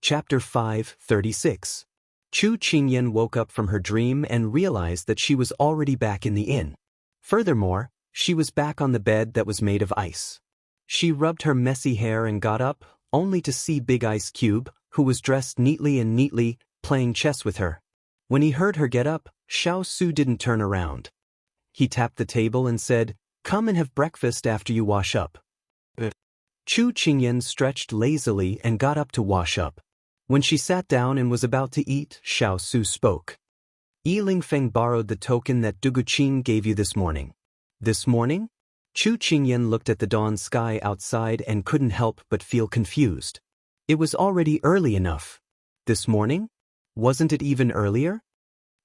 Chapter 5:36. Chu Qingyan woke up from her dream and realized that she was already back in the inn. Furthermore, she was back on the bed that was made of ice. She rubbed her messy hair and got up, only to see Big Ice Cube, who was dressed neatly, playing chess with her. When he heard her get up, Xiao Su didn't turn around. He tapped the table and said, "Come and have breakfast after you wash up." Chu Qingyan stretched lazily and got up to wash up. When she sat down and was about to eat, Xiao Su spoke. "Yi Lingfeng borrowed the token that Duguqing gave you this morning." "This morning?" Chu Qingyan looked at the dawn sky outside and couldn't help but feel confused. It was already early enough. This morning? Wasn't it even earlier?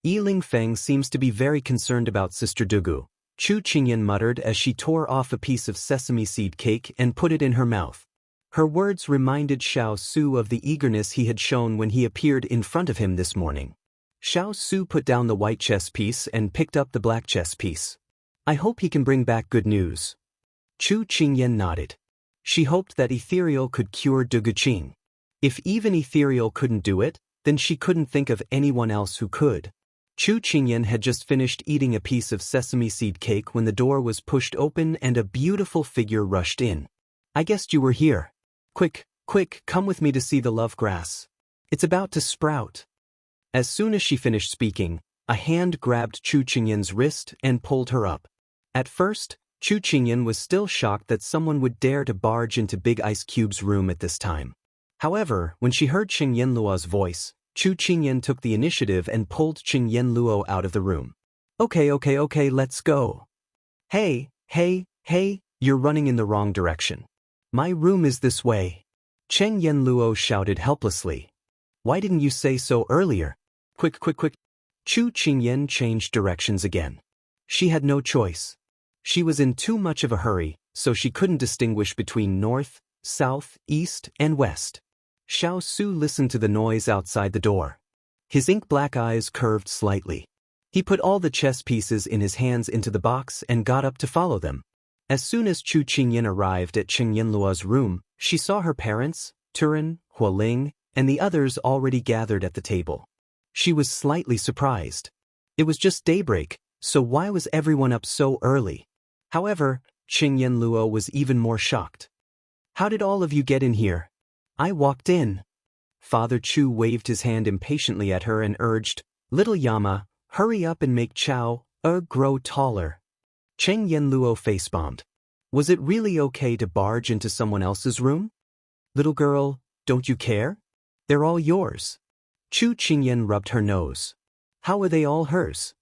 Yi Lingfeng seems to be very concerned about Sister Dugu, Chu Qingyan muttered as she tore off a piece of sesame seed cake and put it in her mouth. Her words reminded Xiao Su of the eagerness he had shown when he appeared in front of him this morning. Xiao Su put down the white chess piece and picked up the black chess piece. "I hope he can bring back good news." Chu Qingyan nodded. She hoped that Ethereal could cure Duguqing. If even Ethereal couldn't do it, then she couldn't think of anyone else who could. Chu Qingyan had just finished eating a piece of sesame seed cake when the door was pushed open and a beautiful figure rushed in. "I guessed you were here. Quick, come with me to see the love grass. It's about to sprout." As soon as she finished speaking, a hand grabbed Chu Qingyan's wrist and pulled her up. At first, Chu Qingyan was still shocked that someone would dare to barge into Big Ice Cube's room at this time. However, when she heard Qing Yanluo's voice, Chu Qingyan took the initiative and pulled Qing Yanluo out of the room. Okay, let's go." Hey, you're running in the wrong direction. My room is this way." Qing Yanluo shouted helplessly. "Why didn't you say so earlier?" Quick. Chu Qingyan changed directions again. She had no choice. She was in too much of a hurry, so she couldn't distinguish between north, south, east, and west. Xiao Su listened to the noise outside the door. His ink-black eyes curved slightly. He put all the chess pieces in his hands into the box and got up to follow them. As soon as Chu Qingyan arrived at Qing Yanluo's room, she saw her parents, Turin, Hualing, and the others already gathered at the table. She was slightly surprised. It was just daybreak, so why was everyone up so early? However, Qing Yanluo was even more shocked. "How did all of you get in here?" "I walked in." Father Chu waved his hand impatiently at her and urged, "Little Yama, hurry up and make Xiao grow taller." Qing Yanluo face-bombed. Was it really okay to barge into someone else's room? "Little girl, don't you care? They're all yours." Chu Qingyan rubbed her nose. "How were they all hers?"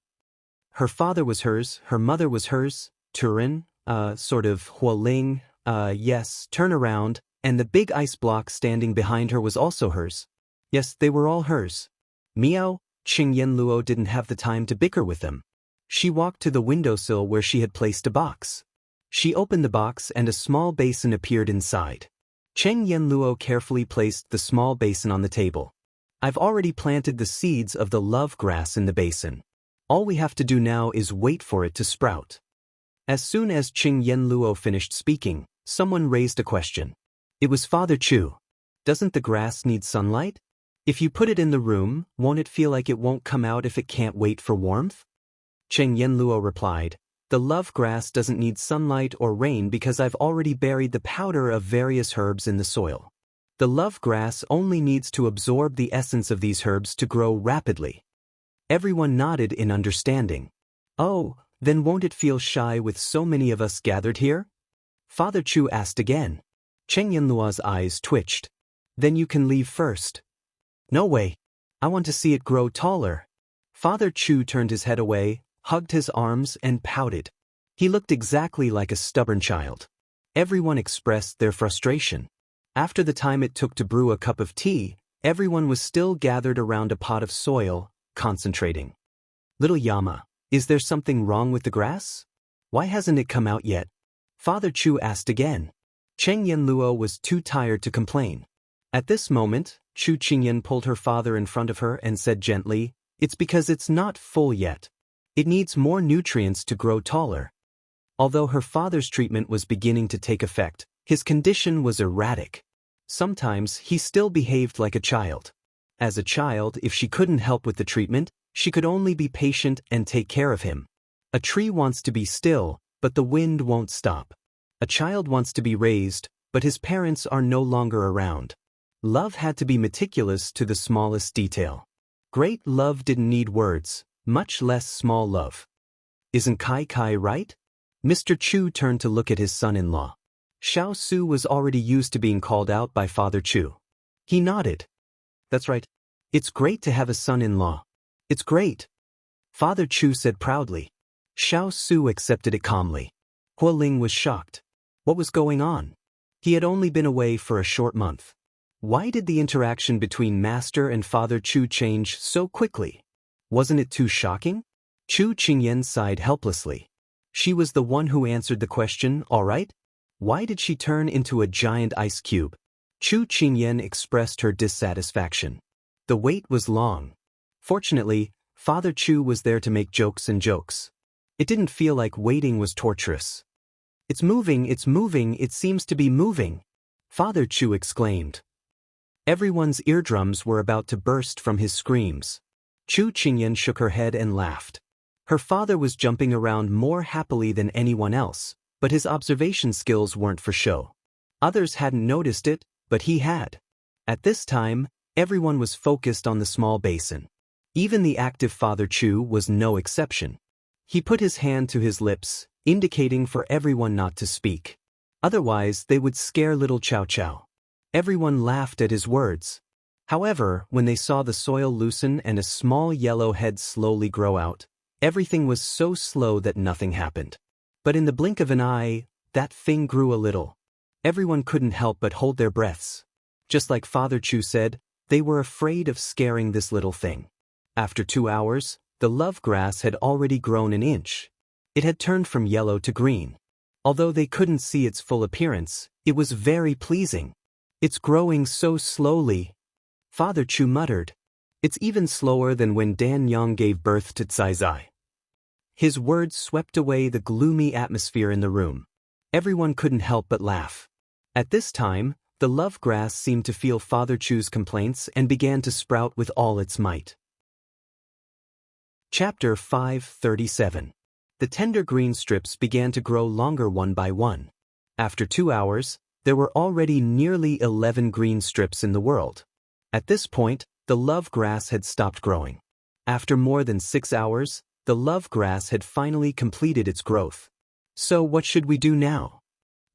"Her father was hers, her mother was hers, Turin, Hualing, yes, turn around, and the big ice block standing behind her was also hers. Yes, they were all hers." Meow, Qing Yanluo didn't have the time to bicker with them. She walked to the windowsill where she had placed a box. She opened the box and a small basin appeared inside. Qing Yanluo carefully placed the small basin on the table. "I've already planted the seeds of the love grass in the basin. All we have to do now is wait for it to sprout." As soon as Qing Yanluo finished speaking, someone raised a question. It was Father Chu. "Doesn't the grass need sunlight? If you put it in the room, won't it feel like it won't come out if it can't wait for warmth?" Qing Yanluo replied, "The love grass doesn't need sunlight or rain because I've already buried the powder of various herbs in the soil. The love grass only needs to absorb the essence of these herbs to grow rapidly." Everyone nodded in understanding. "Oh, then won't it feel shy with so many of us gathered here?" Father Chu asked again. Qing Yanluo's eyes twitched. "Then you can leave first." "No way. I want to see it grow taller." Father Chu turned his head away, hugged his arms, and pouted. He looked exactly like a stubborn child. Everyone expressed their frustration. After the time it took to brew a cup of tea, everyone was still gathered around a pot of soil, concentrating. "Little Yama, is there something wrong with the grass? Why hasn't it come out yet?" Father Chu asked again. Qing Yanluo was too tired to complain. At this moment, Chu Qingyan pulled her father in front of her and said gently, "It's because it's not full yet. It needs more nutrients to grow taller." Although her father's treatment was beginning to take effect, his condition was erratic. Sometimes he still behaved like a child. As a child, if she couldn't help with the treatment, she could only be patient and take care of him. A tree wants to be still, but the wind won't stop. A child wants to be raised, but his parents are no longer around. Love had to be meticulous to the smallest detail. Great love didn't need words, much less small love. Isn't Kai Kai right? Mr. Chu turned to look at his son-in-law. Xiao Su was already used to being called out by Father Chu. He nodded. That's right. It's great to have a son-in-law. It's great. Father Chu said proudly. Xiao Su accepted it calmly. Hua Ling was shocked. What was going on? He had only been away for a short month. Why did the interaction between Master and Father Chu change so quickly? Wasn't it too shocking? Chu Qingyan sighed helplessly. She was the one who answered the question, all right? Why did she turn into a giant ice cube? Chu Qingyan expressed her dissatisfaction. The wait was long. Fortunately, Father Chu was there to make jokes and jokes. It didn't feel like waiting was torturous. It's moving, it seems to be moving, Father Chu exclaimed. Everyone's eardrums were about to burst from his screams. Chu Qingyan shook her head and laughed. Her father was jumping around more happily than anyone else, but his observation skills weren't for show. Others hadn't noticed it, but he had. At this time, everyone was focused on the small basin. Even the active Father Chu was no exception. He put his hand to his lips, indicating for everyone not to speak. Otherwise, they would scare little Xiao Xiao. Everyone laughed at his words. However, when they saw the soil loosen and a small yellow head slowly grow out, everything was so slow that nothing happened. But in the blink of an eye, that thing grew a little. Everyone couldn't help but hold their breaths. Just like Father Chu said, they were afraid of scaring this little thing. After 2 hours, the love grass had already grown an inch. It had turned from yellow to green. Although they couldn't see its full appearance, it was very pleasing. It's growing so slowly, Father Chu muttered. It's even slower than when Dan Yang gave birth to Cai Zai. His words swept away the gloomy atmosphere in the room. Everyone couldn't help but laugh. At this time, the love grass seemed to feel Father Chu's complaints and began to sprout with all its might. Chapter 537. The tender green strips began to grow longer one by one. After 2 hours, there were already nearly 11 green strips in the world. At this point, the love grass had stopped growing. After more than 6 hours, the love grass had finally completed its growth. So what should we do now?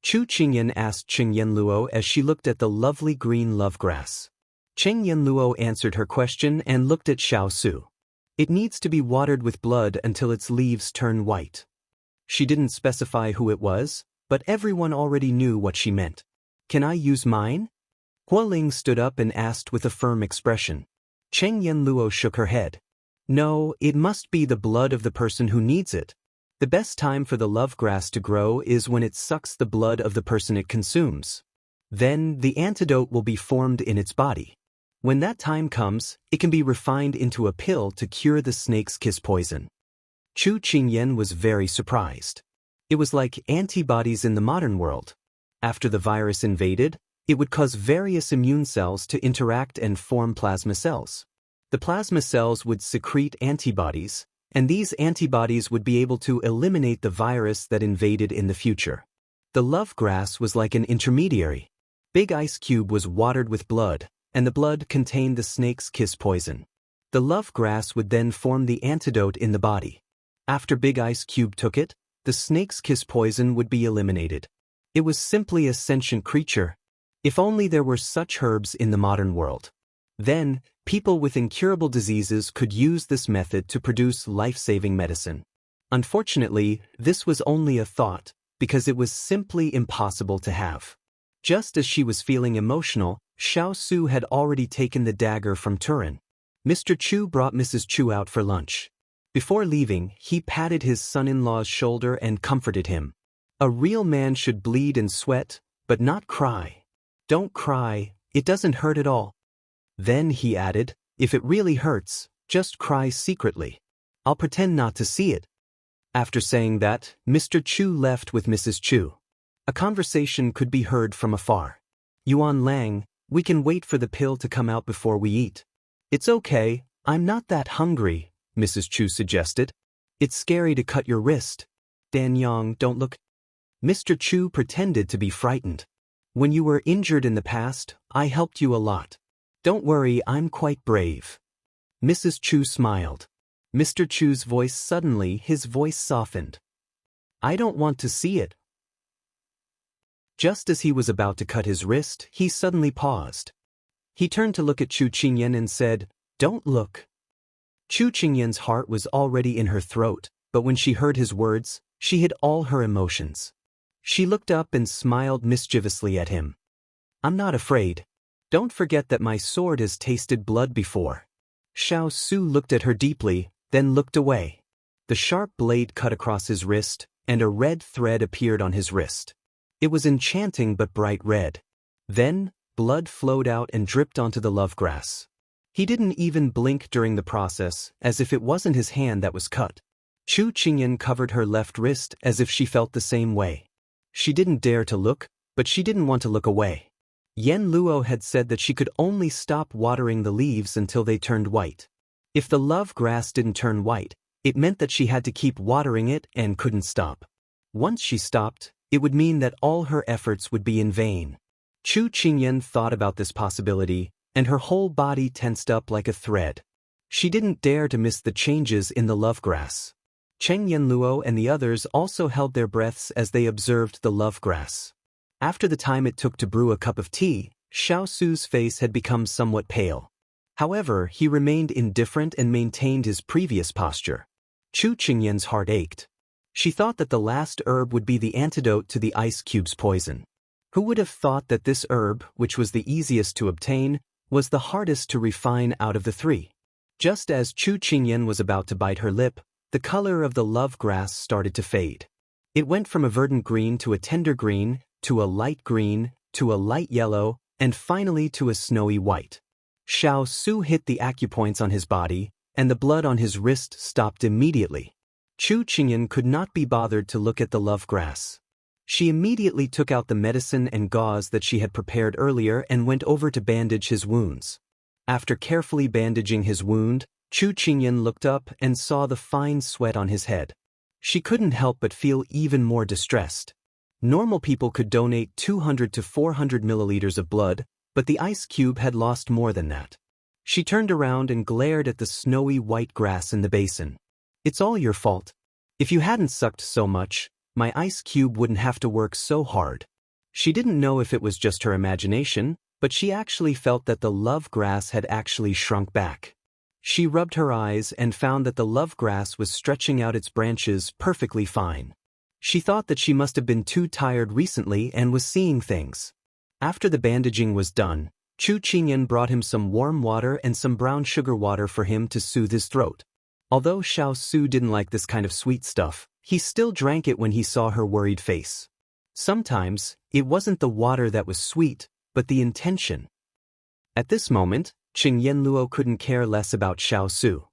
Chu Qingyan asked Cheng Yanluo as she looked at the lovely green love grass. Cheng Yanluo answered her question and looked at Xiao Su. It needs to be watered with blood until its leaves turn white. She didn't specify who it was, but everyone already knew what she meant. Can I use mine? Hua Ling stood up and asked with a firm expression. Cheng Yanluo shook her head. No, it must be the blood of the person who needs it. The best time for the love grass to grow is when it sucks the blood of the person it consumes. Then the antidote will be formed in its body. When that time comes, it can be refined into a pill to cure the snake's kiss poison. Chu Qingyan was very surprised. It was like antibodies in the modern world. After the virus invaded, it would cause various immune cells to interact and form plasma cells. The plasma cells would secrete antibodies, and these antibodies would be able to eliminate the virus that invaded in the future. The love grass was like an intermediary. Big Ice Cube was watered with blood, and the blood contained the snake's kiss poison. The love grass would then form the antidote in the body. After Big Ice Cube took it, the snake's kiss poison would be eliminated. It was simply a sentient creature. If only there were such herbs in the modern world. Then, people with incurable diseases could use this method to produce life-saving medicine. Unfortunately, this was only a thought, because it was simply impossible to have. Just as she was feeling emotional, Xiao Su had already taken the dagger from Turin. Mr. Chu brought Mrs. Chu out for lunch. Before leaving, he patted his son-in-law's shoulder and comforted him. A real man should bleed and sweat, but not cry. Don't cry, it doesn't hurt at all. Then he added, if it really hurts, just cry secretly. I'll pretend not to see it. After saying that, Mr. Chu left with Mrs. Chu. A conversation could be heard from afar. Yuan Lang, we can wait for the pill to come out before we eat. It's okay, I'm not that hungry, Mrs. Chu suggested. It's scary to cut your wrist. Dan Yang, don't look. Mr. Chu pretended to be frightened. When you were injured in the past, I helped you a lot. Don't worry, I'm quite brave. Mrs. Chu smiled. Mr. Chu's voice his voice softened. I don't want to see it. Just as he was about to cut his wrist, he suddenly paused. He turned to look at Chu Qingyan and said, Don't look. Chu Qingyan's heart was already in her throat, but when she heard his words, she hid all her emotions. She looked up and smiled mischievously at him. I'm not afraid. Don't forget that my sword has tasted blood before. Xiao Su looked at her deeply, then looked away. The sharp blade cut across his wrist, and a red thread appeared on his wrist. It was enchanting but bright red. Then, blood flowed out and dripped onto the love grass. He didn't even blink during the process, as if it wasn't his hand that was cut. Chu Qingyan covered her left wrist as if she felt the same way. She didn't dare to look, but she didn't want to look away. Yen Luo had said that she could only stop watering the leaves until they turned white. If the love grass didn't turn white, it meant that she had to keep watering it and couldn't stop. Once she stopped, it would mean that all her efforts would be in vain. Chu Qingyan thought about this possibility, and her whole body tensed up like a thread. She didn't dare to miss the changes in the love grass. Cheng Yenluo and the others also held their breaths as they observed the love grass. After the time it took to brew a cup of tea, Xiao Su's face had become somewhat pale. However, he remained indifferent and maintained his previous posture. Chu Qingyan's heart ached. She thought that the last herb would be the antidote to the ice cube's poison. Who would have thought that this herb, which was the easiest to obtain, was the hardest to refine out of the three? Just as Chu Qingyan was about to bite her lip, the color of the love grass started to fade. It went from a verdant green to a tender green, to a light green, to a light yellow, and finally to a snowy white. Xiao Su hit the acupoints on his body, and the blood on his wrist stopped immediately. Chu Qingyan could not be bothered to look at the love grass. She immediately took out the medicine and gauze that she had prepared earlier and went over to bandage his wounds. After carefully bandaging his wound, Chu Qingyan looked up and saw the fine sweat on his head. She couldn't help but feel even more distressed. Normal people could donate 200 to 400 milliliters of blood, but the ice cube had lost more than that. She turned around and glared at the snowy white grass in the basin. It's all your fault. If you hadn't sucked so much, my ice cube wouldn't have to work so hard. She didn't know if it was just her imagination, but she actually felt that the love grass had actually shrunk back. She rubbed her eyes and found that the love grass was stretching out its branches perfectly fine. She thought that she must have been too tired recently and was seeing things. After the bandaging was done, Chu Qingyan brought him some warm water and some brown sugar water for him to soothe his throat. Although Xiao Su didn't like this kind of sweet stuff, he still drank it when he saw her worried face. Sometimes, it wasn't the water that was sweet, but the intention. At this moment, Cheng Yenluo couldn't care less about Xiao Su.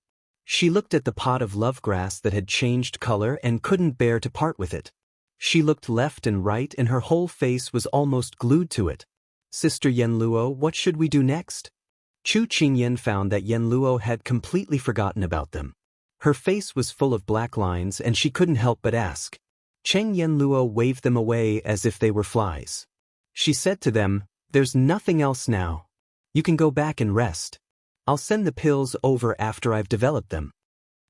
She looked at the pot of love grass that had changed color and couldn't bear to part with it. She looked left and right and her whole face was almost glued to it. Sister Yenluo, what should we do next? Chu Qingyan found that Yenluo had completely forgotten about them. Her face was full of black lines and she couldn't help but ask. Cheng Yenluo waved them away as if they were flies. She said to them, There's nothing else now. You can go back and rest. I'll send the pills over after I've developed them.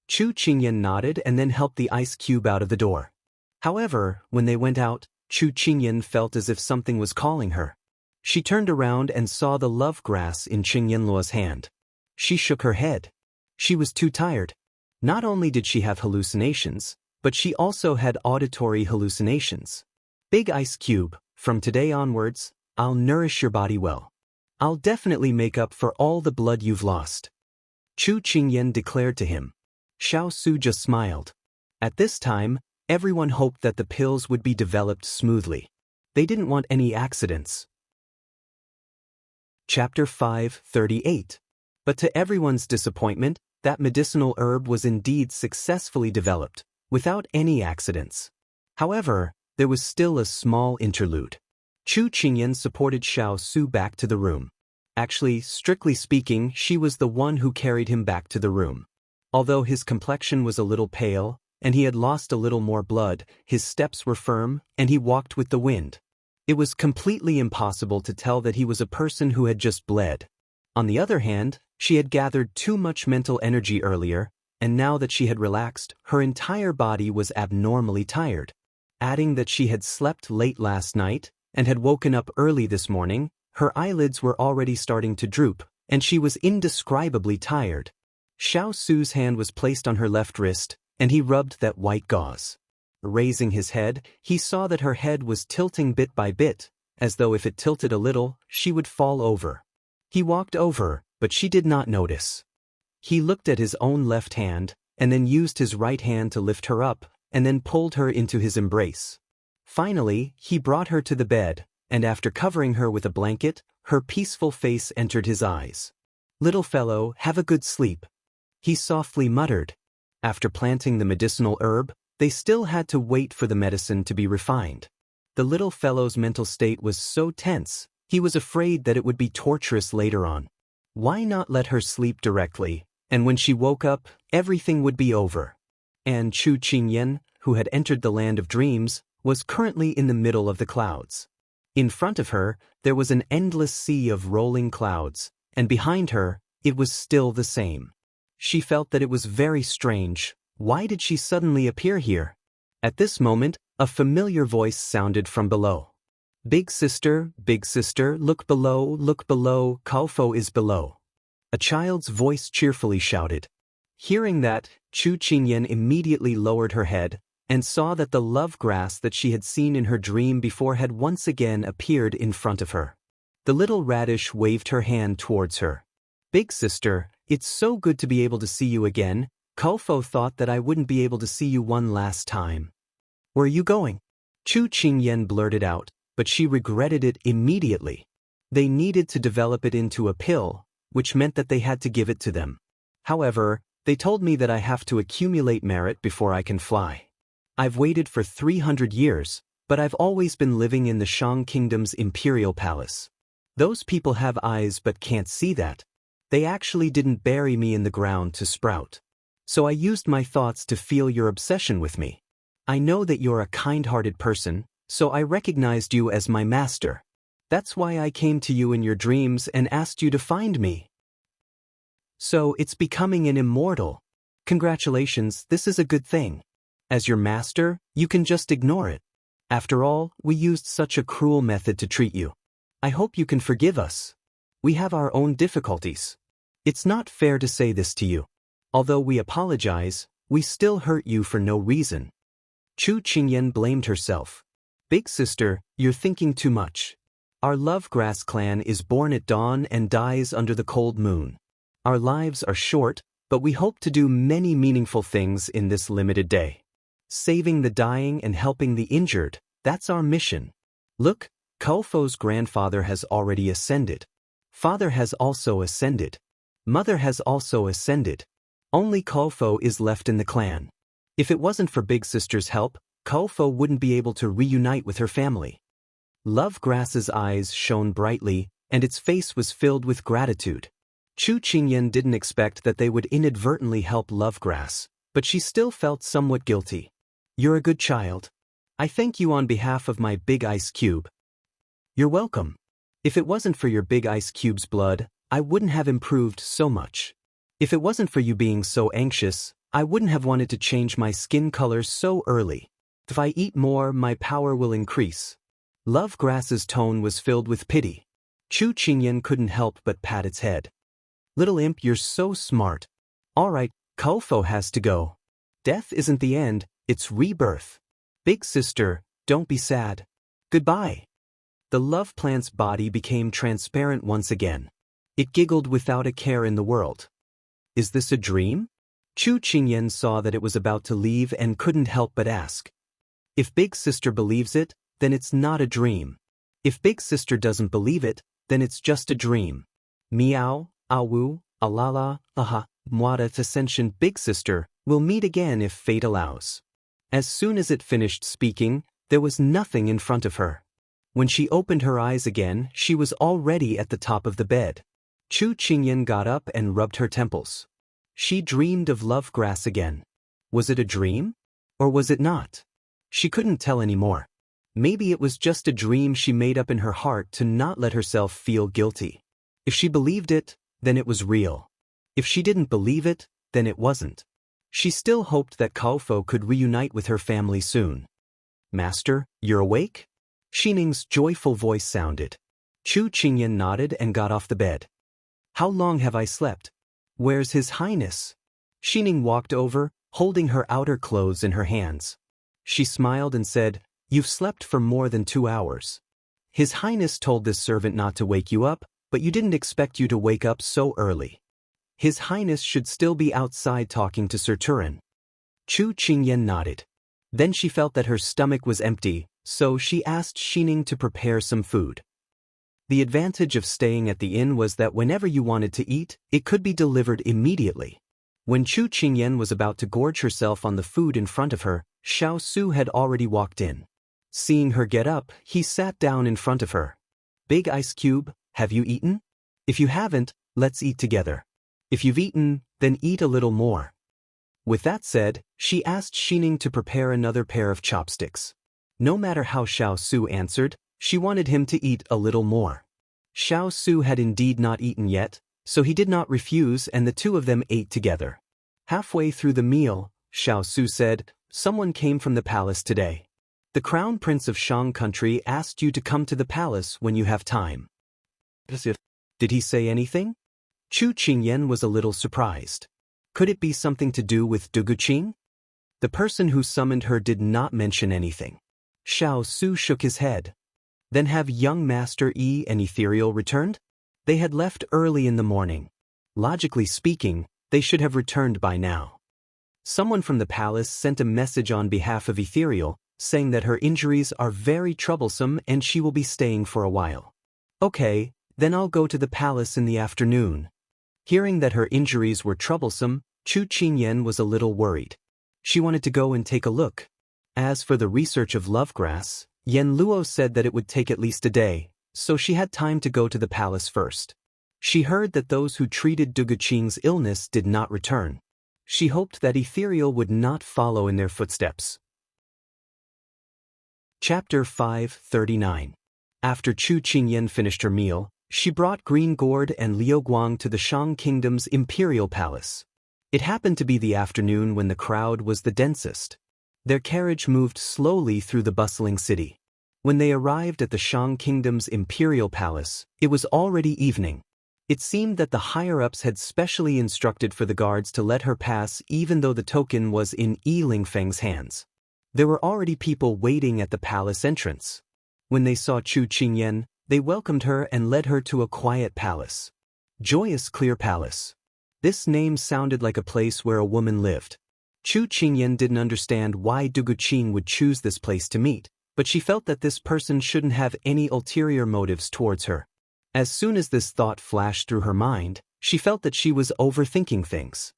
Chu Qingyan nodded and then helped the ice cube out of the door. However, when they went out, Chu Qingyan felt as if something was calling her. She turned around and saw the love grass in Cheng Yenluo's hand. She shook her head. She was too tired. Not only did she have hallucinations, but she also had auditory hallucinations. Big Ice Cube, from today onwards, I'll nourish your body well. I'll definitely make up for all the blood you've lost. Chu Qingyan declared to him. Xiao Su just smiled. At this time, everyone hoped that the pills would be developed smoothly. They didn't want any accidents. Chapter 5:38. But to everyone's disappointment, that medicinal herb was indeed successfully developed, without any accidents. However, there was still a small interlude. Chu Qingyan supported Xiao Su back to the room. Actually, strictly speaking, she was the one who carried him back to the room. Although his complexion was a little pale, and he had lost a little more blood, his steps were firm, and he walked with the wind. It was completely impossible to tell that he was a person who had just bled. On the other hand, she had gathered too much mental energy earlier, and now that she had relaxed, her entire body was abnormally tired. Adding that she had slept late last night, and had woken up early this morning, her eyelids were already starting to droop, and she was indescribably tired. Xiao Su's hand was placed on her left wrist, and he rubbed that white gauze. Raising his head, he saw that her head was tilting bit by bit, as though if it tilted a little, she would fall over. He walked over, but she did not notice. He looked at his own left hand, and then used his right hand to lift her up, and then pulled her into his embrace. Finally, he brought her to the bed, and after covering her with a blanket, her peaceful face entered his eyes. "Little fellow, have a good sleep," he softly muttered. After planting the medicinal herb, they still had to wait for the medicine to be refined. The little fellow's mental state was so tense, he was afraid that it would be torturous later on. Why not let her sleep directly, and when she woke up, everything would be over? And Chu Qingyan, who had entered the land of dreams, was currently in the middle of the clouds. In front of her, there was an endless sea of rolling clouds, and behind her, it was still the same. She felt that it was very strange. Why did she suddenly appear here? At this moment, a familiar voice sounded from below. Big sister, look below, Kaofo is below." A child's voice cheerfully shouted. Hearing that, Chu Qingyan immediately lowered her head, and saw that the love grass that she had seen in her dream before had once again appeared in front of her. The little radish waved her hand towards her. "Big sister, it's so good to be able to see you again. Kaofo thought that I wouldn't be able to see you one last time." "Where are you going?" Chu Qingyan blurted out, but she regretted it immediately. They needed to develop it into a pill, which meant that they had to give it to them. However, they told me that I have to accumulate merit before I can fly. I've waited for 300 years, but I've always been living in the Shang Kingdom's imperial palace. Those people have eyes but can't see that. They actually didn't bury me in the ground to sprout. So I used my thoughts to feel your obsession with me. I know that you're a kind-hearted person, so I recognized you as my master. That's why I came to you in your dreams and asked you to find me. So it's becoming an immortal. Congratulations, this is a good thing. As your master, you can just ignore it. After all, we used such a cruel method to treat you. I hope you can forgive us. We have our own difficulties. It's not fair to say this to you. Although we apologize, we still hurt you for no reason. Chu Qingyan blamed herself. Big sister, you're thinking too much. Our love grass clan is born at dawn and dies under the cold moon. Our lives are short, but we hope to do many meaningful things in this limited day. Saving the dying and helping the injured, that's our mission. Look, Kaofo's grandfather has already ascended. Father has also ascended. Mother has also ascended. Only Kaofo is left in the clan. If it wasn't for Big Sister's help, Kaofo wouldn't be able to reunite with her family. Love Grass's eyes shone brightly, and its face was filled with gratitude. Chu Qingyan didn't expect that they would inadvertently help Love Grass, but she still felt somewhat guilty. You're a good child. I thank you on behalf of my Big Ice Cube. You're welcome. If it wasn't for your Big Ice Cube's blood, I wouldn't have improved so much. If it wasn't for you being so anxious, I wouldn't have wanted to change my skin color so early. If I eat more, my power will increase. Love Grass's tone was filled with pity. Chu Qingyan couldn't help but pat its head. Little imp, you're so smart. All right, Kaofo has to go. Death isn't the end, it's rebirth. Big sister, don't be sad. Goodbye. The love plant's body became transparent once again. It giggled without a care in the world. Is this a dream? Chu Qingyan saw that it was about to leave and couldn't help but ask. If Big Sister believes it, then it's not a dream. If Big Sister doesn't believe it, then it's just a dream. Meow, awu, alala, aha, mwada ascension. Big Sister, we'll meet again if fate allows. As soon as it finished speaking, there was nothing in front of her. When she opened her eyes again, she was already at the top of the bed. Chu Qingyan got up and rubbed her temples. She dreamed of love grass again. Was it a dream? Or was it not? She couldn't tell anymore. Maybe it was just a dream she made up in her heart to not let herself feel guilty. If she believed it, then it was real. If she didn't believe it, then it wasn't. She still hoped that Kaofo could reunite with her family soon. "Master, you're awake?" Xining's joyful voice sounded. Chu Qingyan nodded and got off the bed. "How long have I slept? Where's His Highness?" Xining walked over, holding her outer clothes in her hands. She smiled and said, "You've slept for more than 2 hours. His Highness told this servant not to wake you up, but you didn't expect you to wake up so early. His Highness should still be outside talking to Sir Turin." Chu Qingyan nodded. Then she felt that her stomach was empty, so she asked Xining to prepare some food. The advantage of staying at the inn was that whenever you wanted to eat, it could be delivered immediately. When Chu Qingyan was about to gorge herself on the food in front of her, Xiao Su had already walked in. Seeing her get up, he sat down in front of her. "Big Ice Cube, have you eaten? If you haven't, let's eat together. If you've eaten, then eat a little more." With that said, she asked Xining to prepare another pair of chopsticks. No matter how Xiao Su answered, she wanted him to eat a little more. Xiao Su had indeed not eaten yet, so he did not refuse and the two of them ate together. Halfway through the meal, Xiao Su said, "Someone came from the palace today. The Crown Prince of Shang Country asked you to come to the palace when you have time." Did he say anything? Chu Qingyan was a little surprised. Could it be something to do with Duguqing? The person who summoned her did not mention anything. Xiao Su shook his head. Then have young Master Yi and Ethereal returned? They had left early in the morning. Logically speaking, they should have returned by now. Someone from the palace sent a message on behalf of Ethereal, saying that her injuries are very troublesome and she will be staying for a while. "Okay, then I'll go to the palace in the afternoon." Hearing that her injuries were troublesome, Chu Qingyan was a little worried. She wanted to go and take a look. As for the research of lovegrass, Yen Luo said that it would take at least a day, so she had time to go to the palace first. She heard that those who treated Duguqing's illness did not return. She hoped that Ethereal would not follow in their footsteps. Chapter 539. After Chu Qingyan finished her meal, she brought Green Gourd and Liu Guang to the Shang Kingdom's imperial palace. It happened to be the afternoon when the crowd was the densest. Their carriage moved slowly through the bustling city. When they arrived at the Shang Kingdom's imperial palace, it was already evening. It seemed that the higher-ups had specially instructed for the guards to let her pass even though the token was in Yi Lingfeng's hands. There were already people waiting at the palace entrance. When they saw Chu Qingyan, they welcomed her and led her to a quiet palace. Joyous Clear Palace. This name sounded like a place where a woman lived. Chu Qingyan didn't understand why Duguqing would choose this place to meet, but she felt that this person shouldn't have any ulterior motives towards her. As soon as this thought flashed through her mind, she felt that she was overthinking things.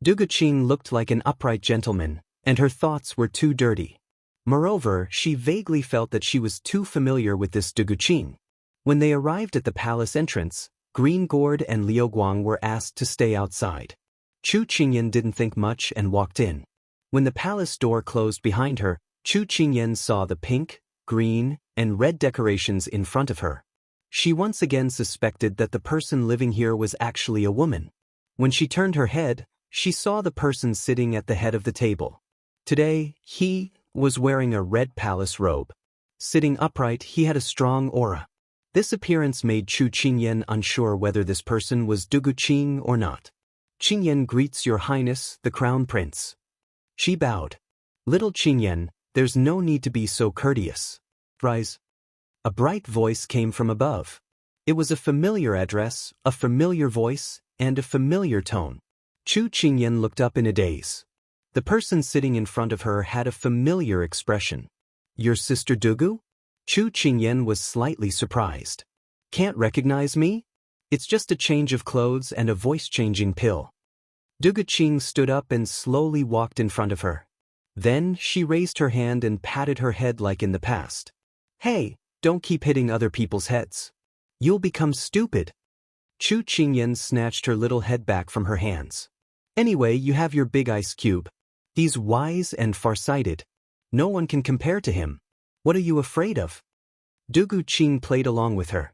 Duguqing looked like an upright gentleman, and her thoughts were too dirty. Moreover, she vaguely felt that she was too familiar with this Duguqing. When they arrived at the palace entrance, Green Gourd and Liu Guang were asked to stay outside. Chu Qingyan didn't think much and walked in. When the palace door closed behind her, Chu Qingyan saw the pink, green, and red decorations in front of her. She once again suspected that the person living here was actually a woman. When she turned her head, she saw the person sitting at the head of the table. Today, he was wearing a red palace robe. Sitting upright, he had a strong aura. This appearance made Chu Qingyan unsure whether this person was Duguqing or not. "Qingyan greets Your Highness, the Crown Prince." She bowed. "Little Qingyan, there's no need to be so courteous. Rise." A bright voice came from above. It was a familiar address, a familiar voice, and a familiar tone. Chu Qingyan looked up in a daze. The person sitting in front of her had a familiar expression. "Your sister Dugu?" Chu Qingyan was slightly surprised. "Can't recognize me? It's just a change of clothes and a voice-changing pill." Duguqing stood up and slowly walked in front of her. Then she raised her hand and patted her head like in the past. "Hey, Don't keep hitting other people's heads. You'll become stupid. Chu Qingyan snatched her little head back from her hands. Anyway, you have your big ice cube. He's wise and farsighted. No one can compare to him. What are you afraid of? Dugu Qing played along with her.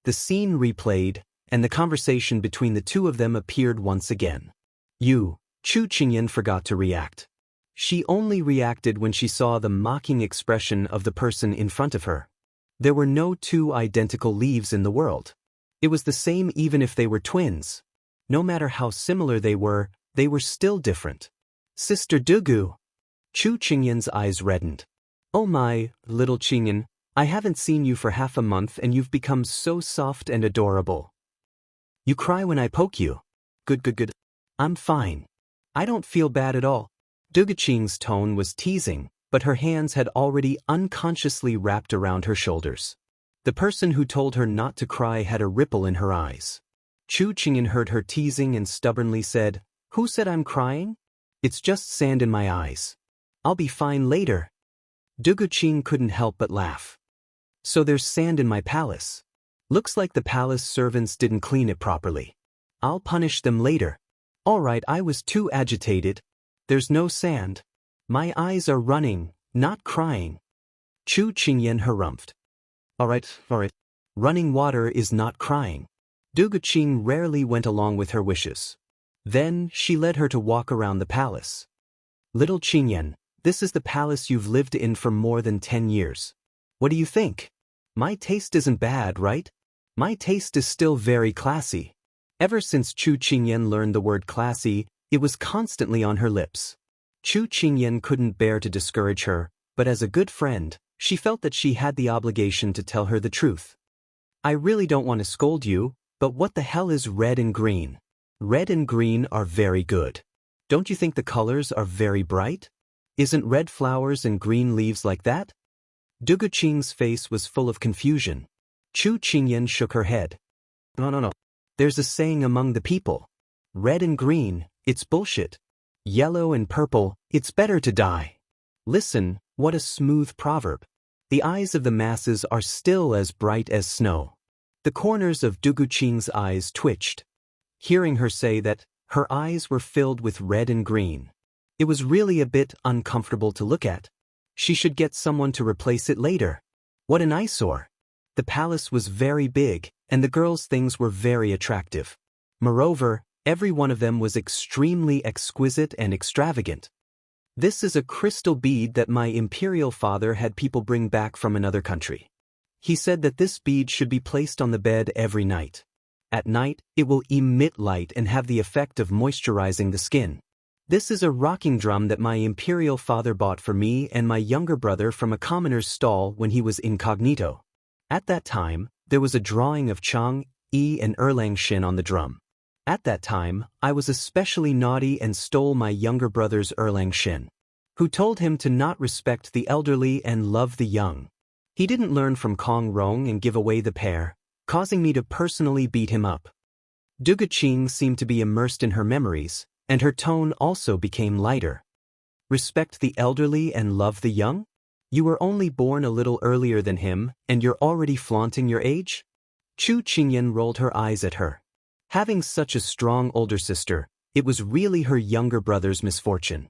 The scene replayed, and the conversation between the two of them appeared once again. Chu Qingyan forgot to react. She only reacted when she saw the mocking expression of the person in front of her. There were no two identical leaves in the world. It was the same even if they were twins. No matter how similar they were still different. Sister Dugu. Chu Qingyan's eyes reddened. Oh my, little Qingyan, I haven't seen you for half a month and you've become so soft and adorable. You cry when I poke you. Good. I'm fine. I don't feel bad at all. Dugu Qing's tone was teasing, but her hands had already unconsciously wrapped around her shoulders. The person who told her not to cry had a ripple in her eyes. Chu Qingyan heard her teasing and stubbornly said, Who said I'm crying? It's just sand in my eyes. I'll be fine later. Dugu Qing couldn't help but laugh. So there's sand in my palace. Looks like the palace servants didn't clean it properly. I'll punish them later. Alright, I was too agitated. There's no sand. My eyes are running, not crying. Chu Qingyan harumphed. Alright. Running water is not crying. Dugu Qing rarely went along with her wishes. Then she led her to walk around the palace. Little Qingyan, this is the palace you've lived in for more than 10 years. What do you think? My taste isn't bad, right? My taste is still very classy. Ever since Chu Qingyan learned the word classy, it was constantly on her lips. Chu Qingyan couldn't bear to discourage her, but as a good friend, she felt that she had the obligation to tell her the truth. I really don't want to scold you, but what the hell is red and green? Red and green are very good. Don't you think the colors are very bright? Isn't red flowers and green leaves like that? Dugu Qing's face was full of confusion. Chu Qingyan shook her head. No. There's a saying among the people. Red and green, it's bullshit. Yellow and purple, it's better to die. Listen, what a smooth proverb. The eyes of the masses are still as bright as snow. The corners of Dugu Qing's eyes twitched. Hearing her say that, her eyes were filled with red and green. It was really a bit uncomfortable to look at. She should get someone to replace it later. What an eyesore. The palace was very big, and the girls' things were very attractive. Moreover, every one of them was extremely exquisite and extravagant. This is a crystal bead that my imperial father had people bring back from another country. He said that this bead should be placed on the bed every night. At night, it will emit light and have the effect of moisturizing the skin. This is a rocking drum that my imperial father bought for me and my younger brother from a commoner's stall when he was incognito. At that time, there was a drawing of Chang, Yi and Erlang Shin on the drum. At that time, I was especially naughty and stole my younger brother's Erlang Shin, who told him to not respect the elderly and love the young. He didn't learn from Kong Rong and give away the pair, causing me to personally beat him up. Dugu Qing seemed to be immersed in her memories, and her tone also became lighter. Respect the elderly and love the young? You were only born a little earlier than him, and you're already flaunting your age? Chu Qingyan rolled her eyes at her. Having such a strong older sister, it was really her younger brother's misfortune.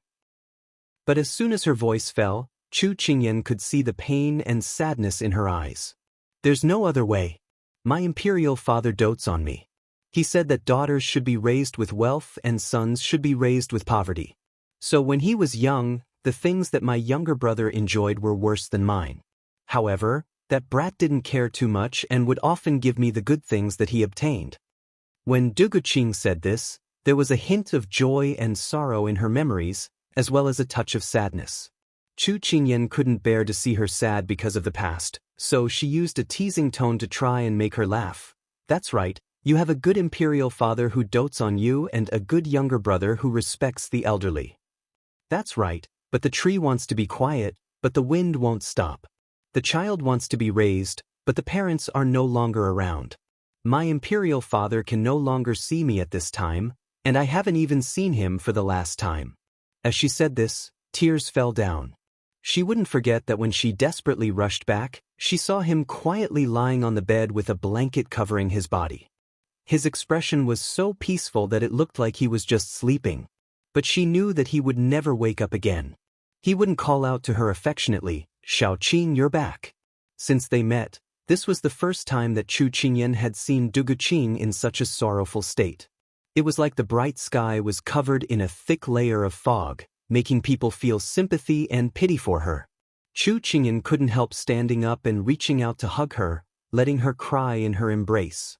But as soon as her voice fell, Chu Qingyan could see the pain and sadness in her eyes. There's no other way. My imperial father dotes on me. He said that daughters should be raised with wealth and sons should be raised with poverty. So when he was young, the things that my younger brother enjoyed were worse than mine. However, that brat didn't care too much and would often give me the good things that he obtained. When Dugu Qing said this, there was a hint of joy and sorrow in her memories, as well as a touch of sadness. Chu Qingyan couldn't bear to see her sad because of the past, so she used a teasing tone to try and make her laugh. That's right, you have a good imperial father who dotes on you and a good younger brother who respects the elderly. That's right, but the tree wants to be quiet, but the wind won't stop. The child wants to be raised, but the parents are no longer around. My imperial father can no longer see me at this time, and I haven't even seen him for the last time. As she said this, tears fell down. She wouldn't forget that when she desperately rushed back, she saw him quietly lying on the bed with a blanket covering his body. His expression was so peaceful that it looked like he was just sleeping. But she knew that he would never wake up again. He wouldn't call out to her affectionately, "Xiao, you're back." Since they met, this was the first time that Chu Qingyan had seen Duguqing in such a sorrowful state. It was like the bright sky was covered in a thick layer of fog, making people feel sympathy and pity for her. Chu Qingyan couldn't help standing up and reaching out to hug her, letting her cry in her embrace.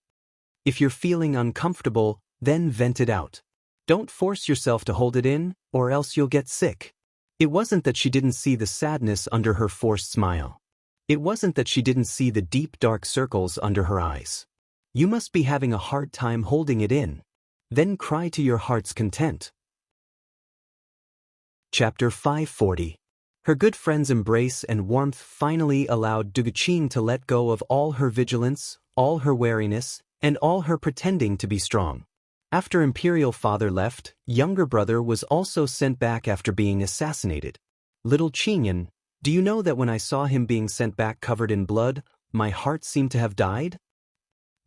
If you're feeling uncomfortable, then vent it out. Don't force yourself to hold it in, or else you'll get sick. It wasn't that she didn't see the sadness under her forced smile. It wasn't that she didn't see the deep dark circles under her eyes. You must be having a hard time holding it in. Then cry to your heart's content. Chapter 540. Her good friend's embrace and warmth finally allowed Duguqing to let go of all her vigilance, all her wariness, and all her pretending to be strong. After Imperial Father left, younger brother was also sent back after being assassinated. Little Qingyan, do you know that when I saw him being sent back covered in blood, my heart seemed to have died?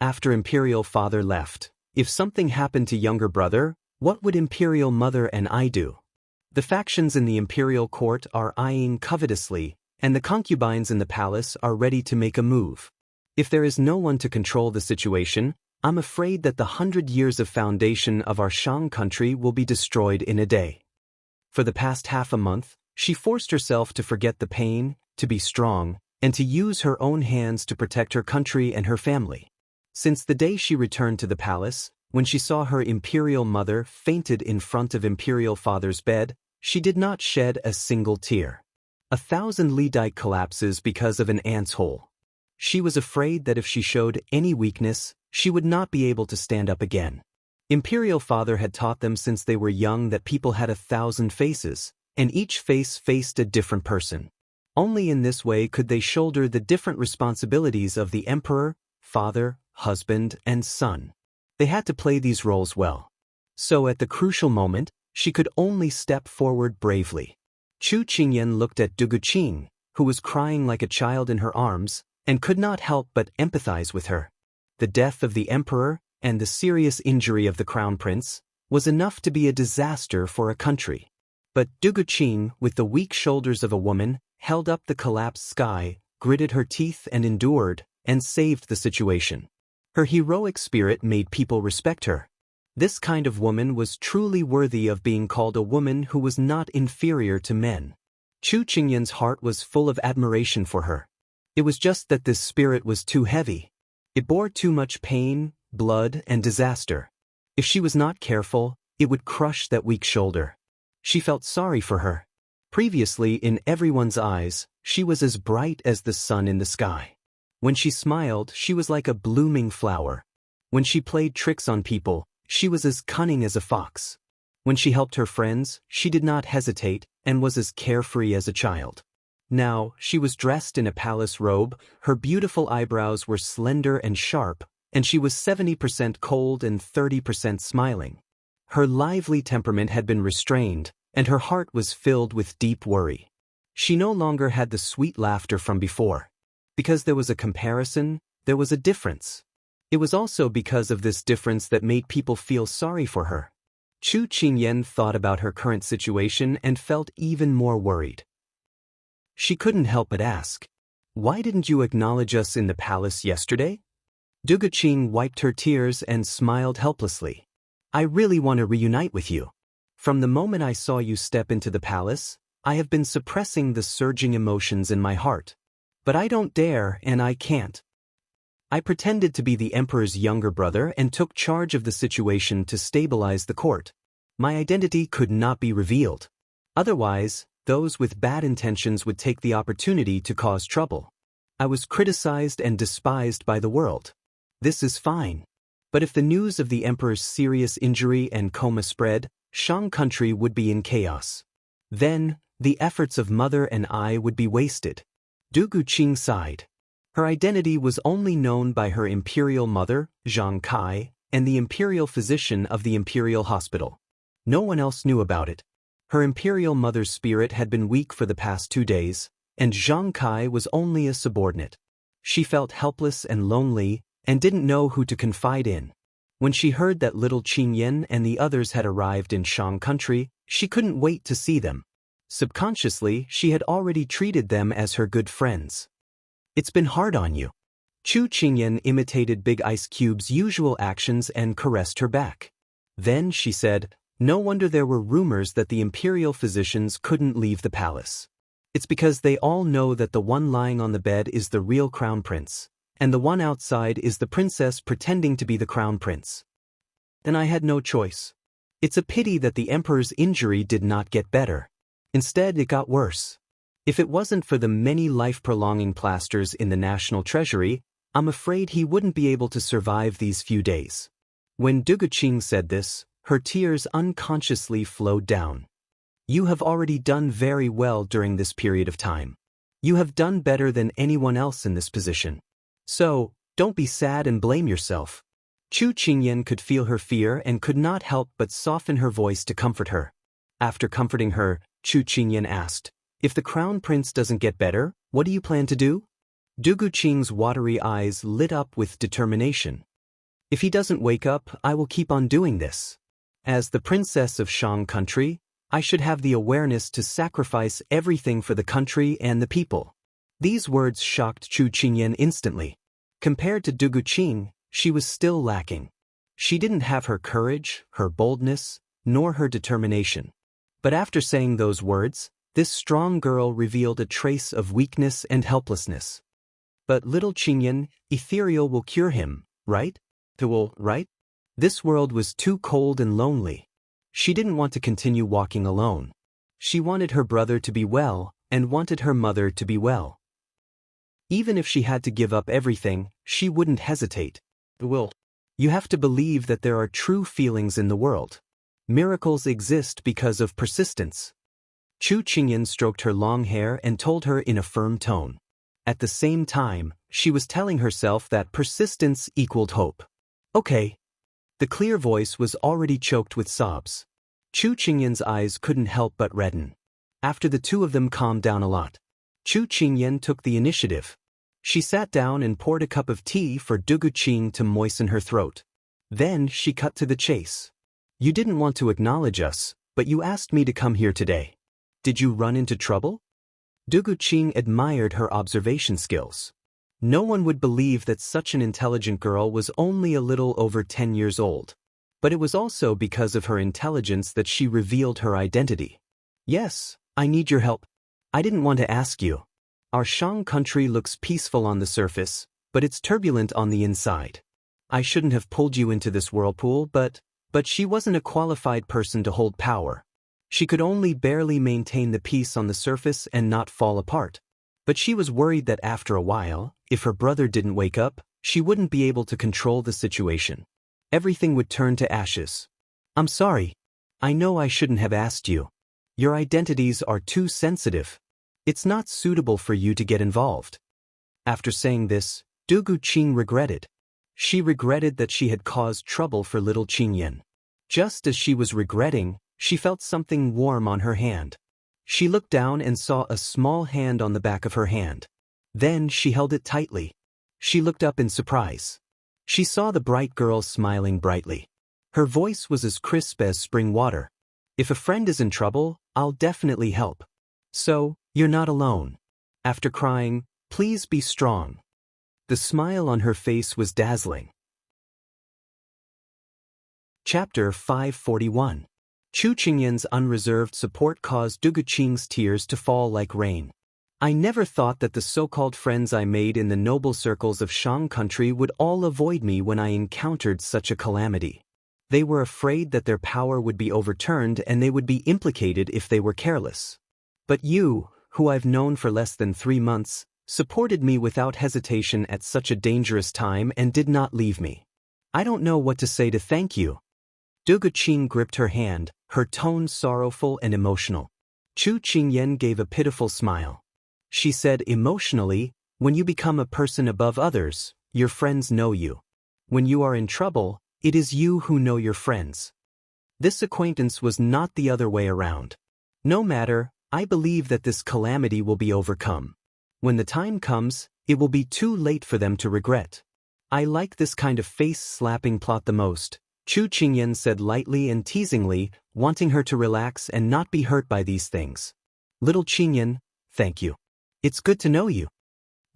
After Imperial Father left, if something happened to younger brother, what would Imperial Mother and I do? The factions in the Imperial Court are eyeing covetously, and the concubines in the palace are ready to make a move. If there is no one to control the situation, I'm afraid that the 100 years of foundation of our Shang country will be destroyed in a day. For the past half a month, she forced herself to forget the pain, to be strong, and to use her own hands to protect her country and her family. Since the day she returned to the palace, when she saw her Imperial Mother fainted in front of Imperial Father's bed, she did not shed a single tear. 1,000 Li dike collapses because of an ant's hole. She was afraid that if she showed any weakness, she would not be able to stand up again. Imperial Father had taught them since they were young that people had 1,000 faces, and each face faced a different person. Only in this way could they shoulder the different responsibilities of the emperor, father, husband, and son. They had to play these roles well. So at the crucial moment, she could only step forward bravely. Chu Qingyan looked at Duguqing, who was crying like a child in her arms, and could not help but empathize with her. The death of the emperor, and the serious injury of the crown prince, was enough to be a disaster for a country. But Duguqing, with the weak shoulders of a woman, held up the collapsed sky, gritted her teeth and endured, and saved the situation. Her heroic spirit made people respect her. This kind of woman was truly worthy of being called a woman who was not inferior to men. Chu Qingyan's heart was full of admiration for her. It was just that this spirit was too heavy. It bore too much pain, blood, and disaster. If she was not careful, it would crush that weak shoulder. She felt sorry for her. Previously, in everyone's eyes, she was as bright as the sun in the sky. When she smiled, she was like a blooming flower. When she played tricks on people, she was as cunning as a fox. When she helped her friends, she did not hesitate and was as carefree as a child. Now, she was dressed in a palace robe, her beautiful eyebrows were slender and sharp, and she was 70% cold and 30% smiling. Her lively temperament had been restrained, and her heart was filled with deep worry. She no longer had the sweet laughter from before. Because there was a comparison, there was a difference. It was also because of this difference that made people feel sorry for her. Chu Qingyan thought about her current situation and felt even more worried. She couldn't help but ask, "Why didn't you acknowledge us in the palace yesterday?" Duguqing wiped her tears and smiled helplessly. "I really want to reunite with you. From the moment I saw you step into the palace, I have been suppressing the surging emotions in my heart. But I don't dare and I can't. I pretended to be the emperor's younger brother and took charge of the situation to stabilize the court. My identity could not be revealed. Otherwise, those with bad intentions would take the opportunity to cause trouble. I was criticized and despised by the world. This is fine. But if the news of the emperor's serious injury and coma spread, Shang country would be in chaos. Then, the efforts of mother and I would be wasted." Duguqing sighed. Her identity was only known by her imperial mother, Zhang Kai, and the imperial physician of the imperial hospital. No one else knew about it. Her imperial mother's spirit had been weak for the past 2 days, and Zhang Kai was only a subordinate. She felt helpless and lonely, and didn't know who to confide in. When she heard that little Qingyan and the others had arrived in Shang country, she couldn't wait to see them. Subconsciously, she had already treated them as her good friends. It's been hard on you. Chu Qingyan imitated Big Ice Cube's usual actions and caressed her back. Then she said, no wonder there were rumors that the imperial physicians couldn't leave the palace. It's because they all know that the one lying on the bed is the real crown prince, and the one outside is the princess pretending to be the crown prince. And I had no choice. It's a pity that the emperor's injury did not get better. Instead, it got worse. If it wasn't for the many life-prolonging plasters in the national treasury, I'm afraid he wouldn't be able to survive these few days. When Duguqing said this, her tears unconsciously flowed down. You have already done very well during this period of time. You have done better than anyone else in this position. So, don't be sad and blame yourself. Chu Qingyan could feel her fear and could not help but soften her voice to comfort her. After comforting her, Chu Qingyan asked, if the crown prince doesn't get better, what do you plan to do? Duguqing's watery eyes lit up with determination. If he doesn't wake up, I will keep on doing this. As the princess of Shang country, I should have the awareness to sacrifice everything for the country and the people. These words shocked Chu Qingyan instantly. Compared to Duguqing, she was still lacking. She didn't have her courage, her boldness, nor her determination. But after saying those words, this strong girl revealed a trace of weakness and helplessness. But little Qingyan, ethereal will cure him, right? Right? This world was too cold and lonely. She didn't want to continue walking alone. She wanted her brother to be well, and wanted her mother to be well. Even if she had to give up everything, she wouldn't hesitate. You have to believe that there are true feelings in the world. Miracles exist because of persistence. Chu Qingyan stroked her long hair and told her in a firm tone. At the same time, she was telling herself that persistence equaled hope. Okay. The clear voice was already choked with sobs. Chu Qingyan's eyes couldn't help but redden. After the two of them calmed down a lot, Chu Qingyan took the initiative. She sat down and poured a cup of tea for Duguqing to moisten her throat. Then she cut to the chase. You didn't want to acknowledge us, but you asked me to come here today. Did you run into trouble? Duguqing admired her observation skills. No one would believe that such an intelligent girl was only a little over 10 years old. But it was also because of her intelligence that she revealed her identity. Yes, I need your help. I didn't want to ask you. Our Shang country looks peaceful on the surface, but it's turbulent on the inside. I shouldn't have pulled you into this whirlpool, but she wasn't a qualified person to hold power. She could only barely maintain the peace on the surface and not fall apart. But she was worried that after a while, if her brother didn't wake up, she wouldn't be able to control the situation. Everything would turn to ashes. I'm sorry. I know I shouldn't have asked you. Your identities are too sensitive. It's not suitable for you to get involved. After saying this, Duguqing regretted. She regretted that she had caused trouble for little Qingyan. Just as she was regretting, she felt something warm on her hand. She looked down and saw a small hand on the back of her hand. Then she held it tightly. She looked up in surprise. She saw the bright girl smiling brightly. Her voice was as crisp as spring water. If a friend is in trouble, I'll definitely help. So, you're not alone. After crying, please be strong. The smile on her face was dazzling. Chapter 541. Chu Qingyan's unreserved support caused Duguqing's tears to fall like rain. I never thought that the so-called friends I made in the noble circles of Shang country would all avoid me when I encountered such a calamity. They were afraid that their power would be overturned and they would be implicated if they were careless. But you, who I've known for less than 3 months, supported me without hesitation at such a dangerous time and did not leave me. I don't know what to say to thank you. Duguqing gripped her hand, her tone sorrowful and emotional. Chu Qingyan gave a pitiful smile. She said emotionally, when you become a person above others, your friends know you. When you are in trouble, it is you who know your friends. This acquaintance was not the other way around. No matter, I believe that this calamity will be overcome. When the time comes, it will be too late for them to regret. I like this kind of face-slapping plot the most, Chu Qingyan said lightly and teasingly, wanting her to relax and not be hurt by these things. Little Qingyan, thank you. It's good to know you.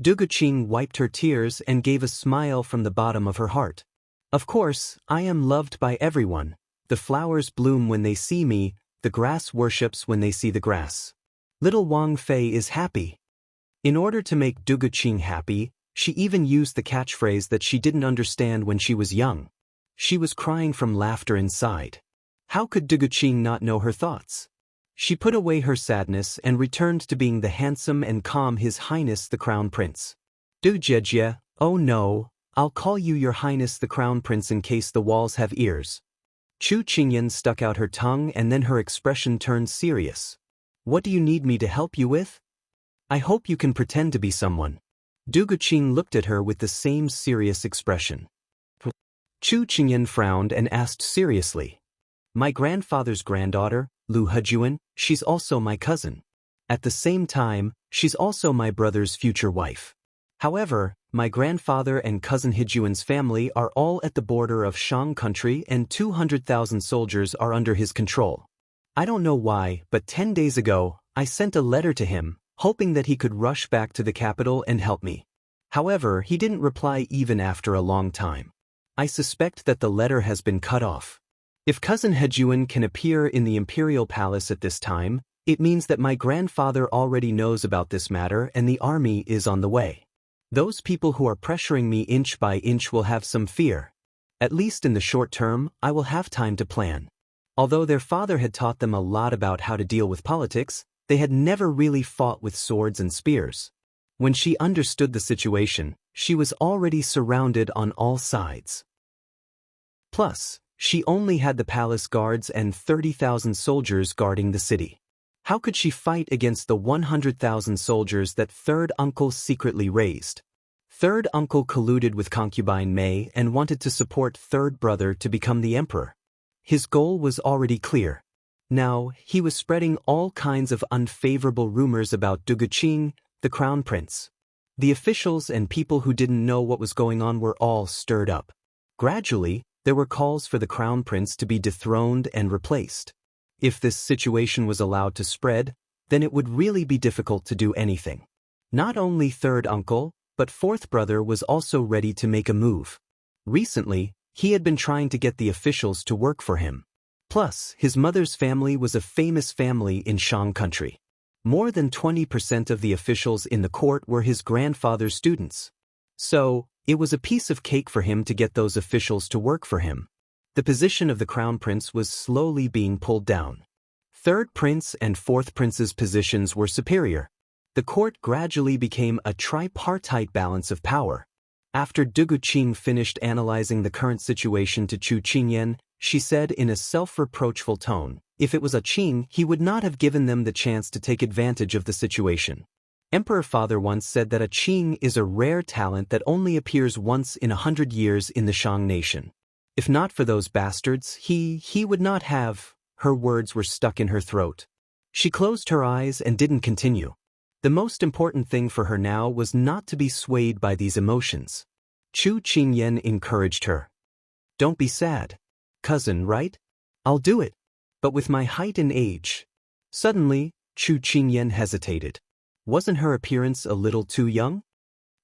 Duguqing wiped her tears and gave a smile from the bottom of her heart. Of course, I am loved by everyone. The flowers bloom when they see me, the grass worships when they see the grass. Little Wang Fei is happy. In order to make Duguqing happy, she even used the catchphrase that she didn't understand when she was young. She was crying from laughter inside. How could Duguqing not know her thoughts? She put away her sadness and returned to being the handsome and calm His Highness the Crown Prince. Dujejie, oh no, I'll call you Your Highness the Crown Prince in case the walls have ears. Chu Qingyan stuck out her tongue and then her expression turned serious. What do you need me to help you with? I hope you can pretend to be someone. Duguqing looked at her with the same serious expression. Chu Qingyan frowned and asked seriously. My grandfather's granddaughter, Lu Hejuan, she's also my cousin. At the same time, she's also my brother's future wife. However, my grandfather and cousin Hejuan's family are all at the border of Shang country and 200,000 soldiers are under his control. I don't know why, but 10 days ago, I sent a letter to him, hoping that he could rush back to the capital and help me. However, he didn't reply even after a long time. I suspect that the letter has been cut off. If cousin Hejuan can appear in the imperial palace at this time, it means that my grandfather already knows about this matter and the army is on the way. Those people who are pressuring me inch by inch will have some fear. At least in the short term, I will have time to plan. Although their father had taught them a lot about how to deal with politics, they had never really fought with swords and spears. When she understood the situation, she was already surrounded on all sides. Plus, she only had the palace guards and 30,000 soldiers guarding the city. How could she fight against the 100,000 soldiers that third uncle secretly raised? Third uncle colluded with concubine Mei and wanted to support third brother to become the emperor. His goal was already clear. Now, he was spreading all kinds of unfavorable rumors about Duguqing, the crown prince. The officials and people who didn't know what was going on were all stirred up. Gradually, there were calls for the crown prince to be dethroned and replaced. If this situation was allowed to spread, then it would really be difficult to do anything. Not only third uncle, but fourth brother was also ready to make a move. Recently, he had been trying to get the officials to work for him. Plus, his mother's family was a famous family in Shang country. More than 20% of the officials in the court were his grandfather's students. So, it was a piece of cake for him to get those officials to work for him. The position of the crown prince was slowly being pulled down. Third prince and fourth prince's positions were superior. The court gradually became a tripartite balance of power. After Duguqing finished analyzing the current situation to Chu Qingyan, she said in a self-reproachful tone, if it was a Qing, he would not have given them the chance to take advantage of the situation. Emperor Father once said that a Qing is a rare talent that only appears once in 100 years in the Shang nation. If not for those bastards, he would not have. Her words were stuck in her throat. She closed her eyes and didn't continue. The most important thing for her now was not to be swayed by these emotions. Chu Qingyan encouraged her. Don't be sad. Cousin, right? I'll do it. But with my height and age. Suddenly, Chu Qingyan hesitated. Wasn't her appearance a little too young?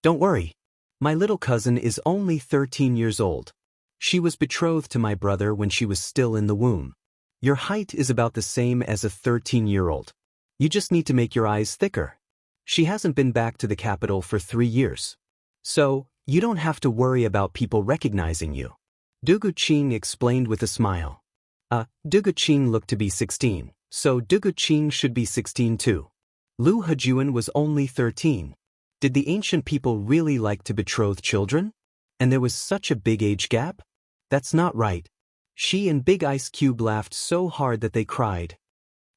Don't worry. My little cousin is only 13 years old. She was betrothed to my brother when she was still in the womb. Your height is about the same as a 13-year-old. You just need to make your eyes thicker. She hasn't been back to the capital for 3 years. So, you don't have to worry about people recognizing you. Duguqing explained with a smile. Duguqing looked to be 16, so Duguqing should be 16 too. Lu Hejuan was only 13. Did the ancient people really like to betroth children? And there was such a big age gap? That's not right. She and Big Ice Cube laughed so hard that they cried.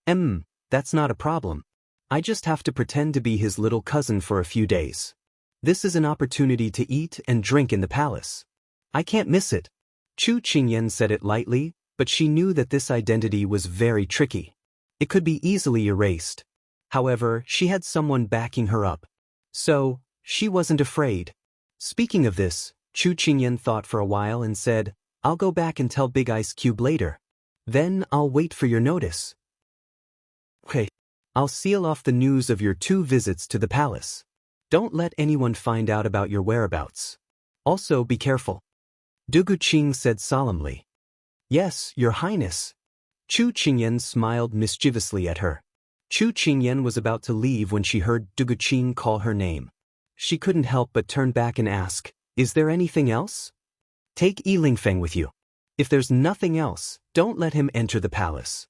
That's not a problem. I just have to pretend to be his little cousin for a few days. This is an opportunity to eat and drink in the palace. I can't miss it. Chu Qingyan said it lightly, but she knew that this identity was very tricky. It could be easily erased. However, she had someone backing her up. So, she wasn't afraid. Speaking of this, Chu Qingyan thought for a while and said, I'll go back and tell Big Ice Cube later. Then I'll wait for your notice. Okay. I'll seal off the news of your 2 visits to the palace. Don't let anyone find out about your whereabouts. Also be careful. Dugu Qing said solemnly. Yes, Your Highness. Chu Qingyan smiled mischievously at her. Chu Qingyan was about to leave when she heard Dugu Qing call her name. She couldn't help but turn back and ask, Is there anything else? Take Yilingfeng with you. If there's nothing else, don't let him enter the palace.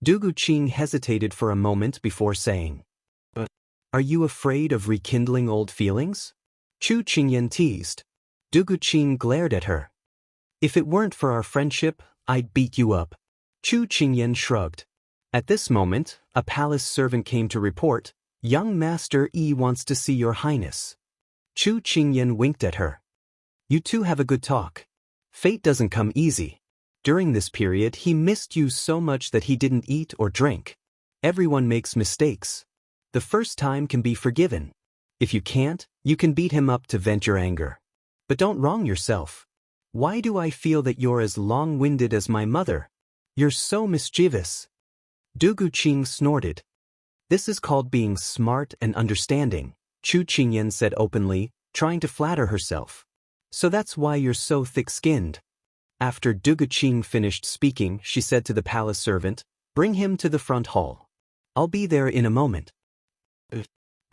Dugu Qing hesitated for a moment before saying, But are you afraid of rekindling old feelings? Chu Qingyan teased. Dugu Qing glared at her. If it weren't for our friendship, I'd beat you up. Chu Qingyan shrugged. At this moment, a palace servant came to report, Young Master Yi wants to see Your Highness. Chu Qingyan winked at her. You two have a good talk. Fate doesn't come easy. During this period he missed you so much that he didn't eat or drink. Everyone makes mistakes. The first time can be forgiven. If you can't, you can beat him up to vent your anger. But don't wrong yourself. Why do I feel that you're as long-winded as my mother? You're so mischievous. Dugu Qing snorted. This is called being smart and understanding, Chu Qingyan said openly, trying to flatter herself. So that's why you're so thick-skinned. After Dugu Qing finished speaking, she said to the palace servant, Bring him to the front hall. I'll be there in a moment.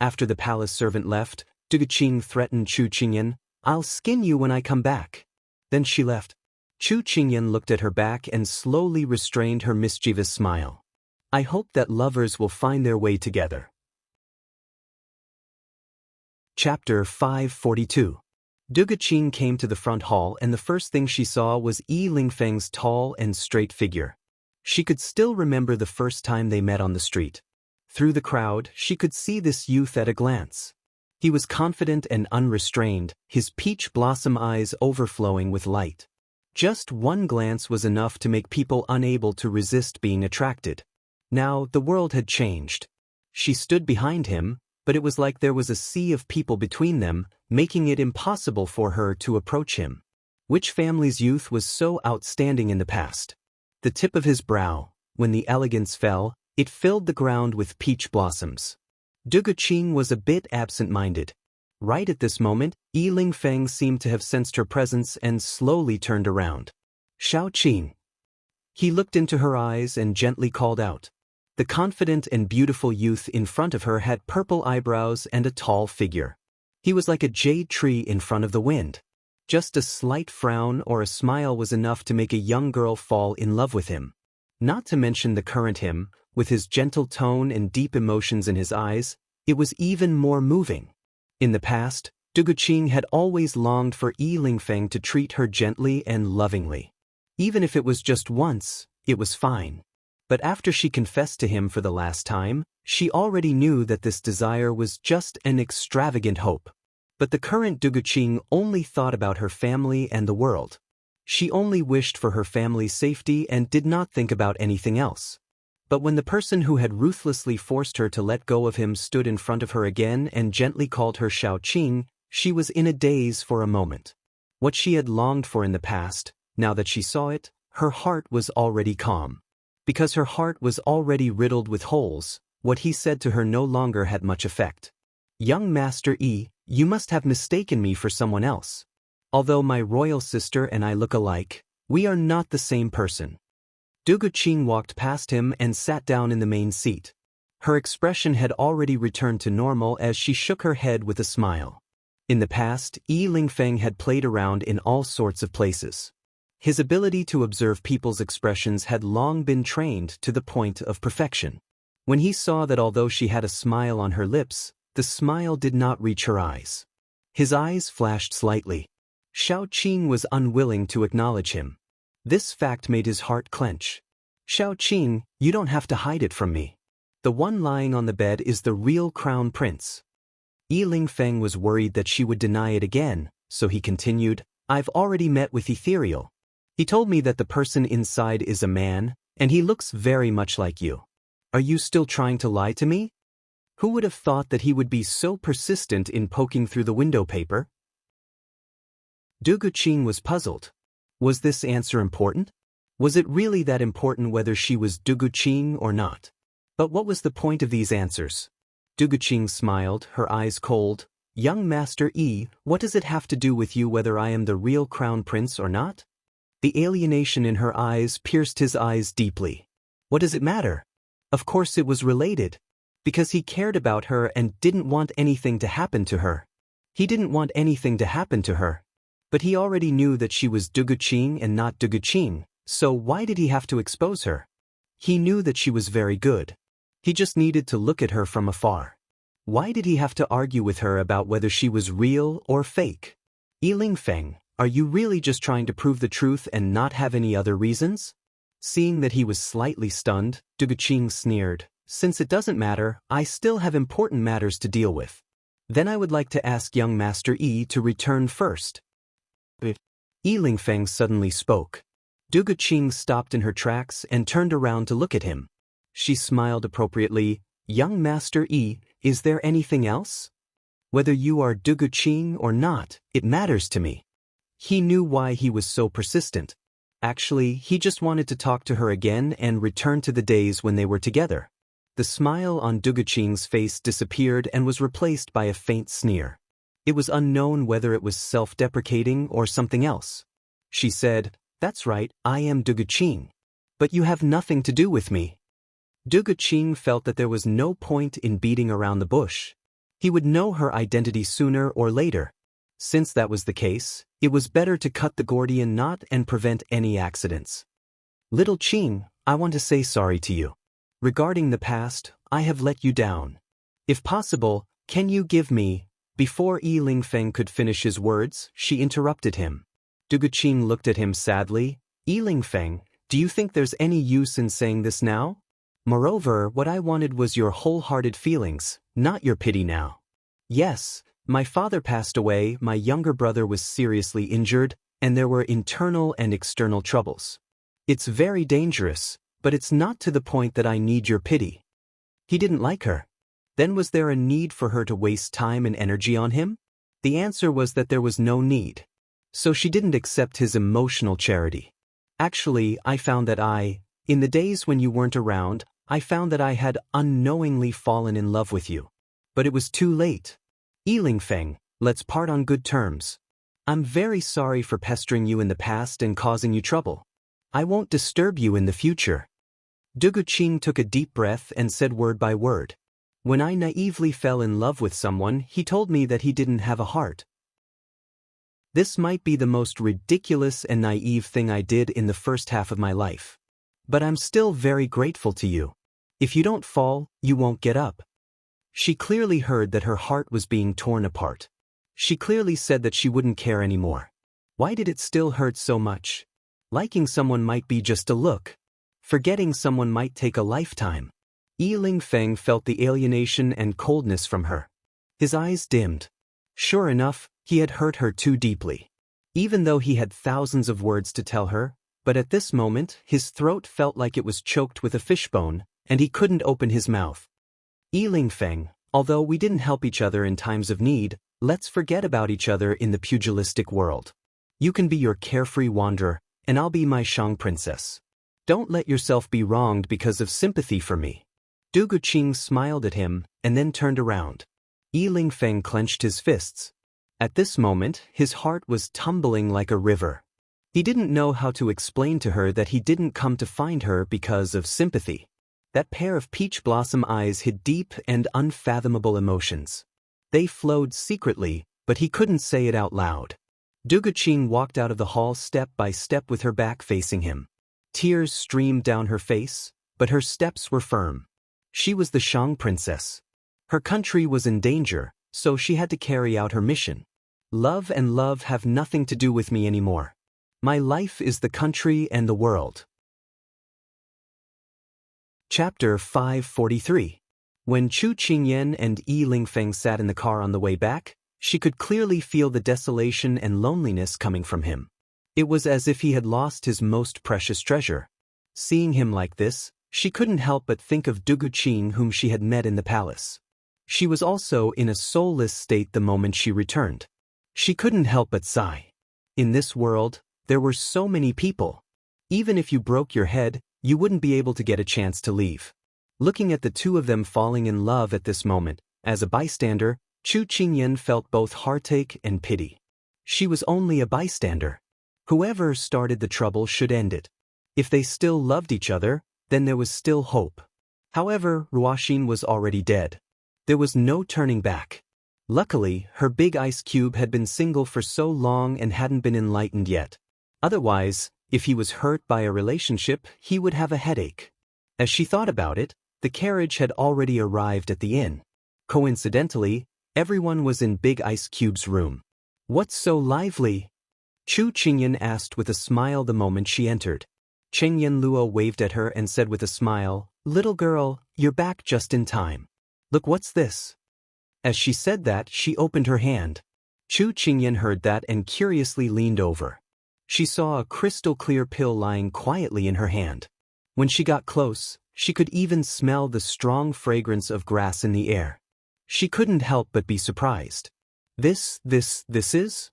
After the palace servant left, Dugu Qing threatened Chu Qingyan, I'll skin you when I come back. Then she left. Chu Qingyan looked at her back and slowly restrained her mischievous smile. I hope that lovers will find their way together. Chapter 542. Dugu Qing came to the front hall and the first thing she saw was Yilingfeng's tall and straight figure. She could still remember the first time they met on the street. Through the crowd, she could see this youth at a glance. He was confident and unrestrained, his peach blossom eyes overflowing with light. Just one glance was enough to make people unable to resist being attracted. Now, the world had changed. She stood behind him, but it was like there was a sea of people between them, making it impossible for her to approach him. Which family's youth was so outstanding in the past? The tip of his brow, when the elegance fell, it filled the ground with peach blossoms. Dugu Qing was a bit absent-minded. Right at this moment, Yilingfeng seemed to have sensed her presence and slowly turned around. Xiao Qing. He looked into her eyes and gently called out. The confident and beautiful youth in front of her had purple eyebrows and a tall figure. He was like a jade tree in front of the wind. Just a slight frown or a smile was enough to make a young girl fall in love with him. Not to mention the current him, with his gentle tone and deep emotions in his eyes, it was even more moving. In the past, Dugu Qing had always longed for Yilingfeng to treat her gently and lovingly. Even if it was just once, it was fine. But after she confessed to him for the last time, she already knew that this desire was just an extravagant hope. But the current Dugu Qing only thought about her family and the world. She only wished for her family's safety and did not think about anything else. But when the person who had ruthlessly forced her to let go of him stood in front of her again and gently called her Xiao Qing, she was in a daze for a moment. What she had longed for in the past, now that she saw it, her heart was already calm. Because her heart was already riddled with holes, what he said to her no longer had much effect. Young Master Yi, you must have mistaken me for someone else. Although my royal sister and I look alike, we are not the same person. Dugu Qing walked past him and sat down in the main seat. Her expression had already returned to normal as she shook her head with a smile. In the past, Yilingfeng had played around in all sorts of places. His ability to observe people's expressions had long been trained to the point of perfection. When he saw that although she had a smile on her lips, the smile did not reach her eyes. His eyes flashed slightly. Xiao Qing was unwilling to acknowledge him. This fact made his heart clench. Xiao Qing, you don't have to hide it from me. The one lying on the bed is the real crown prince. Yilingfeng was worried that she would deny it again, so he continued, I've already met with Ethereal. He told me that the person inside is a man, and he looks very much like you. Are you still trying to lie to me? Who would have thought that he would be so persistent in poking through the window paper? Duguqing was puzzled. Was this answer important? Was it really that important whether she was Duguqing or not? But what was the point of these answers? Duguqing smiled, her eyes cold. Young Master Yi, what does it have to do with you whether I am the real crown prince or not? The alienation in her eyes pierced his eyes deeply. What does it matter? Of course it was related. Because he cared about her and didn't want anything to happen to her. He didn't want anything to happen to her. But he already knew that she was Duguqing and not Duguqing, so why did he have to expose her? He knew that she was very good. He just needed to look at her from afar. Why did he have to argue with her about whether she was real or fake? Yiling Feng, are you really just trying to prove the truth and not have any other reasons? Seeing that he was slightly stunned, Duguqing sneered. Since it doesn't matter, I still have important matters to deal with. Then I would like to ask young Master Yi to return first. Yiling Feng suddenly spoke. Duguqing stopped in her tracks and turned around to look at him. She smiled appropriately. Young Master Yi, is there anything else? Whether you are Duguqing or not, it matters to me. He knew why he was so persistent. Actually, he just wanted to talk to her again and return to the days when they were together. The smile on Duguqing's face disappeared and was replaced by a faint sneer. It was unknown whether it was self-deprecating or something else. She said, "That's right, I am Duguqing. But you have nothing to do with me." Duguqing felt that there was no point in beating around the bush. He would know her identity sooner or later. Since that was the case, it was better to cut the Gordian knot and prevent any accidents. Little Qing, I want to say sorry to you. Regarding the past, I have let you down. If possible, can you give me... Before Yiling Feng could finish his words, she interrupted him. Duguqing looked at him sadly. Yiling Feng, do you think there's any use in saying this now? Moreover, what I wanted was your wholehearted feelings, not your pity now. Yes, my father passed away, my younger brother was seriously injured, and there were internal and external troubles. It's very dangerous. But it's not to the point that I need your pity. He didn't like her. Then was there a need for her to waste time and energy on him? The answer was that there was no need. So she didn't accept his emotional charity. Actually, I found that in the days when you weren't around, I found that I had unknowingly fallen in love with you. But it was too late. Yiling Feng, let's part on good terms. I'm very sorry for pestering you in the past and causing you trouble. I won't disturb you in the future. Duguqing took a deep breath and said word by word. When I naively fell in love with someone, he told me that he didn't have a heart. This might be the most ridiculous and naive thing I did in the first half of my life. But I'm still very grateful to you. If you don't fall, you won't get up. She clearly heard that her heart was being torn apart. She clearly said that she wouldn't care anymore. Why did it still hurt so much? Liking someone might be just a look. Forgetting someone might take a lifetime. Yiling Feng felt the alienation and coldness from her. His eyes dimmed. Sure enough, he had hurt her too deeply. Even though he had thousands of words to tell her, but at this moment, his throat felt like it was choked with a fishbone, and he couldn't open his mouth. Yiling Feng, although we didn't help each other in times of need, let's forget about each other in the pugilistic world. You can be your carefree wanderer, and I'll be my Xiao princess. Don't let yourself be wronged because of sympathy for me. Duguqing smiled at him, and then turned around. Yiling Feng clenched his fists. At this moment, his heart was tumbling like a river. He didn't know how to explain to her that he didn't come to find her because of sympathy. That pair of peach blossom eyes hid deep and unfathomable emotions. They flowed secretly, but he couldn't say it out loud. Duguqing walked out of the hall step by step with her back facing him. Tears streamed down her face, but her steps were firm. She was the Xiao princess. Her country was in danger, so she had to carry out her mission. Love and love have nothing to do with me anymore. My life is the country and the world. Chapter 543. When Chu Qingyan and Yiling Feng sat in the car on the way back, she could clearly feel the desolation and loneliness coming from him. It was as if he had lost his most precious treasure. Seeing him like this, She couldn't help but think of Duguqing whom she had met in the palace. She was also in a soulless state the moment she returned. She couldn't help but sigh. In this world, there were so many people. Even if you broke your head, you wouldn't be able to get a chance to leave. Looking at the two of them falling in love at this moment, as a bystander, Chu Qingyan felt both heartache and pity. She was only a bystander. Whoever started the trouble should end it. If they still loved each other, then there was still hope. However, Ruoxin was already dead. There was no turning back. Luckily, her big ice cube had been single for so long and hadn't been enlightened yet. Otherwise, if he was hurt by a relationship, he would have a headache. As she thought about it, the carriage had already arrived at the inn. Coincidentally, everyone was in Big Ice Cube's room. "What's so lively?" Chu Qingyan asked with a smile the moment she entered. Cheng Yanluo waved at her and said with a smile, "Little girl, you're back just in time. Look, what's this?" As she said that, she opened her hand. Chu Qingyan heard that and curiously leaned over. She saw a crystal-clear pill lying quietly in her hand. When she got close, she could even smell the strong fragrance of grass in the air. She couldn't help but be surprised. This is?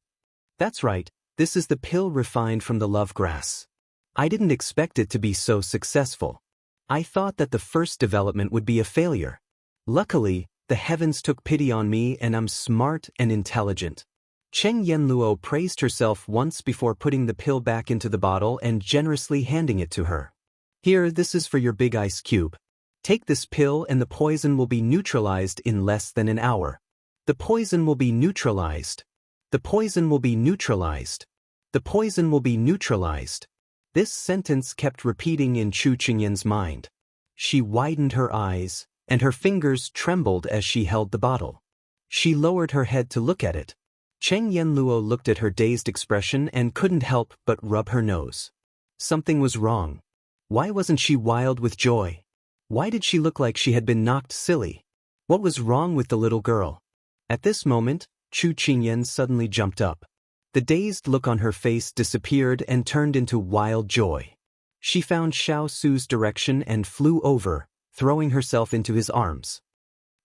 That's right, this is the pill refined from the love grass. I didn't expect it to be so successful. I thought that the first development would be a failure. Luckily, the heavens took pity on me and I'm smart and intelligent. Cheng Yanluo praised herself once before putting the pill back into the bottle and generously handing it to her. "Here, this is for your big ice cube. Take this pill and the poison will be neutralized in less than an hour. The poison will be neutralized. The poison will be neutralized. The poison will be neutralized." This sentence kept repeating in Chu Qingyan's mind. She widened her eyes, and her fingers trembled as she held the bottle. She lowered her head to look at it. Cheng Yanluo looked at her dazed expression and couldn't help but rub her nose. Something was wrong. Why wasn't she wild with joy? Why did she look like she had been knocked silly? What was wrong with the little girl? At this moment, Chu Qingyan suddenly jumped up. The dazed look on her face disappeared and turned into wild joy. She found Xiao Su's direction and flew over, throwing herself into his arms.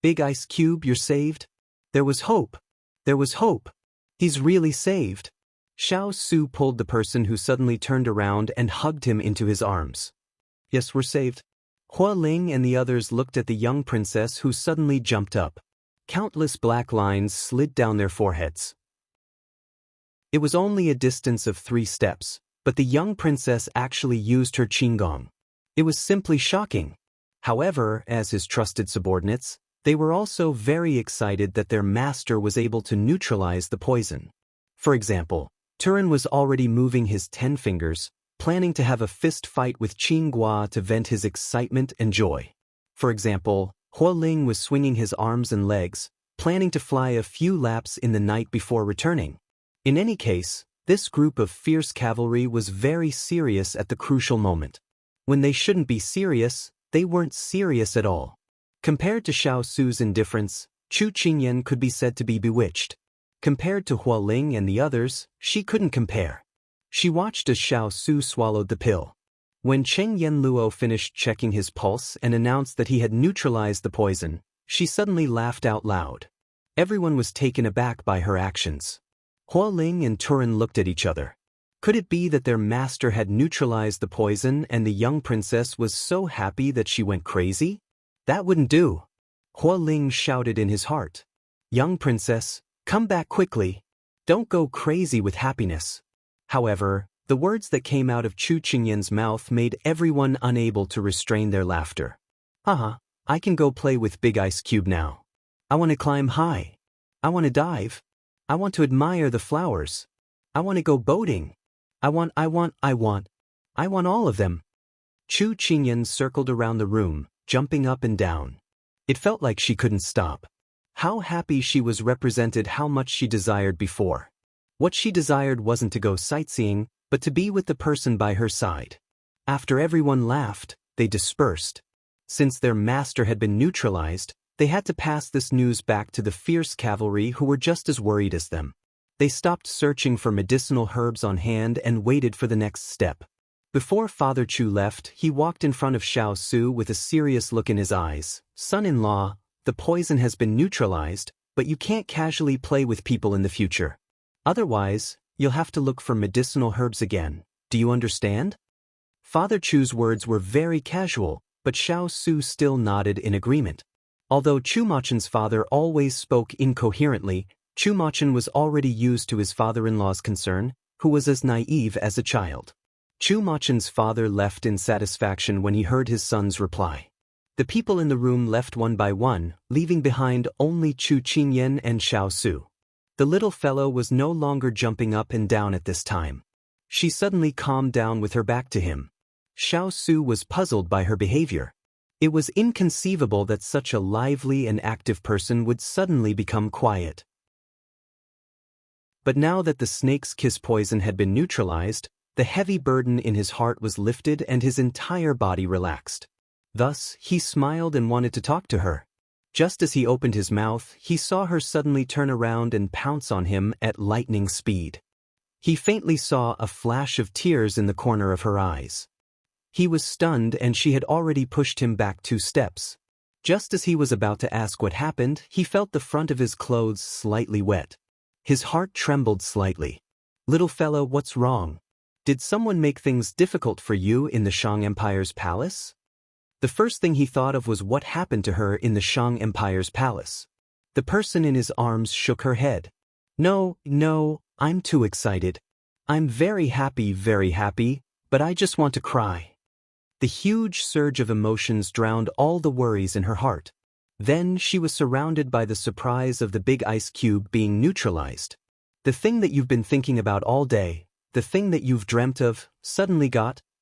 "Big Ice Cube, you're saved? There was hope. There was hope. He's really saved." Xiao Su pulled the person who suddenly turned around and hugged him into his arms. "Yes, we're saved." Hua Ling and the others looked at the young princess who suddenly jumped up. Countless black lines slid down their foreheads. It was only a distance of 3 steps, but the young princess actually used her qinggong. It was simply shocking. However, as his trusted subordinates, they were also very excited that their master was able to neutralize the poison. For example, Turin was already moving his 10 fingers, planning to have a fist fight with Qinghua to vent his excitement and joy. For example, Hua Ling was swinging his arms and legs, planning to fly a few laps in the night before returning. In any case, this group of fierce cavalry was very serious at the crucial moment. When they shouldn't be serious, they weren't serious at all. Compared to Xiao Su's indifference, Chu Qingyan could be said to be bewitched. Compared to Hua Ling and the others, she couldn't compare. She watched as Xiao Su swallowed the pill. When Cheng Yanluo finished checking his pulse and announced that he had neutralized the poison, she suddenly laughed out loud. Everyone was taken aback by her actions. Hua Ling and Turin looked at each other. Could it be that their master had neutralized the poison and the young princess was so happy that she went crazy? That wouldn't do. Hua Ling shouted in his heart. "Young princess, come back quickly. Don't go crazy with happiness." However, the words that came out of Chu Qingyan's mouth made everyone unable to restrain their laughter. "Haha, I can go play with Big Ice Cube now. I want to climb high. I want to dive. I want to admire the flowers. I want to go boating. I want all of them." Chu Qingyan circled around the room, jumping up and down. It felt like she couldn't stop. How happy she was represented how much she desired before. What she desired wasn't to go sightseeing, but to be with the person by her side. After everyone laughed, they dispersed. Since their master had been neutralized, they had to pass this news back to the fierce cavalry who were just as worried as them. They stopped searching for medicinal herbs on hand and waited for the next step. Before Father Chu left, he walked in front of Xiao Su with a serious look in his eyes. Son-in-law, the poison has been neutralized, but you can't casually play with people in the future. Otherwise, you'll have to look for medicinal herbs again. Do you understand? Father Chu's words were very casual, but Xiao Su still nodded in agreement. Although Chu Machen's father always spoke incoherently, Chu Machen was already used to his father-in-law's concern, who was as naive as a child. Chu Machen's father left in satisfaction when he heard his son's reply. The people in the room left one by one, leaving behind only Chu Qingyan and Xiao Su. The little fellow was no longer jumping up and down at this time. She suddenly calmed down with her back to him. Xiao Su was puzzled by her behavior. It was inconceivable that such a lively and active person would suddenly become quiet. But now that the snake's kiss poison had been neutralized, the heavy burden in his heart was lifted and his entire body relaxed. Thus, he smiled and wanted to talk to her. Just as he opened his mouth, he saw her suddenly turn around and pounce on him at lightning speed. He faintly saw a flash of tears in the corner of her eyes. He was stunned and she had already pushed him back 2 steps. Just as he was about to ask what happened, he felt the front of his clothes slightly wet. His heart trembled slightly. "Little fellow, what's wrong? Did someone make things difficult for you in the Shang Empire's palace?" The first thing he thought of was what happened to her in the Shang Empire's palace. The person in his arms shook her head. No, I'm too excited. I'm very happy, but I just want to cry." The huge surge of emotions drowned all the worries in her heart. Then she was surrounded by the surprise of the big ice cube being neutralized. The thing that you've been thinking about all day, the thing that you've dreamt of, suddenly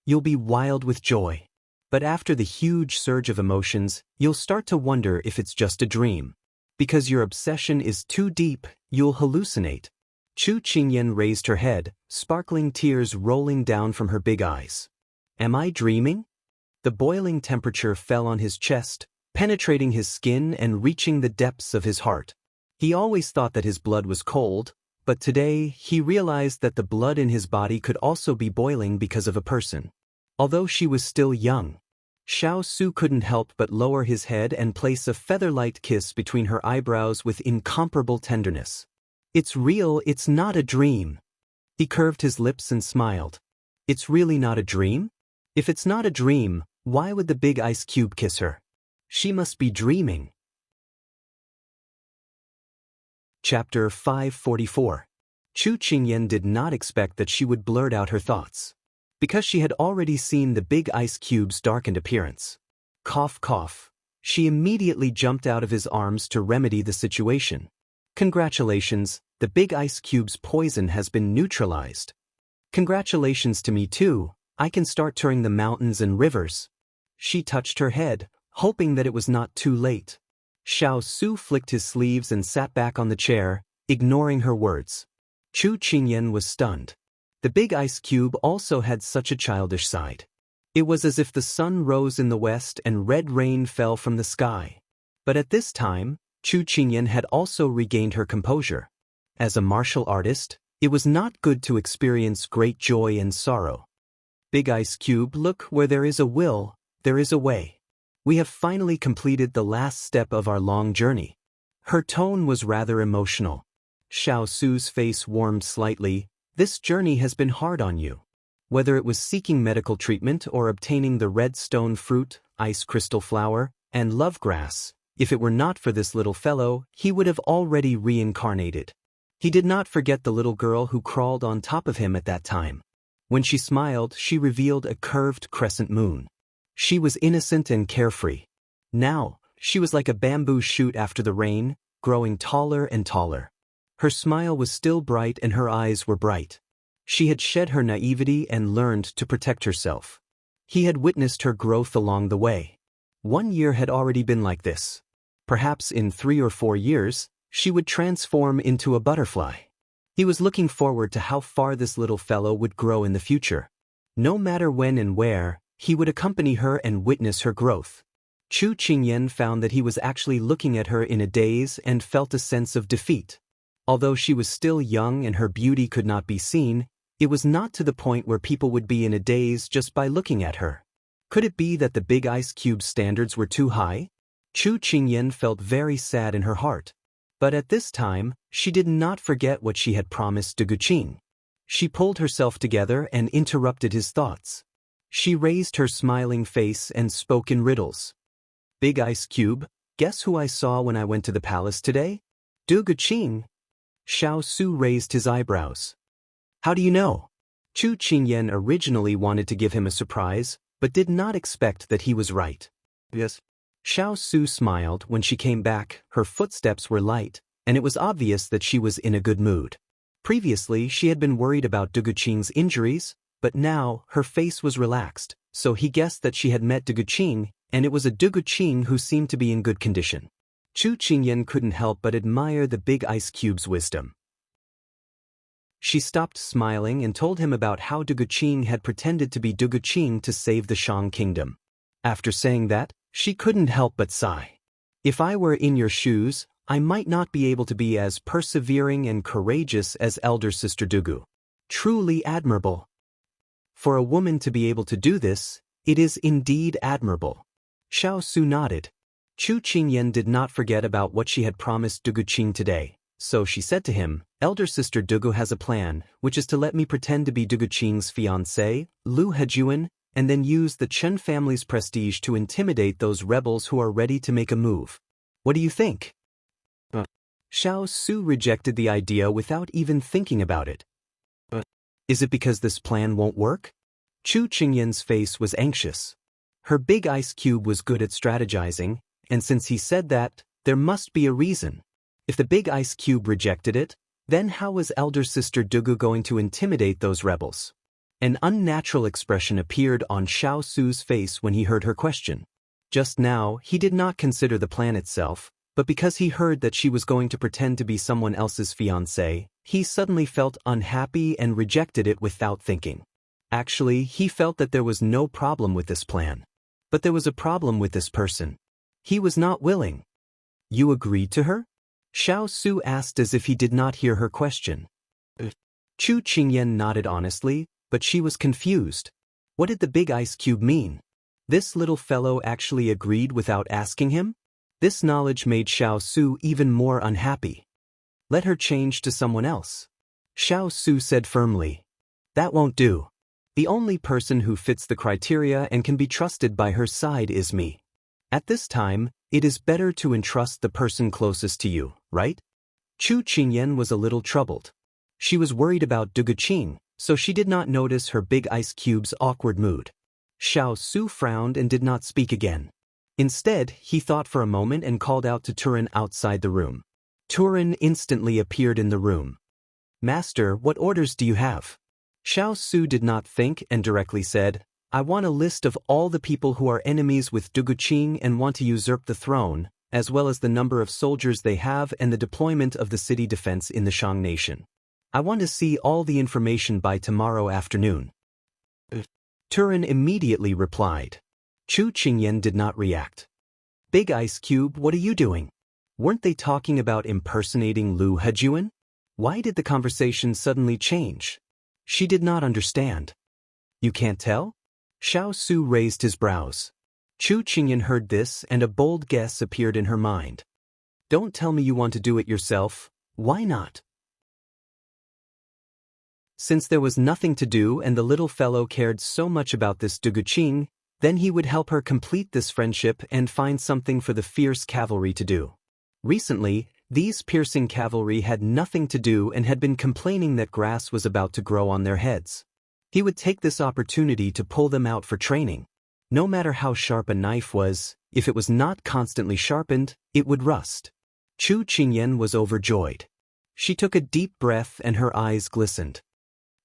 you'll be wild with joy. But after the huge surge of emotions, you'll start to wonder if it's just a dream. Because your obsession is too deep, you'll hallucinate. Chu Qingyan raised her head, sparkling tears rolling down from her big eyes. Am I dreaming? The boiling temperature fell on his chest, penetrating his skin and reaching the depths of his heart. He always thought that his blood was cold, but today he realized that the blood in his body could also be boiling because of a person. Although she was still young, Xiao Su couldn't help but lower his head and place a feather-light kiss between her eyebrows with incomparable tenderness. It's real, it's not a dream. He curved his lips and smiled. It's really not a dream? If it's not a dream, why would the big ice cube kiss her? She must be dreaming. Chapter 544. Chu Qingyan did not expect that she would blurt out her thoughts. Because she had already seen the big ice cube's darkened appearance. Cough, cough. She immediately jumped out of his arms to remedy the situation. Congratulations, the big ice cube's poison has been neutralized. Congratulations to me too, I can start touring the mountains and rivers. She touched her head, hoping that it was not too late. Xiao Su flicked his sleeves and sat back on the chair, ignoring her words. Chu Qingyan was stunned. The big ice cube also had such a childish side. It was as if the sun rose in the west and red rain fell from the sky. But at this time, Chu Qingyan had also regained her composure. As a martial artist, it was not good to experience great joy and sorrow. Big ice cube, look, where there is a will, there is a way. We have finally completed the last step of our long journey. Her tone was rather emotional. Xiao Su's face warmed slightly. This journey has been hard on you. Whether it was seeking medical treatment or obtaining the red stone fruit, ice crystal flower, and love grass, if it were not for this little fellow, he would have already reincarnated. He did not forget the little girl who crawled on top of him at that time. When she smiled, she revealed a curved crescent moon. She was innocent and carefree. Now, she was like a bamboo shoot after the rain, growing taller and taller. Her smile was still bright and her eyes were bright. She had shed her naivety and learned to protect herself. He had witnessed her growth along the way. 1 year had already been like this. Perhaps in 3 or 4 years, she would transform into a butterfly. He was looking forward to how far this little fellow would grow in the future. No matter when and where, he would accompany her and witness her growth. Chu Qingyan found that he was actually looking at her in a daze and felt a sense of defeat. Although she was still young and her beauty could not be seen, It was not to the point where people would be in a daze just by looking at her. Could it be that the big ice cube's standards were too high? Chu Qingyan felt very sad in her heart. But at this time, she did not forget what she had promised Du Guqing. She pulled herself together and interrupted his thoughts. She raised her smiling face and spoke in riddles. Big ice cube, guess who I saw when I went to the palace today? Du Guqing. Xiao Su raised his eyebrows. How do you know? Chu Qingyan originally wanted to give him a surprise, but did not expect that he was right. Yes. Xiao Su smiled when she came back. Her footsteps were light, and it was obvious that she was in a good mood. Previously, she had been worried about Du Guqing's injuries, but now her face was relaxed, so he guessed that she had met Du Guqing, and it was a Du Guqing who seemed to be in good condition. Chu Qingyan couldn't help but admire the big ice cube's wisdom. She stopped smiling and told him about how Du Guqing had pretended to be Du Guqing to save the Shang kingdom. After saying that, she couldn't help but sigh. If I were in your shoes, I might not be able to be as persevering and courageous as elder sister Dugu. Truly admirable. For a woman to be able to do this, it is indeed admirable. Xiao Su nodded. Chu Qingyan did not forget about what she had promised Du Guqing today, so she said to him, elder sister Dugu has a plan, which is to let me pretend to be Du Guqing's fiancé, Lu Hejuan, and then use the Chen family's prestige to intimidate those rebels who are ready to make a move. What do you think? Xiao Su rejected the idea without even thinking about it. Is it because this plan won't work? Chu Qingyan's face was anxious. Her big ice cube was good at strategizing, and since he said that, there must be a reason. If the big ice cube rejected it, then how was elder sister Dugu going to intimidate those rebels? An unnatural expression appeared on Xiao Su's face when he heard her question. Just now, he did not consider the plan itself, but because he heard that she was going to pretend to be someone else's fiancé, he suddenly felt unhappy and rejected it without thinking. Actually, he felt that there was no problem with this plan. But there was a problem with this person. He was not willing. You agreed to her? Xiao Su asked as if he did not hear her question. Chu Qingyan nodded honestly, but she was confused. What did the big ice cube mean? This little fellow actually agreed without asking him? This knowledge made Xiao Su even more unhappy. Let her change to someone else. Xiao Su said firmly. That won't do. The only person who fits the criteria and can be trusted by her side is me. At this time, it is better to entrust the person closest to you, right? Chu Qingyan was a little troubled. She was worried about Du Guqing, so she did not notice her big ice cube's awkward mood. Xiao Su frowned and did not speak again. Instead, he thought for a moment and called out to Turin outside the room. Turin instantly appeared in the room. Master, what orders do you have? Xiao Su did not think and directly said, I want a list of all the people who are enemies with Du Guqing and want to usurp the throne, as well as the number of soldiers they have and the deployment of the city defense in the Shang nation. I want to see all the information by tomorrow afternoon. Turin immediately replied. Chu Qingyan did not react. Big Ice Cube, what are you doing? Weren't they talking about impersonating Lu Hejuan? Why did the conversation suddenly change? She did not understand. You can't tell? Xiao Su raised his brows. Chu Qingyan heard this and a bold guess appeared in her mind. Don't tell me you want to do it yourself. Why not? Since there was nothing to do and the little fellow cared so much about this Du Guqing, then he would help her complete this friendship and find something for the fierce cavalry to do. Recently, these piercing cavalry had nothing to do and had been complaining that grass was about to grow on their heads. He would take this opportunity to pull them out for training. No matter how sharp a knife was, if it was not constantly sharpened, it would rust. Chu Qingyan was overjoyed. She took a deep breath and her eyes glistened.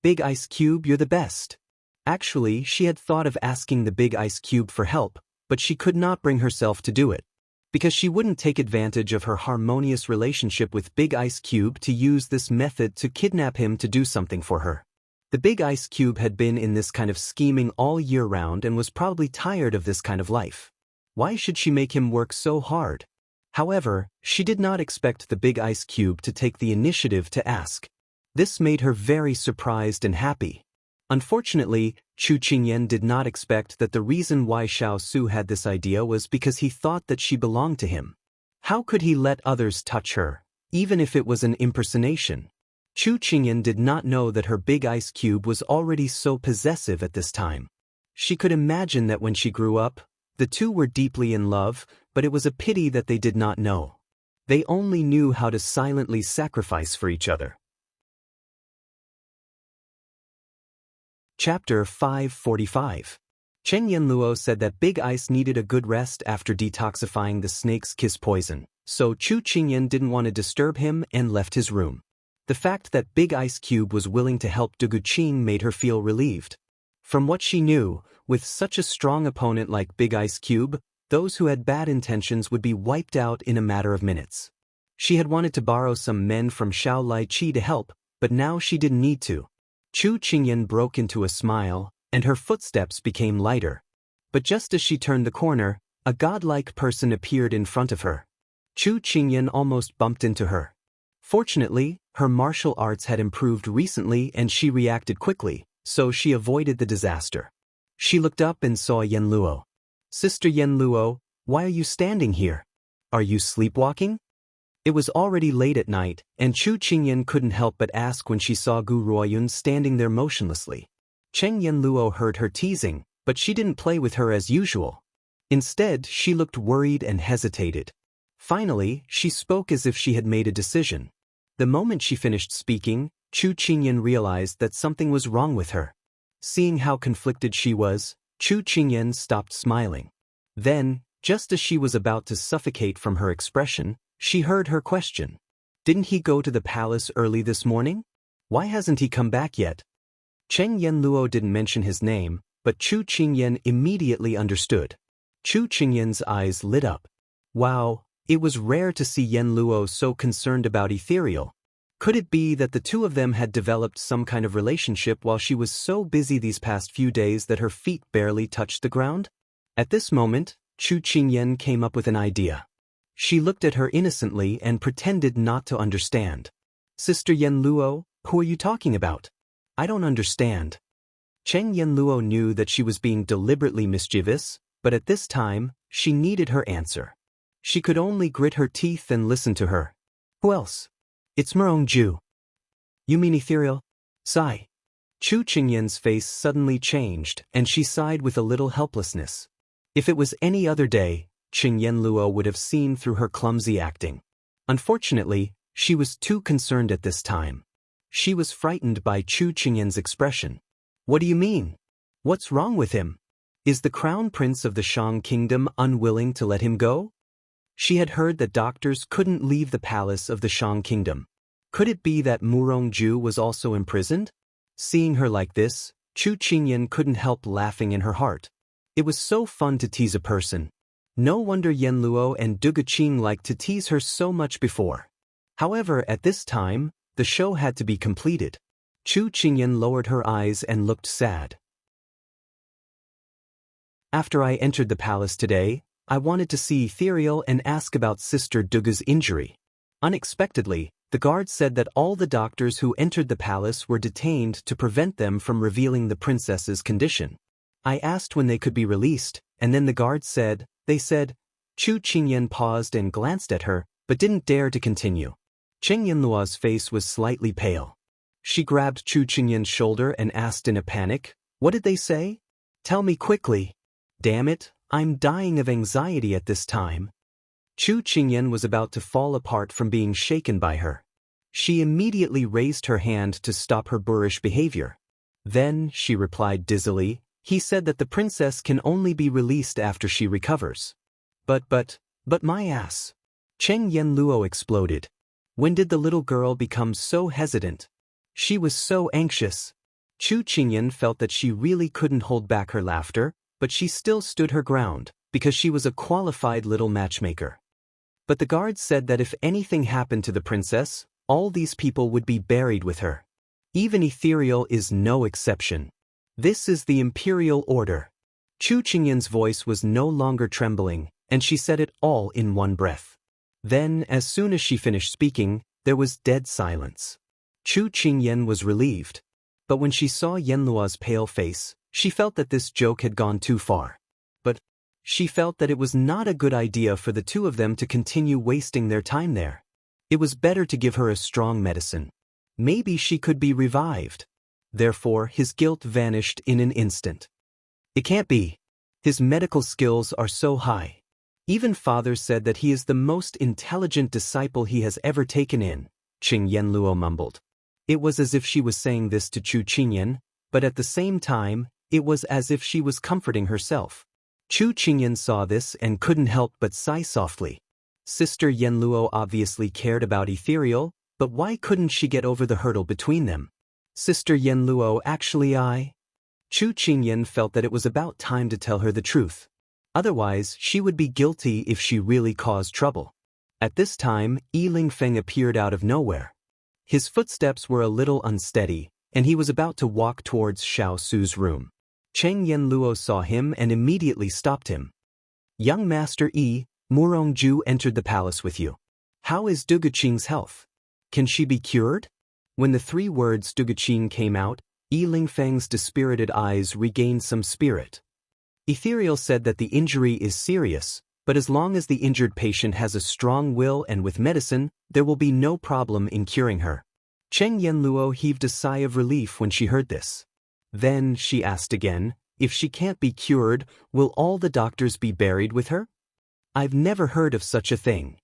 Big Ice Cube, you're the best. Actually, she had thought of asking the Big Ice Cube for help, but she could not bring herself to do it. Because she wouldn't take advantage of her harmonious relationship with Big Ice Cube to use this method to kidnap him to do something for her. The Big Ice Cube had been in this kind of scheming all year round and was probably tired of this kind of life. Why should she make him work so hard? However, she did not expect the Big Ice Cube to take the initiative to ask. This made her very surprised and happy. Unfortunately, Chu Qingyan did not expect that the reason why Xiao Su had this idea was because he thought that she belonged to him. How could he let others touch her, even if it was an impersonation? Chu Qingyan did not know that her big ice cube was already so possessive at this time. She could imagine that when she grew up, the two were deeply in love, but it was a pity that they did not know. They only knew how to silently sacrifice for each other. Chapter 545. Chen Yanluo said that Big Ice needed a good rest after detoxifying the snake's kiss poison, so Chu Qingyan didn't want to disturb him and left his room. The fact that Big Ice Cube was willing to help Du Guqing made her feel relieved. From what she knew, with such a strong opponent like Big Ice Cube, those who had bad intentions would be wiped out in a matter of minutes. She had wanted to borrow some men from Xiao Lai Chi to help, but now she didn't need to. Chu Qingyan broke into a smile, and her footsteps became lighter. But just as she turned the corner, a godlike person appeared in front of her. Chu Qingyan almost bumped into her. Fortunately, her martial arts had improved recently and she reacted quickly, so she avoided the disaster. She looked up and saw Yanluo. "Sister Yanluo, why are you standing here? Are you sleepwalking?" It was already late at night, and Chu Qingyan couldn't help but ask when she saw Gu Ruoyun standing there motionlessly. Cheng Yanluo heard her teasing, but she didn't play with her as usual. Instead, she looked worried and hesitated. Finally, she spoke as if she had made a decision. The moment she finished speaking, Chu Qingyan realized that something was wrong with her. Seeing how conflicted she was, Chu Qingyan stopped smiling. Then, just as she was about to suffocate from her expression, she heard her question. "Didn't he go to the palace early this morning? Why hasn't he come back yet?" Cheng Yanluo didn't mention his name, but Chu Qingyan immediately understood. Chu Qingyan's eyes lit up. Wow, it was rare to see Yanluo so concerned about Ethereal. Could it be that the two of them had developed some kind of relationship while she was so busy these past few days that her feet barely touched the ground? At this moment, Chu Qingyan came up with an idea. She looked at her innocently and pretended not to understand. "Sister Yanluo, who are you talking about? I don't understand." Cheng Yanluo knew that she was being deliberately mischievous, but at this time, she needed her answer. She could only grit her teeth and listen to her. "Who else? It's Merongju." "You mean Ethereal?" Sigh. Chu Qingyan's face suddenly changed, and she sighed with a little helplessness. If it was any other day, Cheng Yanluo would have seen through her clumsy acting. Unfortunately, she was too concerned at this time. She was frightened by Chu Qingyan's expression. "What do you mean? What's wrong with him? Is the crown prince of the Shang kingdom unwilling to let him go?" She had heard that doctors couldn't leave the palace of the Shang kingdom. Could it be that Murongju was also imprisoned? Seeing her like this, Chu Qingyan couldn't help laughing in her heart. It was so fun to tease a person. No wonder Yanluo and Du Guqing liked to tease her so much before. However, at this time, the show had to be completed. Chu Qingyan lowered her eyes and looked sad. "After I entered the palace today, I wanted to see Ethereal and ask about Sister Duga's injury. Unexpectedly, the guards said that all the doctors who entered the palace were detained to prevent them from revealing the princess's condition. I asked when they could be released, and then the guards said, Chu Qingyan paused and glanced at her, but didn't dare to continue. Cheng Yanluo's face was slightly pale. She grabbed Chu Qingyan's shoulder and asked in a panic, "What did they say? Tell me quickly. Damn it, I'm dying of anxiety at this time." Chu Qingyan was about to fall apart from being shaken by her. She immediately raised her hand to stop her boorish behavior. Then, she replied dizzily, "He said that the princess can only be released after she recovers." But my ass. Cheng Yanluo exploded. When did the little girl become so hesitant? She was so anxious. Chu Qingyan felt that she really couldn't hold back her laughter, but she still stood her ground, because she was a qualified little matchmaker. But the guards said that if anything happened to the princess, all these people would be buried with her. Even Ethereal is no exception. This is the imperial order. Chu Qingyan's voice was no longer trembling, and she said it all in one breath. Then, as soon as she finished speaking, there was dead silence. Chu Qingyan was relieved. But when she saw Yenluo's pale face, she felt that this joke had gone too far. But she felt that it was not a good idea for the two of them to continue wasting their time there. It was better to give her a strong medicine. Maybe she could be revived. Therefore, his guilt vanished in an instant. It can't be. His medical skills are so high. Even father said that he is the most intelligent disciple he has ever taken in, Qing Yenluo mumbled. It was as if she was saying this to Chu Qingyan, but at the same time, it was as if she was comforting herself. Chu Qingyan saw this and couldn't help but sigh softly. Sister Yenluo obviously cared about Ethereal, but why couldn't she get over the hurdle between them? Sister Yenluo, actually Chu Qingyan felt that it was about time to tell her the truth. Otherwise, she would be guilty if she really caused trouble. At this time, Yi Lingfeng appeared out of nowhere. His footsteps were a little unsteady, and he was about to walk towards Xiao Su's room. Cheng Yenluo saw him and immediately stopped him. Young Master Yi, Murongju entered the palace with you. How is Duguqing's health? Can she be cured? When the three words Duguqing came out, Yi Lingfeng's dispirited eyes regained some spirit. Ethereal said that the injury is serious, but as long as the injured patient has a strong will and with medicine, there will be no problem in curing her. Cheng Yenluo heaved a sigh of relief when she heard this. Then she asked again, if she can't be cured, will all the doctors be buried with her? I've never heard of such a thing.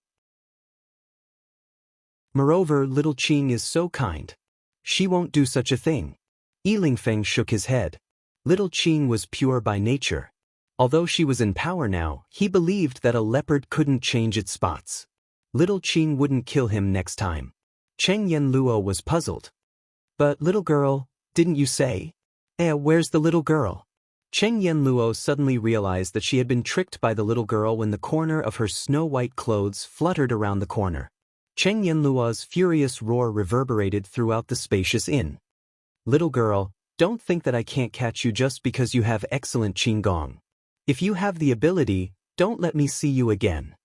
Moreover, little Qing is so kind. She won't do such a thing. Yi Lingfeng shook his head. Little Qing was pure by nature. Although she was in power now, he believed that a leopard couldn't change its spots. Little Qing wouldn't kill him next time. Cheng Yenluo was puzzled. But little girl, didn't you say? Where's the little girl? Cheng Yenluo suddenly realized that she had been tricked by the little girl when the corner of her snow-white clothes fluttered around the corner. Cheng Yenluo's furious roar reverberated throughout the spacious inn. Little girl, don't think that I can't catch you just because you have excellent Qinggong. If you have the ability, don't let me see you again.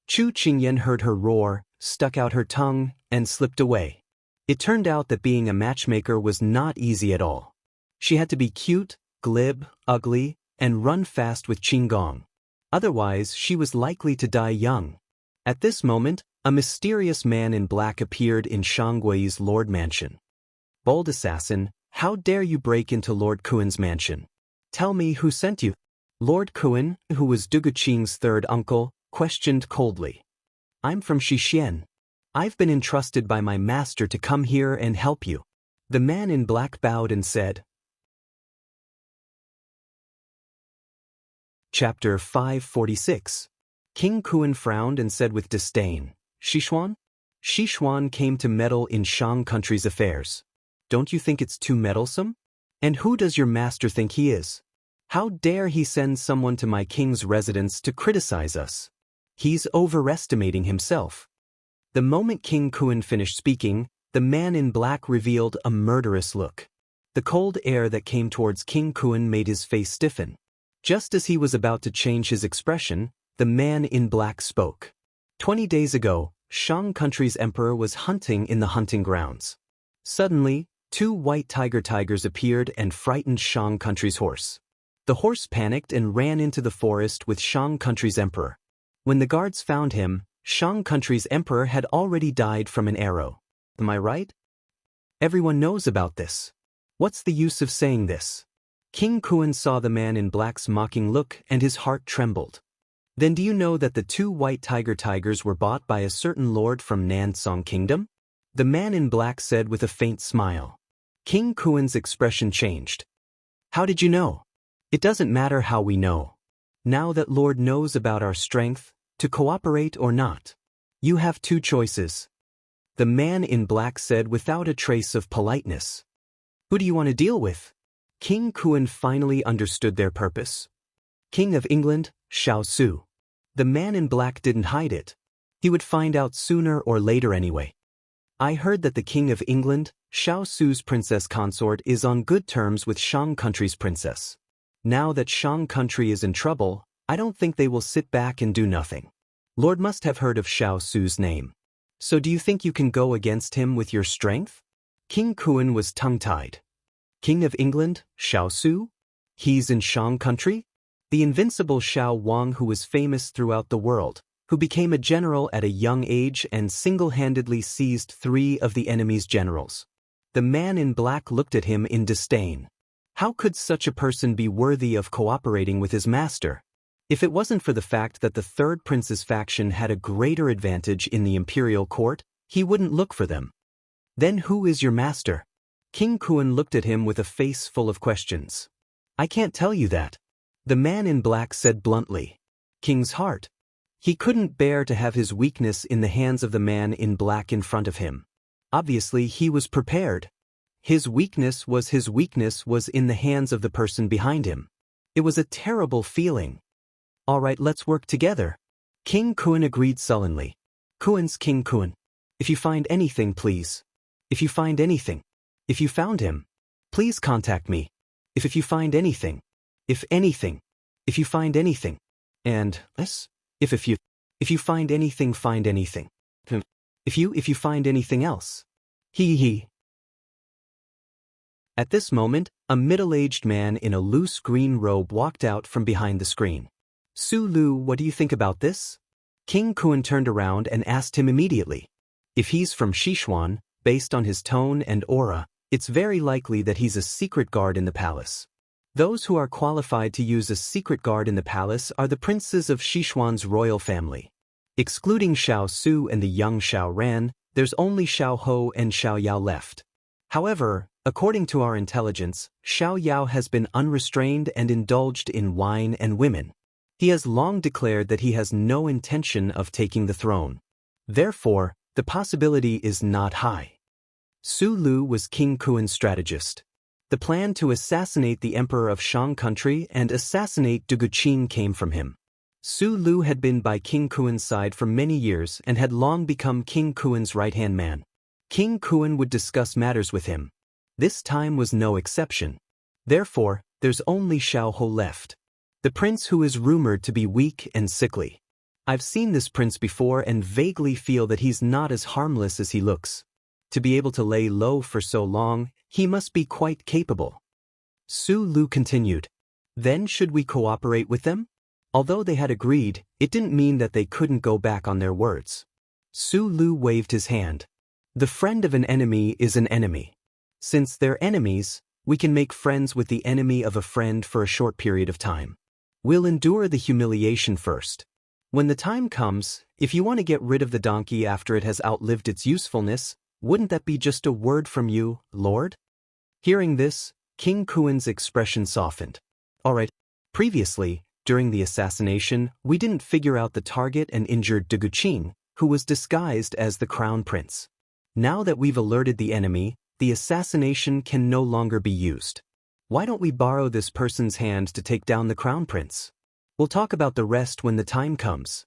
Chu Qingyan heard her roar, stuck out her tongue, and slipped away. It turned out that being a matchmaker was not easy at all. She had to be cute, glib, ugly, and run fast with Qinggong. Otherwise, she was likely to die young. At this moment, a mysterious man in black appeared in Shanggui's Lord Mansion. Bold assassin, how dare you break into Lord Kuen's mansion? Tell me who sent you? Lord Kuen, who was Duguqing's third uncle, questioned coldly. I'm from Xixien. I've been entrusted by my master to come here and help you. The man in black bowed and said. Chapter 546. King Kuen frowned and said with disdain, Xixuan? Xixuan came to meddle in Shang country's affairs. Don't you think it's too meddlesome? And who does your master think he is? How dare he send someone to my king's residence to criticize us? He's overestimating himself. The moment King Kuen finished speaking, the man in black revealed a murderous look. The cold air that came towards King Kuen made his face stiffen. Just as he was about to change his expression, the man in black spoke. 20 days ago, Shang country's emperor was hunting in the hunting grounds. Suddenly, 2 white tigers appeared and frightened Shang country's horse. The horse panicked and ran into the forest with Shang country's emperor. When the guards found him, Shang country's emperor had already died from an arrow. Am I right? Everyone knows about this. What's the use of saying this? King Kuen saw the man in black's mocking look and his heart trembled. Then do you know that the 2 white tigers were bought by a certain lord from Nansong Kingdom? The man in black said with a faint smile. King Kuen's expression changed. How did you know? It doesn't matter how we know. Now that Lord knows about our strength, to cooperate or not. You have 2 choices. The man in black said without a trace of politeness. Who do you want to deal with? King Kuen finally understood their purpose. King of England, Xiao Su. The man in black didn't hide it. He would find out sooner or later anyway. I heard that the King of England, Xiao Su's princess consort, is on good terms with Shang country's princess. Now that Shang country is in trouble, I don't think they will sit back and do nothing. Lord must have heard of Xiao Su's name. So do you think you can go against him with your strength? King Kuan was tongue-tied. King of England, Xiao Su? He's in Shang country? The invincible Xiao Wang, who was famous throughout the world, who became a general at a young age and single-handedly seized 3 of the enemy's generals. The man in black looked at him in disdain. How could such a person be worthy of cooperating with his master? If it wasn't for the fact that the third prince's faction had a greater advantage in the imperial court, he wouldn't look for them. Then who is your master? King Kuan looked at him with a face full of questions. I can't tell you that. The man in black said bluntly. King's heart. He couldn't bear to have his weakness in the hands of the man in black in front of him. Obviously, he was prepared. His weakness was in the hands of the person behind him. It was a terrible feeling. All right, let's work together. King Kuan agreed sullenly. Kuan's King Kuan. If you find anything, please. If you find anything. If you found him, please contact me. If you find anything. If anything. If you find anything. And, if you find anything, find anything. If you find anything else. He. At this moment, a middle-aged man in a loose green robe walked out from behind the screen. Su Lu, what do you think about this? King Kuan turned around and asked him immediately. If he's from Sichuan, based on his tone and aura, it's very likely that he's a secret guard in the palace. Those who are qualified to use a secret guard in the palace are the princes of Sichuan's royal family. Excluding Xiao Su and the young Xiao Ran, there's only Xiao Ho and Xiao Yao left. However, according to our intelligence, Xiao Yao has been unrestrained and indulged in wine and women. He has long declared that he has no intention of taking the throne. Therefore, the possibility is not high. Su Lu was King Kuan's strategist. The plan to assassinate the emperor of Shang country and assassinate Duguqing came from him. Su Lu had been by King Kuan's side for many years and had long become King Kuan's right-hand man. King Kuan would discuss matters with him. This time was no exception. Therefore, there's only Xiao Ho left. The prince who is rumored to be weak and sickly. I've seen this prince before and vaguely feel that he's not as harmless as he looks. To be able to lay low for so long, he must be quite capable. Su Lu continued. Then should we cooperate with them? Although they had agreed, it didn't mean that they couldn't go back on their words. Su Lu waved his hand. The friend of an enemy is an enemy. Since they're enemies, we can make friends with the enemy of a friend for a short period of time. We'll endure the humiliation first. When the time comes, if you want to get rid of the donkey after it has outlived its usefulness, wouldn't that be just a word from you, Lord? Hearing this, King Kuan's expression softened. All right. Previously, during the assassination, we didn't figure out the target and injured Duguqing, who was disguised as the crown prince. Now that we've alerted the enemy, the assassination can no longer be used. Why don't we borrow this person's hand to take down the crown prince? We'll talk about the rest when the time comes.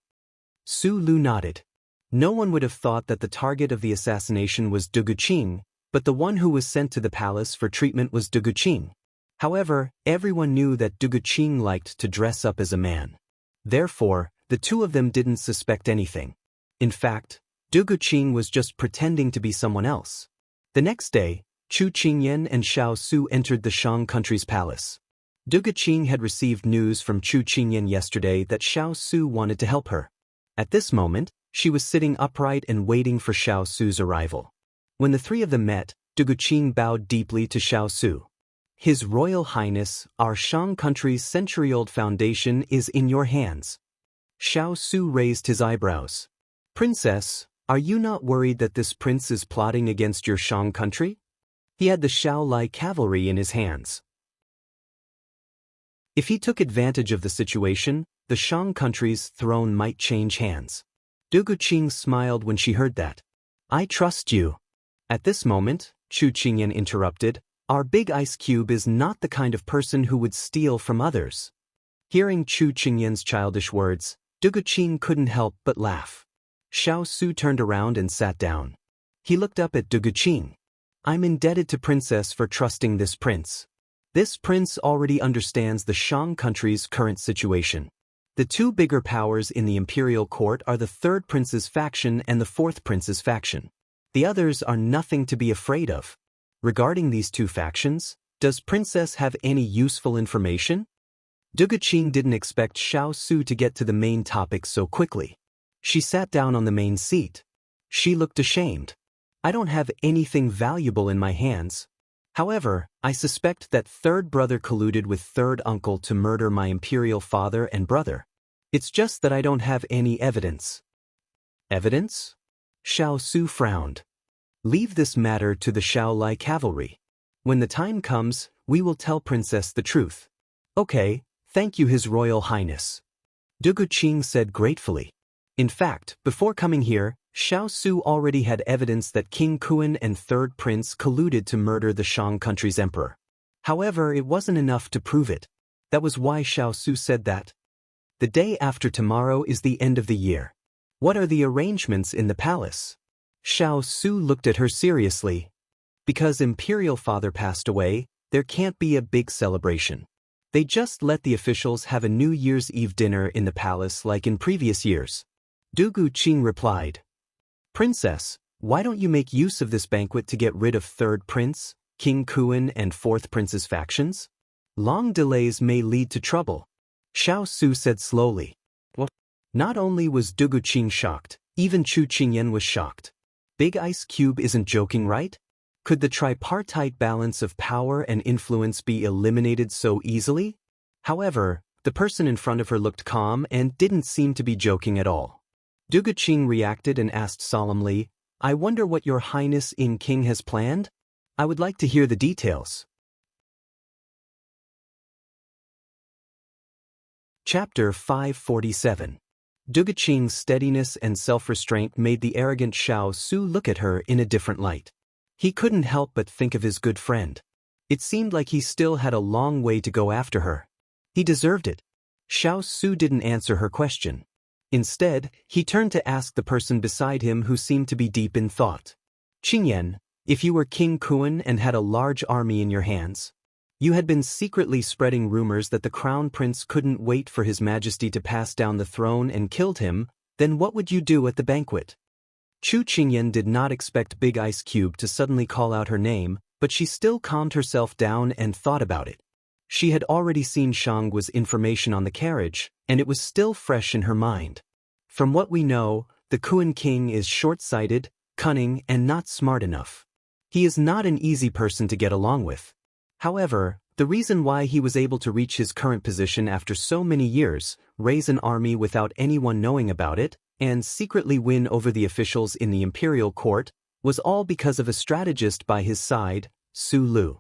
Su Lu nodded. No one would have thought that the target of the assassination was Duguqing, but the one who was sent to the palace for treatment was Duguqing. However, everyone knew that Duguqing liked to dress up as a man. Therefore, the two of them didn't suspect anything. In fact, Duguqing was just pretending to be someone else. The next day, Chu Qingyan and Xiao Su entered the Shang country's palace. Duguqing had received news from Chu Qingyan yesterday that Xiao Su wanted to help her. At this moment, she was sitting upright and waiting for Xiao Su's arrival. When the three of them met, Duguqing bowed deeply to Xiao Su. His Royal Highness, our Shang country's century-old foundation is in your hands. Xiao Su raised his eyebrows. Princess, are you not worried that this prince is plotting against your Shang country? He had the Shaolai cavalry in his hands. If he took advantage of the situation, the Shang country's throne might change hands. Duguqing smiled when she heard that. I trust you. At this moment, Chu Qingyan interrupted, our big ice cube is not the kind of person who would steal from others. Hearing Chu Qingyan's childish words, Duguqing couldn't help but laugh. Xiao Su turned around and sat down. He looked up at Duguqing. I'm indebted to Princess for trusting this prince. This prince already understands the Shang country's current situation. The two bigger powers in the imperial court are the third prince's faction and the fourth prince's faction. The others are nothing to be afraid of. Regarding these two factions, does Princess have any useful information? Duguqing didn't expect Xiao Su to get to the main topic so quickly. She sat down on the main seat. She looked ashamed. I don't have anything valuable in my hands. However, I suspect that third brother colluded with third uncle to murder my imperial father and brother. It's just that I don't have any evidence. Evidence? Xiao Su frowned. Leave this matter to the Xiao cavalry. When the time comes, we will tell Princess the truth. Okay, thank you His Royal Highness. Duguqing said gratefully. In fact, before coming here, Xiao Su already had evidence that King Kuan and Third Prince colluded to murder the Shang country's emperor. However, it wasn't enough to prove it. That was why Xiao Su said that. The day after tomorrow is the end of the year. What are the arrangements in the palace? Xiao Su looked at her seriously. Because Imperial Father passed away, there can't be a big celebration. They just let the officials have a New Year's Eve dinner in the palace like in previous years. Duguqing replied. Princess, why don't you make use of this banquet to get rid of Third Prince, King Kuan and Fourth Prince's factions? Long delays may lead to trouble. Xiao Su said slowly. What? Not only was Duguqing shocked, even Chu Qingyan was shocked. Big Ice Cube isn't joking, right? Could the tripartite balance of power and influence be eliminated so easily? However, the person in front of her looked calm and didn't seem to be joking at all. Duguqing reacted and asked solemnly, I wonder what Your Highness in King has planned? I would like to hear the details. Chapter 547. Duguqing's steadiness and self-restraint made the arrogant Xiao Su look at her in a different light. He couldn't help but think of his good friend. It seemed like he still had a long way to go after her. He deserved it. Xiao Su didn't answer her question. Instead, he turned to ask the person beside him who seemed to be deep in thought. Qingyan, if you were King Kuan and had a large army in your hands, you had been secretly spreading rumors that the Crown Prince couldn't wait for His Majesty to pass down the throne and killed him, then what would you do at the banquet? Chu Qingyan did not expect Big Ice Cube to suddenly call out her name, but she still calmed herself down and thought about it. She had already seen Shang's information on the carriage, and it was still fresh in her mind. From what we know, the Kuan king is short-sighted, cunning, and not smart enough. He is not an easy person to get along with. However, the reason why he was able to reach his current position after so many years, raise an army without anyone knowing about it, and secretly win over the officials in the imperial court, was all because of a strategist by his side, Su Lu.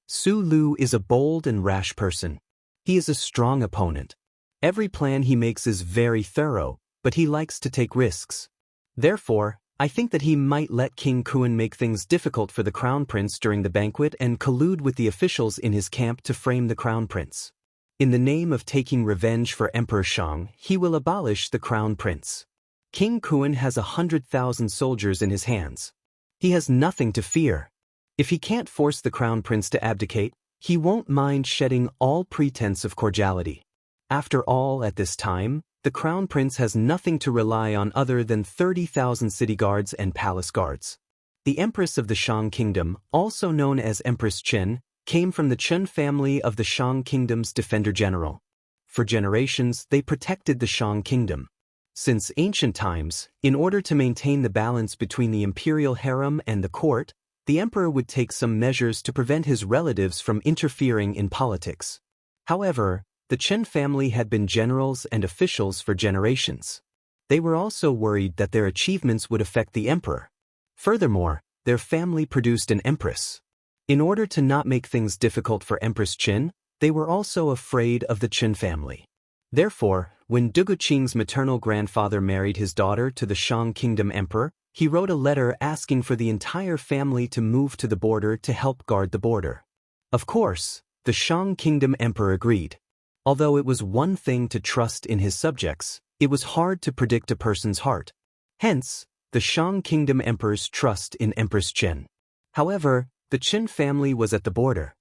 Su Lu is a bold and rash person. He is a strong opponent. Every plan he makes is very thorough, but he likes to take risks. Therefore, I think that he might let King Kuan make things difficult for the Crown Prince during the banquet and collude with the officials in his camp to frame the Crown Prince. In the name of taking revenge for Emperor Shang, he will abolish the Crown Prince. King Kuan has 100,000 soldiers in his hands. He has nothing to fear. If he can't force the Crown Prince to abdicate, he won't mind shedding all pretense of cordiality. After all, at this time, the Crown Prince has nothing to rely on other than 30,000 city guards and palace guards. The Empress of the Shang Kingdom, also known as Empress Chen, came from the Chen family of the Shang Kingdom's Defender General. For generations, they protected the Shang Kingdom. Since ancient times, in order to maintain the balance between the imperial harem and the court, the emperor would take some measures to prevent his relatives from interfering in politics. However, the Chen family had been generals and officials for generations. They were also worried that their achievements would affect the emperor. Furthermore, their family produced an empress. In order to not make things difficult for Empress Qin, they were also afraid of the Qin family. Therefore, when Duguqing's maternal grandfather married his daughter to the Shang Kingdom emperor, he wrote a letter asking for the entire family to move to the border to help guard the border. Of course, the Shang Kingdom emperor agreed. Although it was one thing to trust in his subjects, it was hard to predict a person's heart. Hence, the Shang Kingdom emperor's trust in Empress Qin. However, the Qin family was at the border.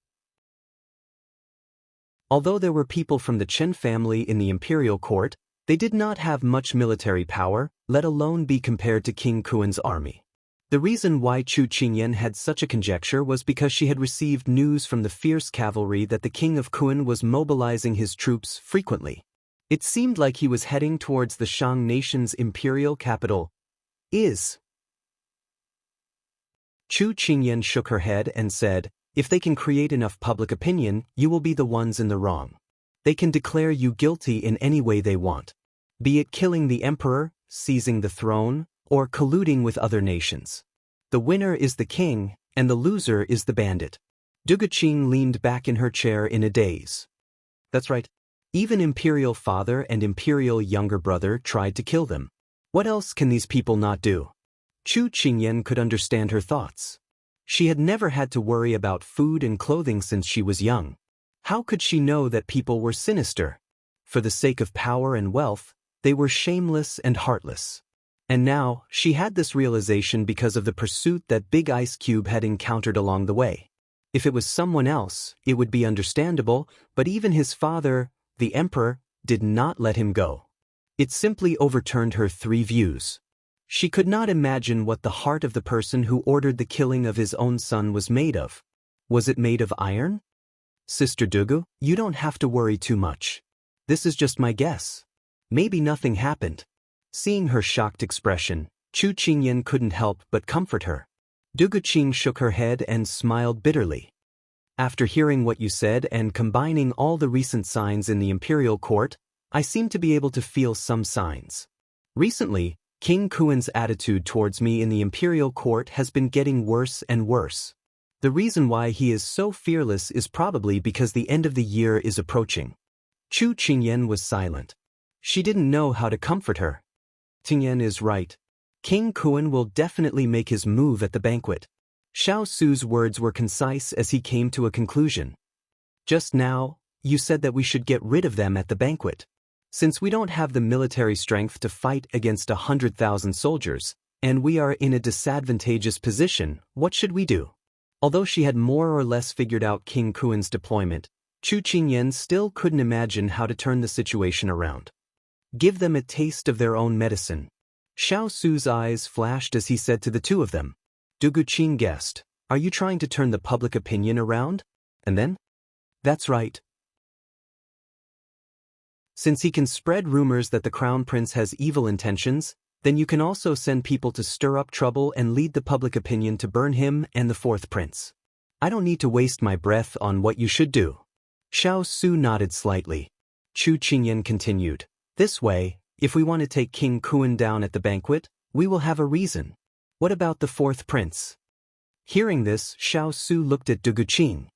Although there were people from the Qin family in the imperial court, they did not have much military power, let alone be compared to King Kuan's army. The reason why Chu Qingyan had such a conjecture was because she had received news from the fierce cavalry that the king of Kun was mobilizing his troops frequently. It seemed like he was heading towards the Shang nation's imperial capital. Chu Qingyan shook her head and said, "If they can create enough public opinion, you will be the ones in the wrong. They can declare you guilty in any way they want. Be it killing the emperor, seizing the throne, or colluding with other nations. The winner is the king, and the loser is the bandit." Duguqing leaned back in her chair in a daze. That's right. Even imperial father and imperial younger brother tried to kill them. What else can these people not do? Chu Qingyan could understand her thoughts. She had never had to worry about food and clothing since she was young. How could she know that people were sinister? For the sake of power and wealth, they were shameless and heartless. And now, she had this realization because of the pursuit that Big Ice Cube had encountered along the way. If it was someone else, it would be understandable, but even his father, the emperor, did not let him go. It simply overturned her three views. She could not imagine what the heart of the person who ordered the killing of his own son was made of. Was it made of iron? Sister Dugu, you don't have to worry too much. This is just my guess. Maybe nothing happened. Seeing her shocked expression, Chu Qingyan couldn't help but comfort her. Duguqing shook her head and smiled bitterly. After hearing what you said and combining all the recent signs in the imperial court, I seem to be able to feel some signs. Recently, King Kuan's attitude towards me in the imperial court has been getting worse and worse. The reason why he is so fearless is probably because the end of the year is approaching. Chu Qingyan was silent. She didn't know how to comfort her. Qingyan is right. King Kuan will definitely make his move at the banquet. Xiao Su's words were concise as he came to a conclusion. Just now, you said that we should get rid of them at the banquet. Since we don't have the military strength to fight against 100,000 soldiers, and we are in a disadvantageous position, what should we do? Although she had more or less figured out King Kuan's deployment, Chu Qingyan still couldn't imagine how to turn the situation around. Give them a taste of their own medicine. Xiao Su's eyes flashed as he said to the two of them. Duguqing guessed, "Are you trying to turn the public opinion around?" And then? That's right. Since he can spread rumors that the crown prince has evil intentions, then you can also send people to stir up trouble and lead the public opinion to burn him and the fourth prince. I don't need to waste my breath on what you should do. Xiao Su nodded slightly. Chu Qingyan continued, "This way, if we want to take King Kuan down at the banquet, we will have a reason. What about the fourth prince?" Hearing this, Xiao Su looked at Duguqing.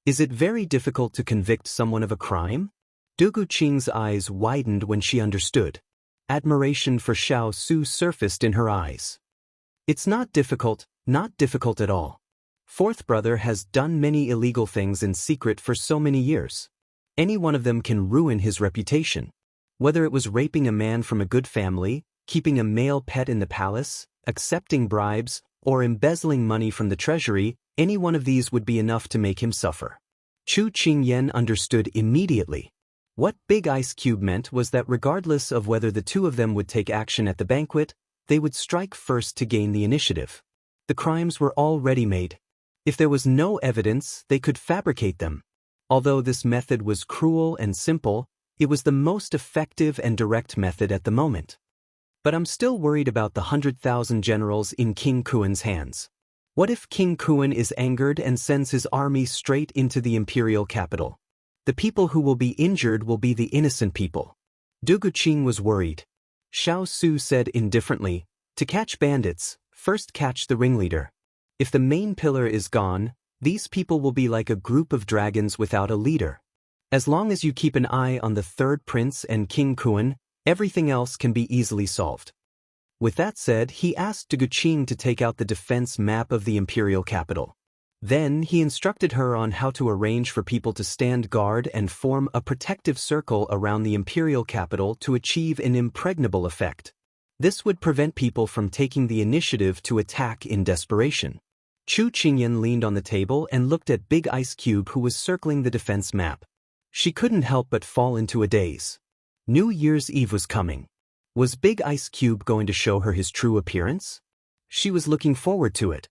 Is it very difficult to convict someone of a crime? Duguqing's eyes widened when she understood. Admiration for Xiao Su surfaced in her eyes. It's not difficult at all. Fourth brother has done many illegal things in secret for so many years. Any one of them can ruin his reputation. Whether it was raping a man from a good family, keeping a male pet in the palace, accepting bribes, or embezzling money from the treasury, any one of these would be enough to make him suffer. Chu Qingyan understood immediately. What Big Ice Cube meant was that regardless of whether the two of them would take action at the banquet, they would strike first to gain the initiative. The crimes were already made. If there was no evidence, they could fabricate them. Although this method was cruel and simple, it was the most effective and direct method at the moment. But I'm still worried about the 100,000 generals in King Kuan's hands. What if King Kuan is angered and sends his army straight into the imperial capital? The people who will be injured will be the innocent people. Duguqing was worried. Xiao Su said indifferently, "To catch bandits, first catch the ringleader. If the main pillar is gone, these people will be like a group of dragons without a leader. As long as you keep an eye on the third prince and King Kuan, everything else can be easily solved." With that said, he asked Duguqing to take out the defense map of the imperial capital. Then he instructed her on how to arrange for people to stand guard and form a protective circle around the imperial capital to achieve an impregnable effect. This would prevent people from taking the initiative to attack in desperation. Chu Qingyan leaned on the table and looked at Big Ice Cube, who was circling the defense map. She couldn't help but fall into a daze. New Year's Eve was coming. Was Big Ice Cube going to show her his true appearance? She was looking forward to it.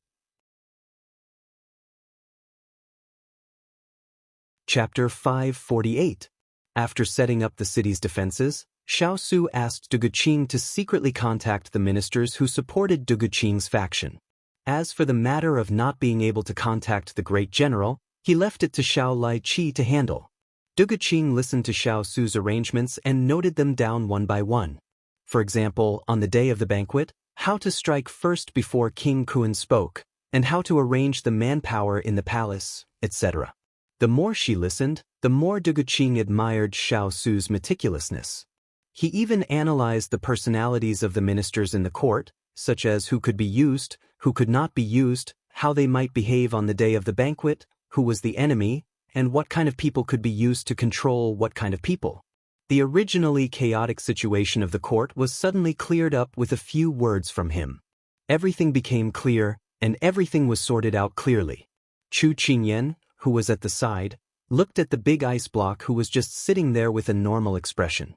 Chapter 548. After setting up the city's defenses, Xiao Su asked Du Guqing to secretly contact the ministers who supported Du Guqing's faction. As for the matter of not being able to contact the great general, he left it to Xiao Lai Qi to handle. Du Guqing listened to Xiao Su's arrangements and noted them down one by one. For example, on the day of the banquet, how to strike first before King Kuan spoke, and how to arrange the manpower in the palace, etc. The more she listened, the more Du Guqing admired Xiao Su's meticulousness. He even analyzed the personalities of the ministers in the court, such as who could be used, who could not be used, how they might behave on the day of the banquet, who was the enemy, and what kind of people could be used to control what kind of people. The originally chaotic situation of the court was suddenly cleared up with a few words from him. Everything became clear, and everything was sorted out clearly. Chu Qingyan, who was at the side, looked at the big ice block who was just sitting there with a normal expression.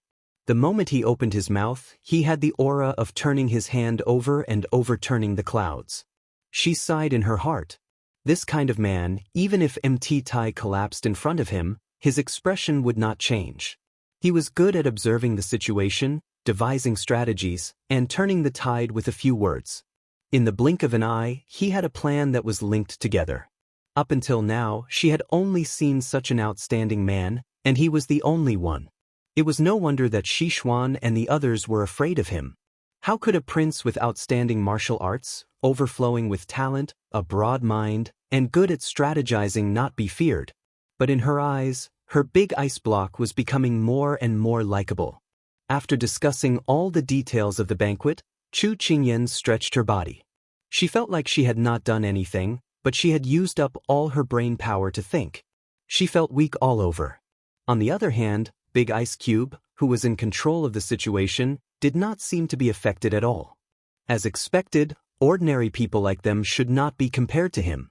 The moment he opened his mouth, he had the aura of turning his hand over and overturning the clouds. She sighed in her heart. This kind of man, even if MT Tai collapsed in front of him, his expression would not change. He was good at observing the situation, devising strategies, and turning the tide with a few words. In the blink of an eye, he had a plan that was linked together. Up until now, she had only seen such an outstanding man, and he was the only one. It was no wonder that Xishuan and the others were afraid of him. How could a prince with outstanding martial arts, overflowing with talent, a broad mind, and good at strategizing not be feared? But in her eyes, her big ice block was becoming more and more likable. After discussing all the details of the banquet, Chu Qingyan stretched her body. She felt like she had not done anything, but she had used up all her brain power to think. She felt weak all over. On the other hand, Big Ice Cube, who was in control of the situation, did not seem to be affected at all. As expected, ordinary people like them should not be compared to him.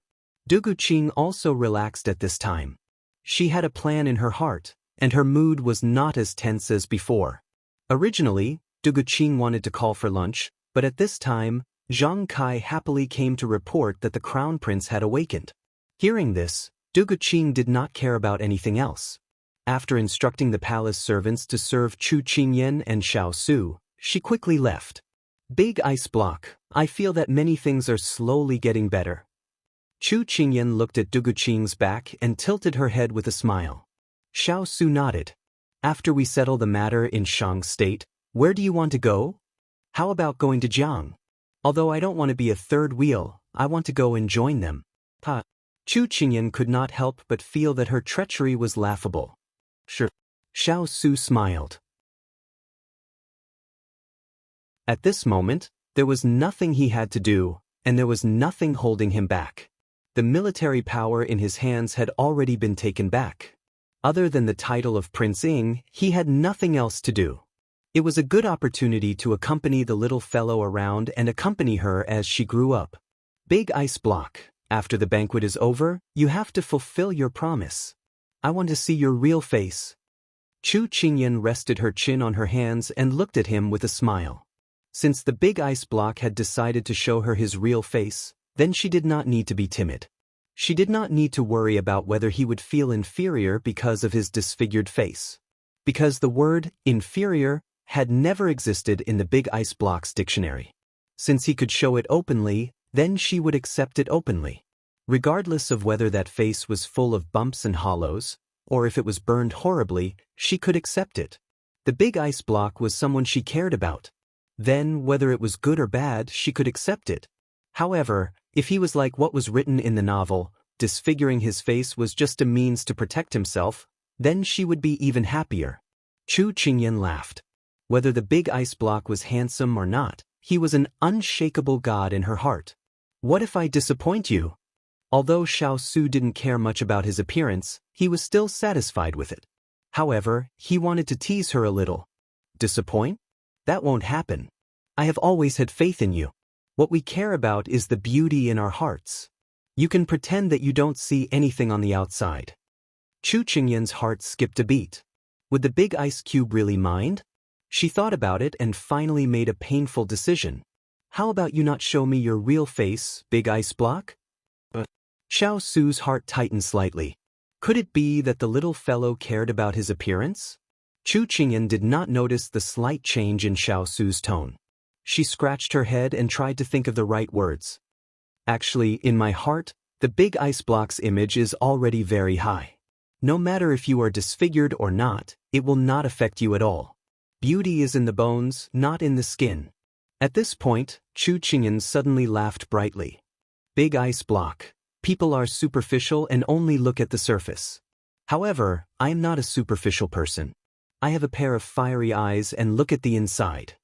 Du Guqing also relaxed at this time. She had a plan in her heart, and her mood was not as tense as before. Originally, Du Guqing wanted to call for lunch, but at this time, Zhang Kai happily came to report that the crown prince had awakened. Hearing this, Du Guqing did not care about anything else. After instructing the palace servants to serve Chu Qingyan and Xiao Su, she quickly left. Big ice block, I feel that many things are slowly getting better. Chu Qingyan looked at Du Guqing's back and tilted her head with a smile. Xiao Su nodded. After we settle the matter in Shang State, where do you want to go? How about going to Jiang? Although I don't want to be a third wheel, I want to go and join them. Chu Qingyan could not help but feel that her treachery was laughable. Sure. Xiao Su smiled. At this moment, there was nothing he had to do, and there was nothing holding him back. The military power in his hands had already been taken back. Other than the title of Prince Ing, he had nothing else to do. It was a good opportunity to accompany the little fellow around and accompany her as she grew up. Big ice block, after the banquet is over, you have to fulfill your promise. I want to see your real face. Chu Qingyan rested her chin on her hands and looked at him with a smile. Since the big ice block had decided to show her his real face, then she did not need to be timid. She did not need to worry about whether he would feel inferior because of his disfigured face. Because the word inferior had never existed in the big ice block's dictionary. Since he could show it openly, then she would accept it openly. Regardless of whether that face was full of bumps and hollows, or if it was burned horribly, she could accept it. The big ice block was someone she cared about. Then, whether it was good or bad, she could accept it. However, if he was like what was written in the novel, disfiguring his face was just a means to protect himself, then she would be even happier. Chu Qingyan laughed. Whether the big ice block was handsome or not, he was an unshakable god in her heart. What if I disappoint you? Although Xiao Su didn't care much about his appearance, he was still satisfied with it. However, he wanted to tease her a little. Disappoint? That won't happen. I have always had faith in you. What we care about is the beauty in our hearts. You can pretend that you don't see anything on the outside. Chu Qingyan's heart skipped a beat. Would the big ice cube really mind? She thought about it and finally made a painful decision. How about you not show me your real face, big ice block? Xiao Su's heart tightened slightly. Could it be that the little fellow cared about his appearance? Chu Qingyan did not notice the slight change in Xiao Su's tone. She scratched her head and tried to think of the right words. Actually, in my heart, the big ice block's image is already very high. No matter if you are disfigured or not, it will not affect you at all. Beauty is in the bones, not in the skin. At this point, Chu Qingyan suddenly laughed brightly. Big ice block. People are superficial and only look at the surface. However, I am not a superficial person. I have a pair of fiery eyes and look at the inside.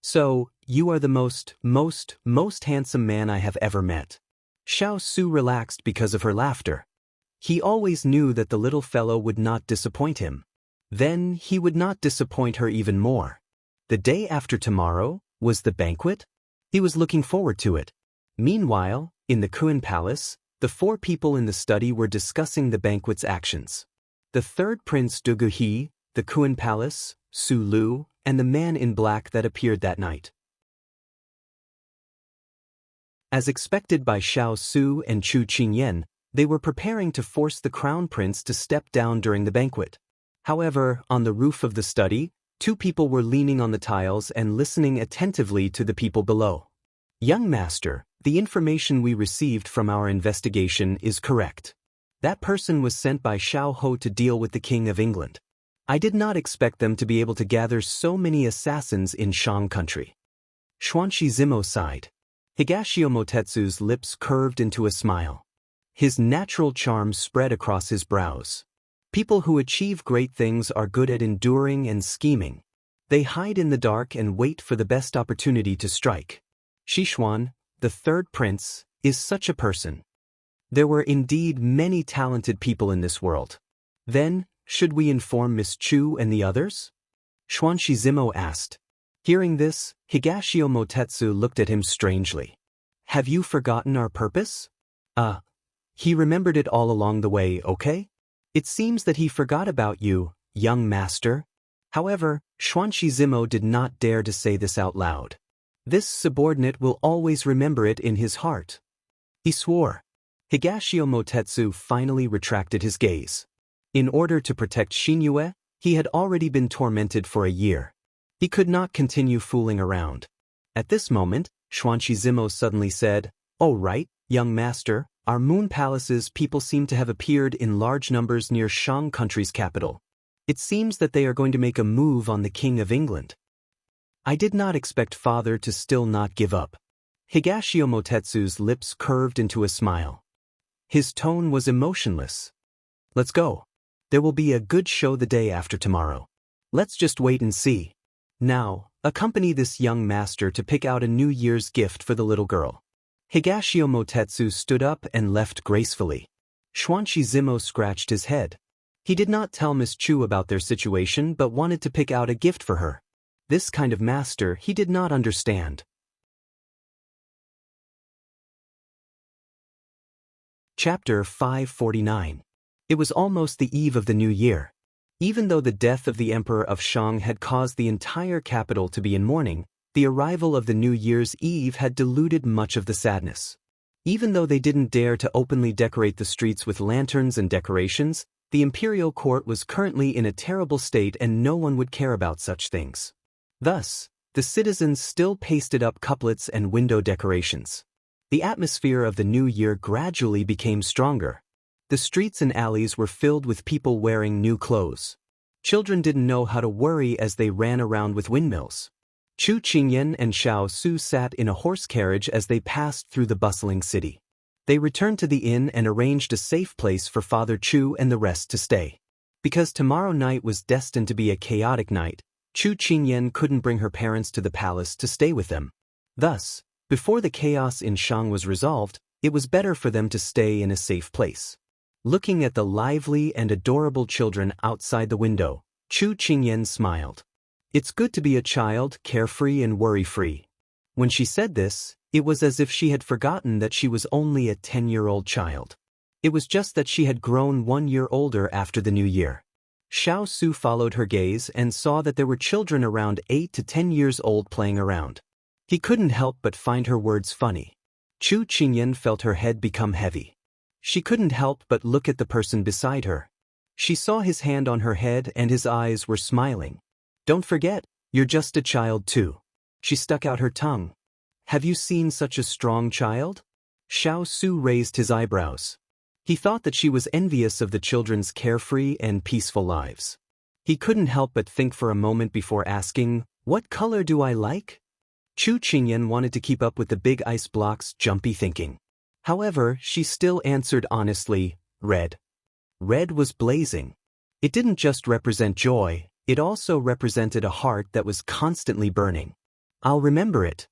So, you are the most handsome man I have ever met. Xiao Su relaxed because of her laughter. He always knew that the little fellow would not disappoint him. Then he would not disappoint her even more. The day after tomorrow was the banquet. He was looking forward to it. Meanwhile, in the Kuan Palace, the four people in the study were discussing the banquet's actions. The third Prince Duguhi, the Kuan Palace, Su Lu, and the man in black that appeared that night. As expected by Xiao Su and Chu Qingyan, they were preparing to force the crown prince to step down during the banquet. However, on the roof of the study, two people were leaning on the tiles and listening attentively to the people below. Young master, the information we received from our investigation is correct. That person was sent by Xiao Ho to deal with the King of England. I did not expect them to be able to gather so many assassins in Shang country. Xuanqi Zimo sighed. Higashio Motetsu's lips curved into a smile. His natural charm spread across his brows. People who achieve great things are good at enduring and scheming. They hide in the dark and wait for the best opportunity to strike. Xishuan, the third prince, is such a person. There were indeed many talented people in this world. Then, should we inform Miss Chu and the others? Xuanqi Zimo asked. Hearing this, Higashio Motetsu looked at him strangely. Have you forgotten our purpose? He remembered it all along the way, okay? It seems that he forgot about you, young master. However, Xuanqi Zimo did not dare to say this out loud. This subordinate will always remember it in his heart. He swore. Higashio Motetsu finally retracted his gaze. In order to protect Xinyue, he had already been tormented for a year. He could not continue fooling around. At this moment, Xuanqi Zimo suddenly said, "Oh right, young master, our moon palace's people seem to have appeared in large numbers near Shang country's capital. It seems that they are going to make a move on the King of England." I did not expect father to still not give up. Higashio Motetsu's lips curved into a smile. His tone was emotionless. Let's go. There will be a good show the day after tomorrow. Let's just wait and see. Now, accompany this young master to pick out a New Year's gift for the little girl. Higashio Motetsu stood up and left gracefully. Xuanqi Zimo scratched his head. He did not tell Miss Chu about their situation but wanted to pick out a gift for her. This kind of master he did not understand. Chapter 549. It was almost the eve of the new year. Even though the death of the Emperor of Shang had caused the entire capital to be in mourning, the arrival of the New Year's Eve had diluted much of the sadness. Even though they didn't dare to openly decorate the streets with lanterns and decorations, the imperial court was currently in a terrible state and no one would care about such things. Thus, the citizens still pasted up couplets and window decorations. The atmosphere of the new year gradually became stronger. The streets and alleys were filled with people wearing new clothes. Children didn't know how to worry as they ran around with windmills. Chu Qingyan and Xiao Su sat in a horse carriage as they passed through the bustling city. They returned to the inn and arranged a safe place for Father Chu and the rest to stay. Because tomorrow night was destined to be a chaotic night, Chu Qingyan couldn't bring her parents to the palace to stay with them. Thus, before the chaos in Shang was resolved, it was better for them to stay in a safe place. Looking at the lively and adorable children outside the window, Chu Qingyan smiled. It's good to be a child, carefree and worry-free. When she said this, it was as if she had forgotten that she was only a 10-year-old child. It was just that she had grown 1 year older after the new year. Xiao Su followed her gaze and saw that there were children around 8 to 10 years old playing around. He couldn't help but find her words funny. Chu Qingyan felt her head become heavy. She couldn't help but look at the person beside her. She saw his hand on her head and his eyes were smiling. "Don't forget, you're just a child too." She stuck out her tongue. "Have you seen such a strong child?" Xiao Su raised his eyebrows. He thought that she was envious of the children's carefree and peaceful lives. He couldn't help but think for a moment before asking, "What color do I like?" Chu Qingyan wanted to keep up with the big ice block's jumpy thinking. However, she still answered honestly, "Red." Red was blazing. It didn't just represent joy, it also represented a heart that was constantly burning. "I'll remember it."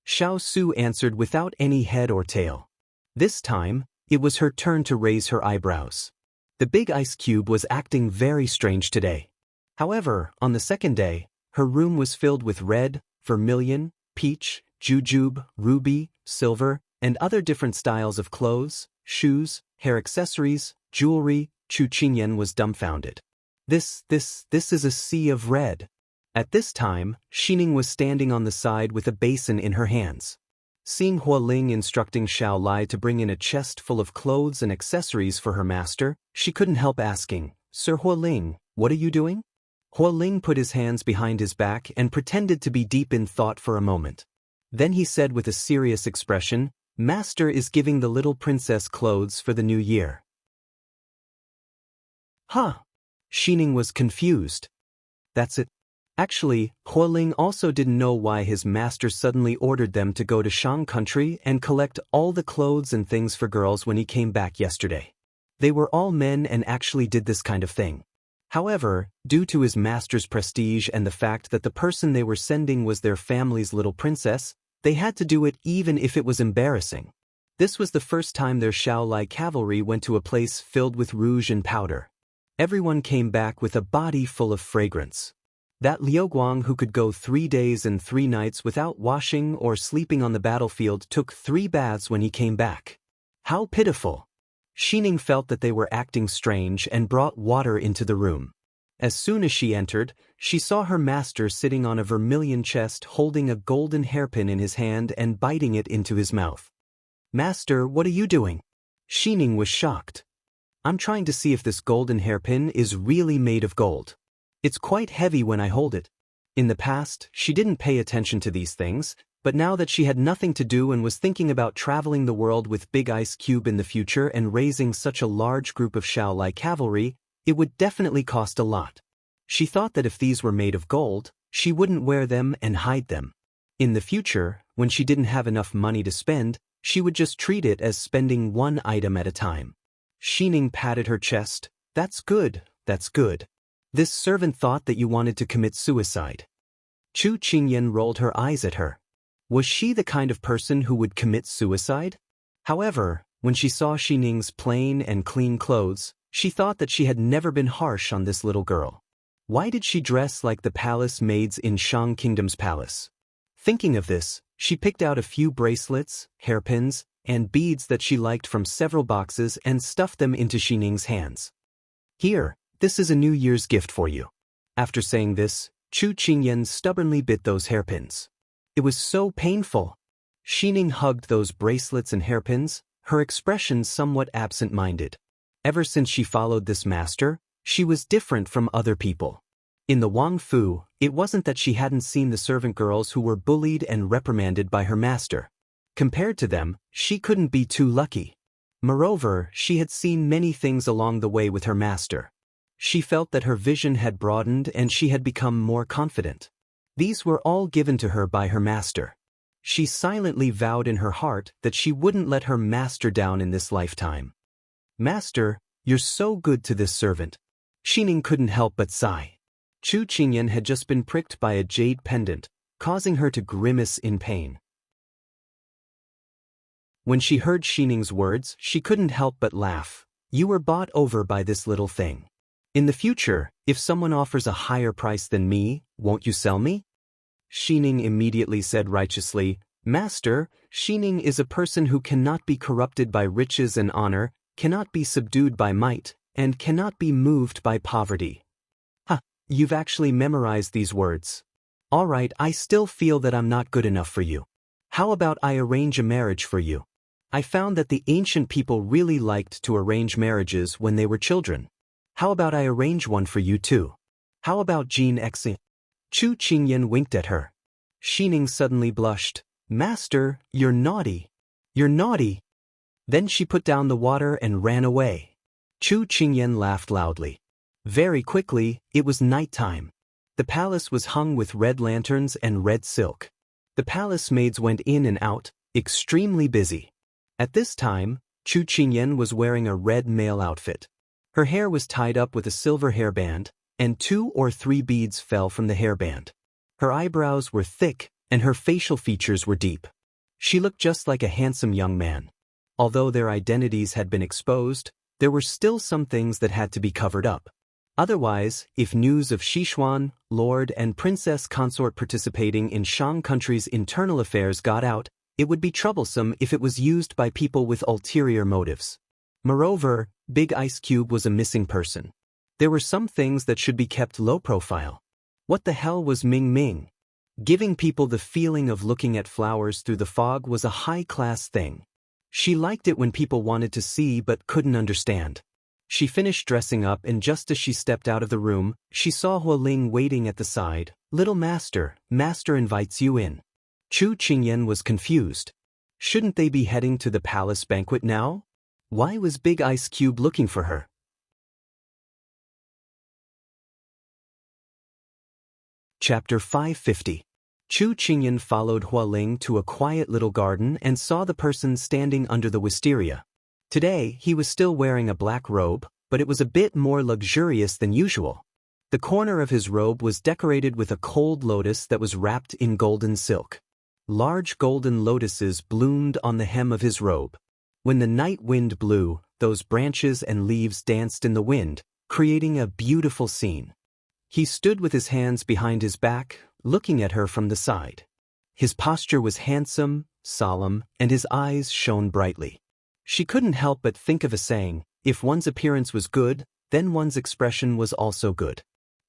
Xiao Su answered without any head or tail. This time, it was her turn to raise her eyebrows. The big ice cube was acting very strange today. However, on the second day, her room was filled with red, vermilion, peach, jujube, ruby, silver, and other different styles of clothes, shoes, hair accessories, jewelry. Chu Qingyan was dumbfounded. This is a sea of red. At this time, Xining was standing on the side with a basin in her hands. Seeing Hualing instructing Xiao Lai to bring in a chest full of clothes and accessories for her master, she couldn't help asking, "Sir Hualing, what are you doing?" Hualing put his hands behind his back and pretended to be deep in thought for a moment. Then he said with a serious expression, "Master is giving the little princess clothes for the new year." Huh? Xining was confused. That's it. Actually, Hualing also didn't know why his master suddenly ordered them to go to Shang country and collect all the clothes and things for girls when he came back yesterday. They were all men and actually did this kind of thing. However, due to his master's prestige and the fact that the person they were sending was their family's little princess, they had to do it even if it was embarrassing. This was the first time their Shaolai cavalry went to a place filled with rouge and powder. Everyone came back with a body full of fragrance. That Liu Guang who could go 3 days and 3 nights without washing or sleeping on the battlefield took 3 baths when he came back. How pitiful! Xining felt that they were acting strange and brought water into the room. As soon as she entered, she saw her master sitting on a vermilion chest holding a golden hairpin in his hand and biting it into his mouth. "Master, what are you doing?" Xining was shocked. "I'm trying to see if this golden hairpin is really made of gold. It's quite heavy when I hold it." In the past, she didn't pay attention to these things, but now that she had nothing to do and was thinking about traveling the world with Big Ice Cube in the future and raising such a large group of Shaolai cavalry, it would definitely cost a lot. She thought that if these were made of gold, she wouldn't wear them and hide them. In the future, when she didn't have enough money to spend, she would just treat it as spending one item at a time. Xining patted her chest. "That's good, that's good. This servant thought that you wanted to commit suicide." Chu Qingyan rolled her eyes at her. Was she the kind of person who would commit suicide? However, when she saw Xining's plain and clean clothes, she thought that she had never been harsh on this little girl. Why did she dress like the palace maids in Shang Kingdom's palace? Thinking of this, she picked out a few bracelets, hairpins, and beads that she liked from several boxes and stuffed them into Xining's hands. "Here, this is a New Year's gift for you." After saying this, Chu Qingyan stubbornly bit those hairpins. It was so painful. Xining hugged those bracelets and hairpins, her expression somewhat absent-minded. Ever since she followed this master, she was different from other people. In the Wang Fu, it wasn't that she hadn't seen the servant girls who were bullied and reprimanded by her master. Compared to them, she couldn't be too lucky. Moreover, she had seen many things along the way with her master. She felt that her vision had broadened and she had become more confident. These were all given to her by her master. She silently vowed in her heart that she wouldn't let her master down in this lifetime. "Master, you're so good to this servant." Xining couldn't help but sigh. Chu Qingyan had just been pricked by a jade pendant, causing her to grimace in pain. When she heard Xining's words, she couldn't help but laugh. "You were bought over by this little thing. In the future, if someone offers a higher price than me, won't you sell me?" Xining immediately said righteously, "Master, Xining is a person who cannot be corrupted by riches and honor, cannot be subdued by might, and cannot be moved by poverty." "Huh, you've actually memorized these words." Alright, I still feel that I'm not good enough for you. How about I arrange a marriage for you? I found that the ancient people really liked to arrange marriages when they were children. How about I arrange one for you too? How about Jean X? Chu Qingyan winked at her. Xining suddenly blushed. Master, you're naughty. You're naughty. Then she put down the water and ran away. Chu Qingyan laughed loudly. Very quickly, it was nighttime. The palace was hung with red lanterns and red silk. The palace maids went in and out, extremely busy. At this time, Chu Qingyan was wearing a red male outfit. Her hair was tied up with a silver hairband, and 2 or 3 beads fell from the hairband. Her eyebrows were thick, and her facial features were deep. She looked just like a handsome young man. Although their identities had been exposed, there were still some things that had to be covered up. Otherwise, if news of Sichuan, Lord and Princess Consort participating in Shang country's internal affairs got out, it would be troublesome if it was used by people with ulterior motives. Moreover, Big Ice Cube was a missing person. There were some things that should be kept low profile. What the hell was Ming Ming? Giving people the feeling of looking at flowers through the fog was a high-class thing. She liked it when people wanted to see but couldn't understand. She finished dressing up, and just as she stepped out of the room, she saw Hualing waiting at the side. Little master, master invites you in. Chu Qingyan was confused. Shouldn't they be heading to the palace banquet now? Why was Big Ice Cube looking for her? Chapter 550. Chu Qingyan followed Hualing to a quiet little garden and saw the person standing under the wisteria. Today, he was still wearing a black robe, but it was a bit more luxurious than usual. The corner of his robe was decorated with a cold lotus that was wrapped in golden silk. Large golden lotuses bloomed on the hem of his robe. When the night wind blew, those branches and leaves danced in the wind, creating a beautiful scene. He stood with his hands behind his back, looking at her from the side. His posture was handsome, solemn, and his eyes shone brightly. She couldn't help but think of a saying, if one's appearance was good, then one's expression was also good.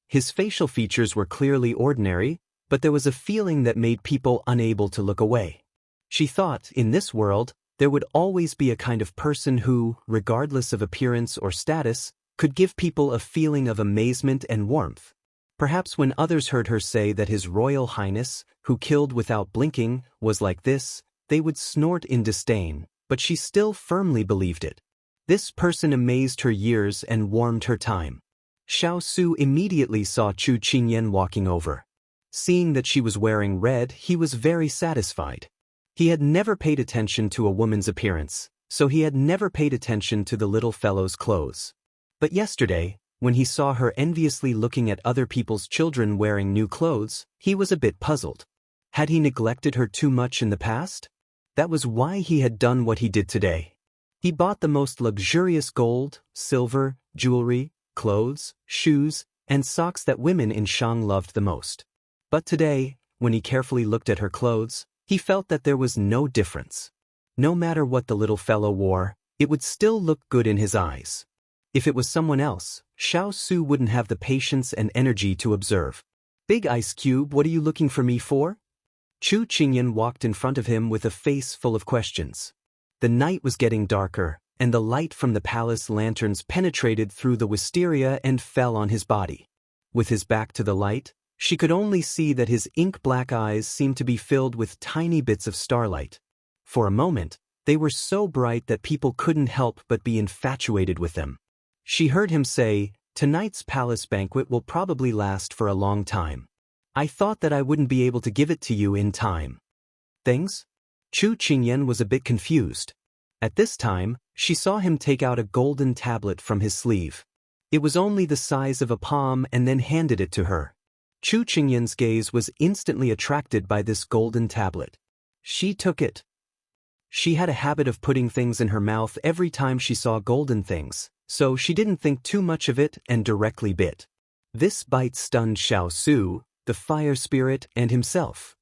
His facial features were clearly ordinary, but there was a feeling that made people unable to look away. She thought, in this world, there would always be a kind of person who, regardless of appearance or status, could give people a feeling of amazement and warmth. Perhaps when others heard her say that His Royal Highness, who killed without blinking, was like this, they would snort in disdain, but she still firmly believed it. This person amazed her years and warmed her time. Xiao Su immediately saw Chu Qingyan walking over. Seeing that she was wearing red, he was very satisfied. He had never paid attention to a woman's appearance, so he had never paid attention to the little fellow's clothes. But yesterday, when he saw her enviously looking at other people's children wearing new clothes, he was a bit puzzled. Had he neglected her too much in the past? That was why he had done what he did today. He bought the most luxurious gold, silver, jewelry, clothes, shoes, and socks that women in Shang loved the most. But today, when he carefully looked at her clothes, he felt that there was no difference. No matter what the little fellow wore, it would still look good in his eyes. If it was someone else, Xiao Su wouldn't have the patience and energy to observe. Big Ice Cube, what are you looking for me for? Chu Qingyan walked in front of him with a face full of questions. The night was getting darker, and the light from the palace lanterns penetrated through the wisteria and fell on his body. With his back to the light, she could only see that his ink-black eyes seemed to be filled with tiny bits of starlight. For a moment, they were so bright that people couldn't help but be infatuated with them. She heard him say, "Tonight's palace banquet will probably last for a long time. I thought that I wouldn't be able to give it to you in time." Things? Chu Qingyan was a bit confused. At this time, she saw him take out a golden tablet from his sleeve. It was only the size of a palm and then handed it to her. Chu Qingyan's gaze was instantly attracted by this golden tablet. She took it. She had a habit of putting things in her mouth every time she saw golden things, so she didn't think too much of it and directly bit. This bite stunned Xiao Su, the fire spirit, and himself.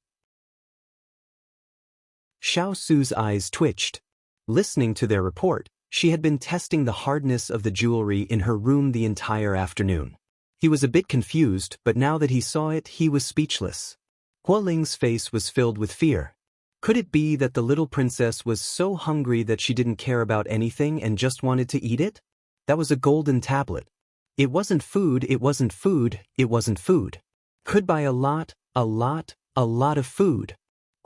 Xiao Su's eyes twitched. Listening to their report, she had been testing the hardness of the jewelry in her room the entire afternoon. He was a bit confused, but now that he saw it, he was speechless. Hualing's face was filled with fear. Could it be that the little princess was so hungry that she didn't care about anything and just wanted to eat it? That was a golden tablet. It wasn't food, it wasn't food, it wasn't food. Could buy a lot of food.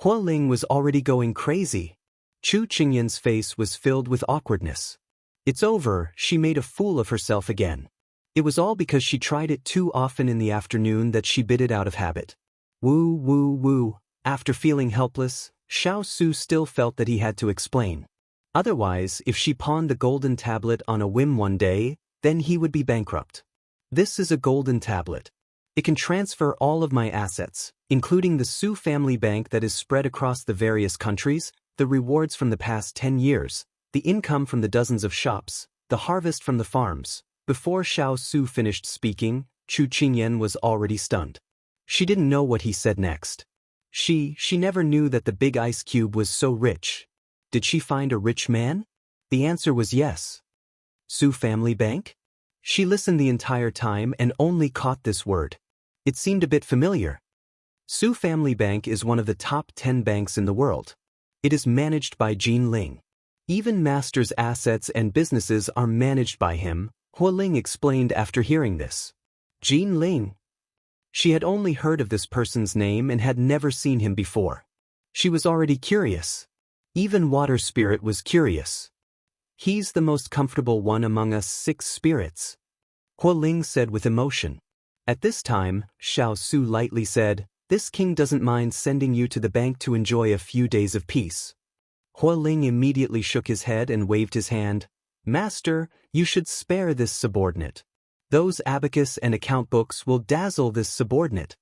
Hualing was already going crazy. Chu Qingyan's face was filled with awkwardness. It's over, she made a fool of herself again. It was all because she tried it too often in the afternoon that she bit it out of habit. Woo woo woo. After feeling helpless, Xiao Su still felt that he had to explain. Otherwise, if she pawned the golden tablet on a whim one day, then he would be bankrupt. This is a golden tablet. It can transfer all of my assets, including the Su family bank that is spread across the various countries, the rewards from the past 10 years, the income from the dozens of shops, the harvest from the farms. Before Xiao Su finished speaking, Chu Qingyan was already stunned. She didn't know what he said next. She never knew that the big ice cube was so rich. Did she find a rich man? The answer was yes. Su family bank? She listened the entire time and only caught this word. It seemed a bit familiar. Su family bank is one of the top 10 banks in the world. It is managed by Jin Ling. Even Master's assets and businesses are managed by him, Hualing explained after hearing this. Jin Ling. She had only heard of this person's name and had never seen him before. She was already curious. Even Water Spirit was curious. He's the most comfortable one among us 6 spirits, Hualing said with emotion. At this time, Xiao Su lightly said, "This king doesn't mind sending you to the bank to enjoy a few days of peace." Hualing immediately shook his head and waved his hand. "Master, you should spare this subordinate. Those abacus and account books will dazzle this subordinate."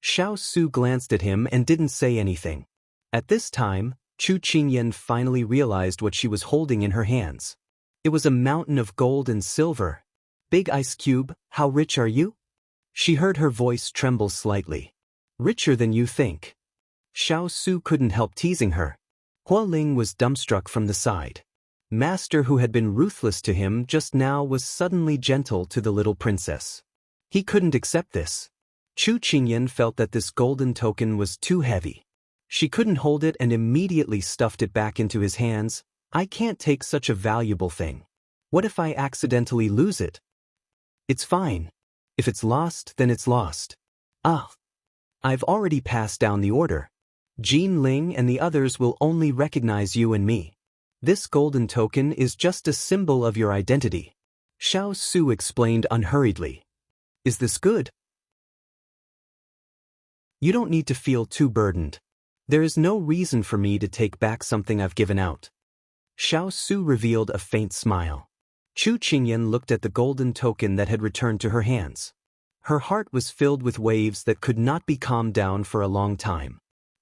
Xiao Su glanced at him and didn't say anything. At this time, Chu Qingyan finally realized what she was holding in her hands. It was a mountain of gold and silver. "Big ice cube, how rich are you?" She heard her voice tremble slightly. "Richer than you think." Xiao Su couldn't help teasing her. Hualing was dumbstruck from the side. Master, who had been ruthless to him just now, was suddenly gentle to the little princess. He couldn't accept this. Chu Qingyan felt that this golden token was too heavy. She couldn't hold it and immediately stuffed it back into his hands. "I can't take such a valuable thing. What if I accidentally lose it?" "It's fine. If it's lost, then it's lost." "Ah. I've already passed down the order. Jin Ling and the others will only recognize you and me. This golden token is just a symbol of your identity," Xiao Su explained unhurriedly. "Is this good?" "You don't need to feel too burdened. There is no reason for me to take back something I've given out." Xiao Su revealed a faint smile. Chu Qingyan looked at the golden token that had returned to her hands. Her heart was filled with waves that could not be calmed down for a long time.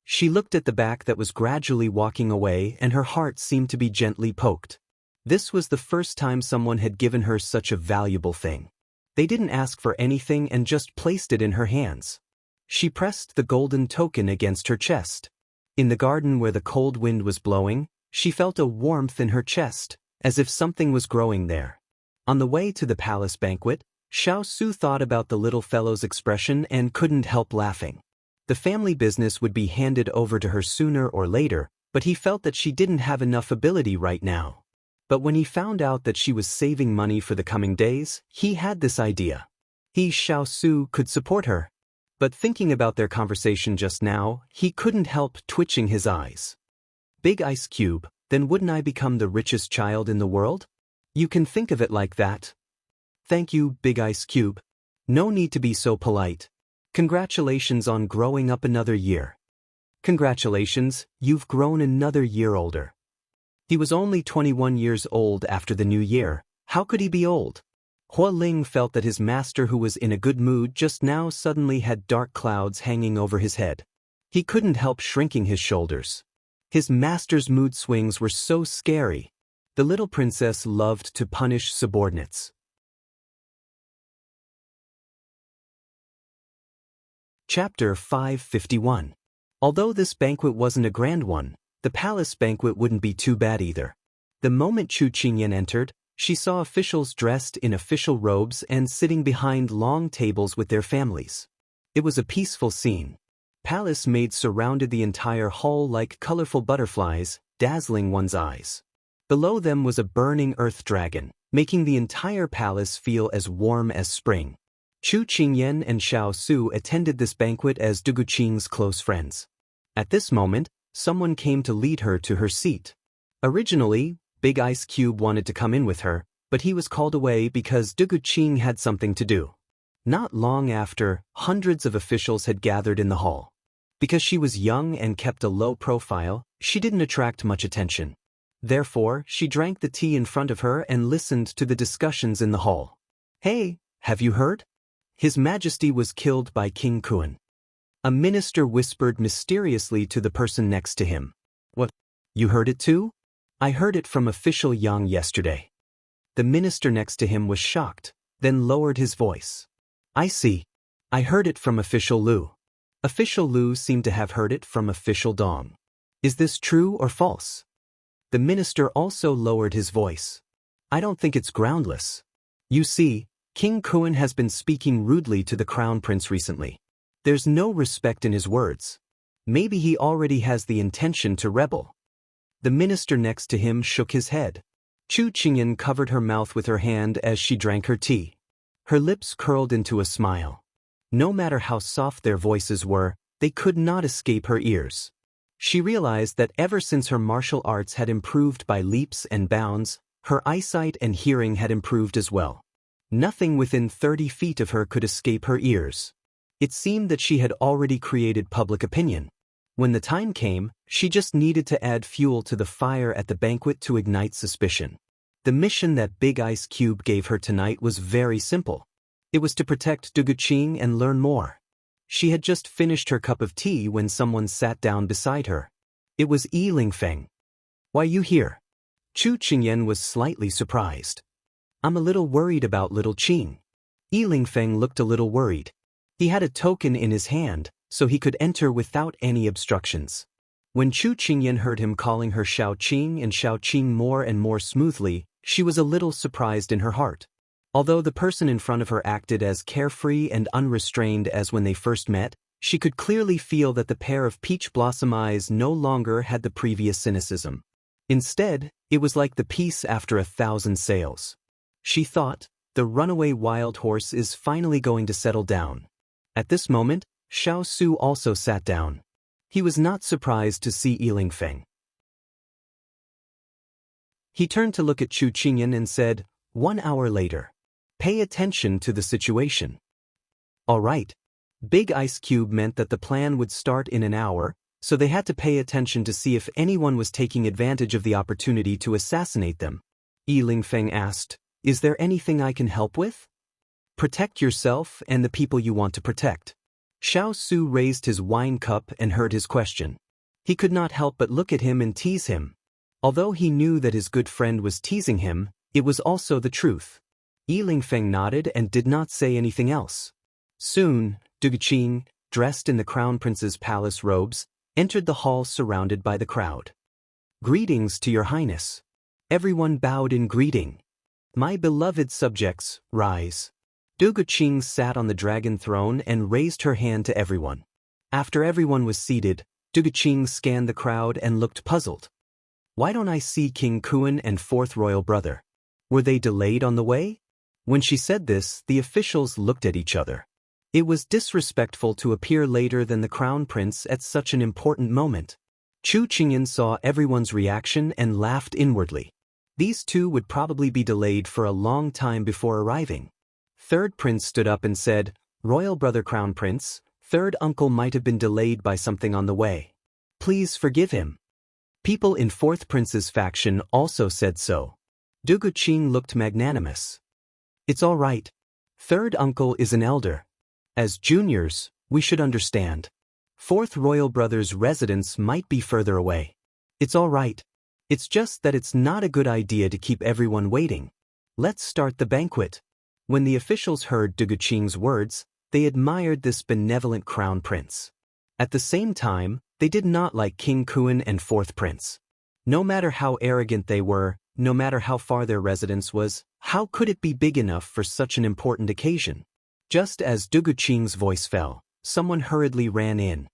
She looked at the back that was gradually walking away, and her heart seemed to be gently poked. This was the first time someone had given her such a valuable thing. They didn't ask for anything and just placed it in her hands. She pressed the golden token against her chest. In the garden where the cold wind was blowing, she felt a warmth in her chest, as if something was growing there. On the way to the palace banquet, Xiao Su thought about the little fellow's expression and couldn't help laughing. The family business would be handed over to her sooner or later, but he felt that she didn't have enough ability right now. But when he found out that she was saving money for the coming days, he had this idea. He, Xiao Su, could support her. But thinking about their conversation just now, he couldn't help twitching his eyes. "Big ice cube, then wouldn't I become the richest child in the world?" "You can think of it like that." "Thank you, Big Ice Cube. No need to be so polite. Congratulations on growing up another year." "Congratulations, you've grown another year older." He was only 21 years old after the new year. How could he be old? Hualing felt that his master, who was in a good mood just now, suddenly had dark clouds hanging over his head. He couldn't help shrinking his shoulders. His master's mood swings were so scary. The little princess loved to punish subordinates. Chapter 551. Although this banquet wasn't a grand one, the palace banquet wouldn't be too bad either. The moment Chu Qingyan entered, she saw officials dressed in official robes and sitting behind long tables with their families. It was a peaceful scene. Palace maids surrounded the entire hall like colorful butterflies, dazzling one's eyes. Below them was a burning earth dragon, making the entire palace feel as warm as spring. Chu Qingyan and Xiao Su attended this banquet as Du Guqing's close friends. At this moment, someone came to lead her to her seat. Originally, Big Ice Cube wanted to come in with her, but he was called away because Du Guqing had something to do. Not long after, hundreds of officials had gathered in the hall. Because she was young and kept a low profile, she didn't attract much attention. Therefore, she drank the tea in front of her and listened to the discussions in the hall. "Hey, have you heard? His Majesty was killed by King Kuan." A minister whispered mysteriously to the person next to him. "What? You heard it too? I heard it from official Yang yesterday." The minister next to him was shocked, then lowered his voice. "I see. I heard it from official Lu." Official Lu seemed to have heard it from official Dong. "Is this true or false?" The minister also lowered his voice. "I don't think it's groundless. You see, King Kuan has been speaking rudely to the crown prince recently. There's no respect in his words. Maybe he already has the intention to rebel." The minister next to him shook his head. Chu Qingyan covered her mouth with her hand as she drank her tea. Her lips curled into a smile. No matter how soft their voices were, they could not escape her ears. She realized that ever since her martial arts had improved by leaps and bounds, her eyesight and hearing had improved as well. Nothing within 30 feet of her could escape her ears. It seemed that she had already created public opinion. When the time came, she just needed to add fuel to the fire at the banquet to ignite suspicion. The mission that Big Ice Cube gave her tonight was very simple. It was to protect Du Guqing and learn more. She had just finished her cup of tea when someone sat down beside her. It was Yi Lingfeng. "Why you here?" Chu Qingyan was slightly surprised. "I'm a little worried about little Qing." Yi Lingfeng looked a little worried. He had a token in his hand, so he could enter without any obstructions. When Chu Qingyan heard him calling her Xiao Qing and Xiao Qing more and more smoothly, she was a little surprised in her heart. Although the person in front of her acted as carefree and unrestrained as when they first met, she could clearly feel that the pair of peach blossom eyes no longer had the previous cynicism. Instead, it was like the peace after 1,000 sails. She thought, the runaway wild horse is finally going to settle down. At this moment, Xiao Su also sat down. He was not surprised to see Yi Lingfeng. He turned to look at Chu Qingyan and said, 1 hour later. "Pay attention to the situation." All right. Big Ice Cube meant that the plan would start in an hour, so they had to pay attention to see if anyone was taking advantage of the opportunity to assassinate them. Yi Lingfeng asked, "Is there anything I can help with?" "Protect yourself and the people you want to protect." Xiao Su raised his wine cup and heard his question. He could not help but look at him and tease him. Although he knew that his good friend was teasing him, it was also the truth. Yi Lingfeng nodded and did not say anything else. Soon, Du Guqing, dressed in the crown prince's palace robes, entered the hall surrounded by the crowd. "Greetings to your highness." Everyone bowed in greeting. "My beloved subjects, rise." Du Guqing sat on the dragon throne and raised her hand to everyone. After everyone was seated, Du Guqing scanned the crowd and looked puzzled. "Why don't I see King Kuan and fourth royal brother? Were they delayed on the way?" When she said this, the officials looked at each other. It was disrespectful to appear later than the crown prince at such an important moment. Chu Qingyan saw everyone's reaction and laughed inwardly. These two would probably be delayed for a long time before arriving. Third prince stood up and said, "Royal brother crown prince, third uncle might have been delayed by something on the way. Please forgive him." People in fourth prince's faction also said so. Du Guqing looked magnanimous. "It's all right. Third uncle is an elder. As juniors, we should understand. Fourth royal brother's residence might be further away. It's all right. It's just that it's not a good idea to keep everyone waiting. Let's start the banquet." When the officials heard Du Guqing's words, they admired this benevolent crown prince. At the same time, they did not like King Kuan and fourth prince. No matter how arrogant they were, no matter how far their residence was, how could it be big enough for such an important occasion? Just as Du Guqing's voice fell, someone hurriedly ran in.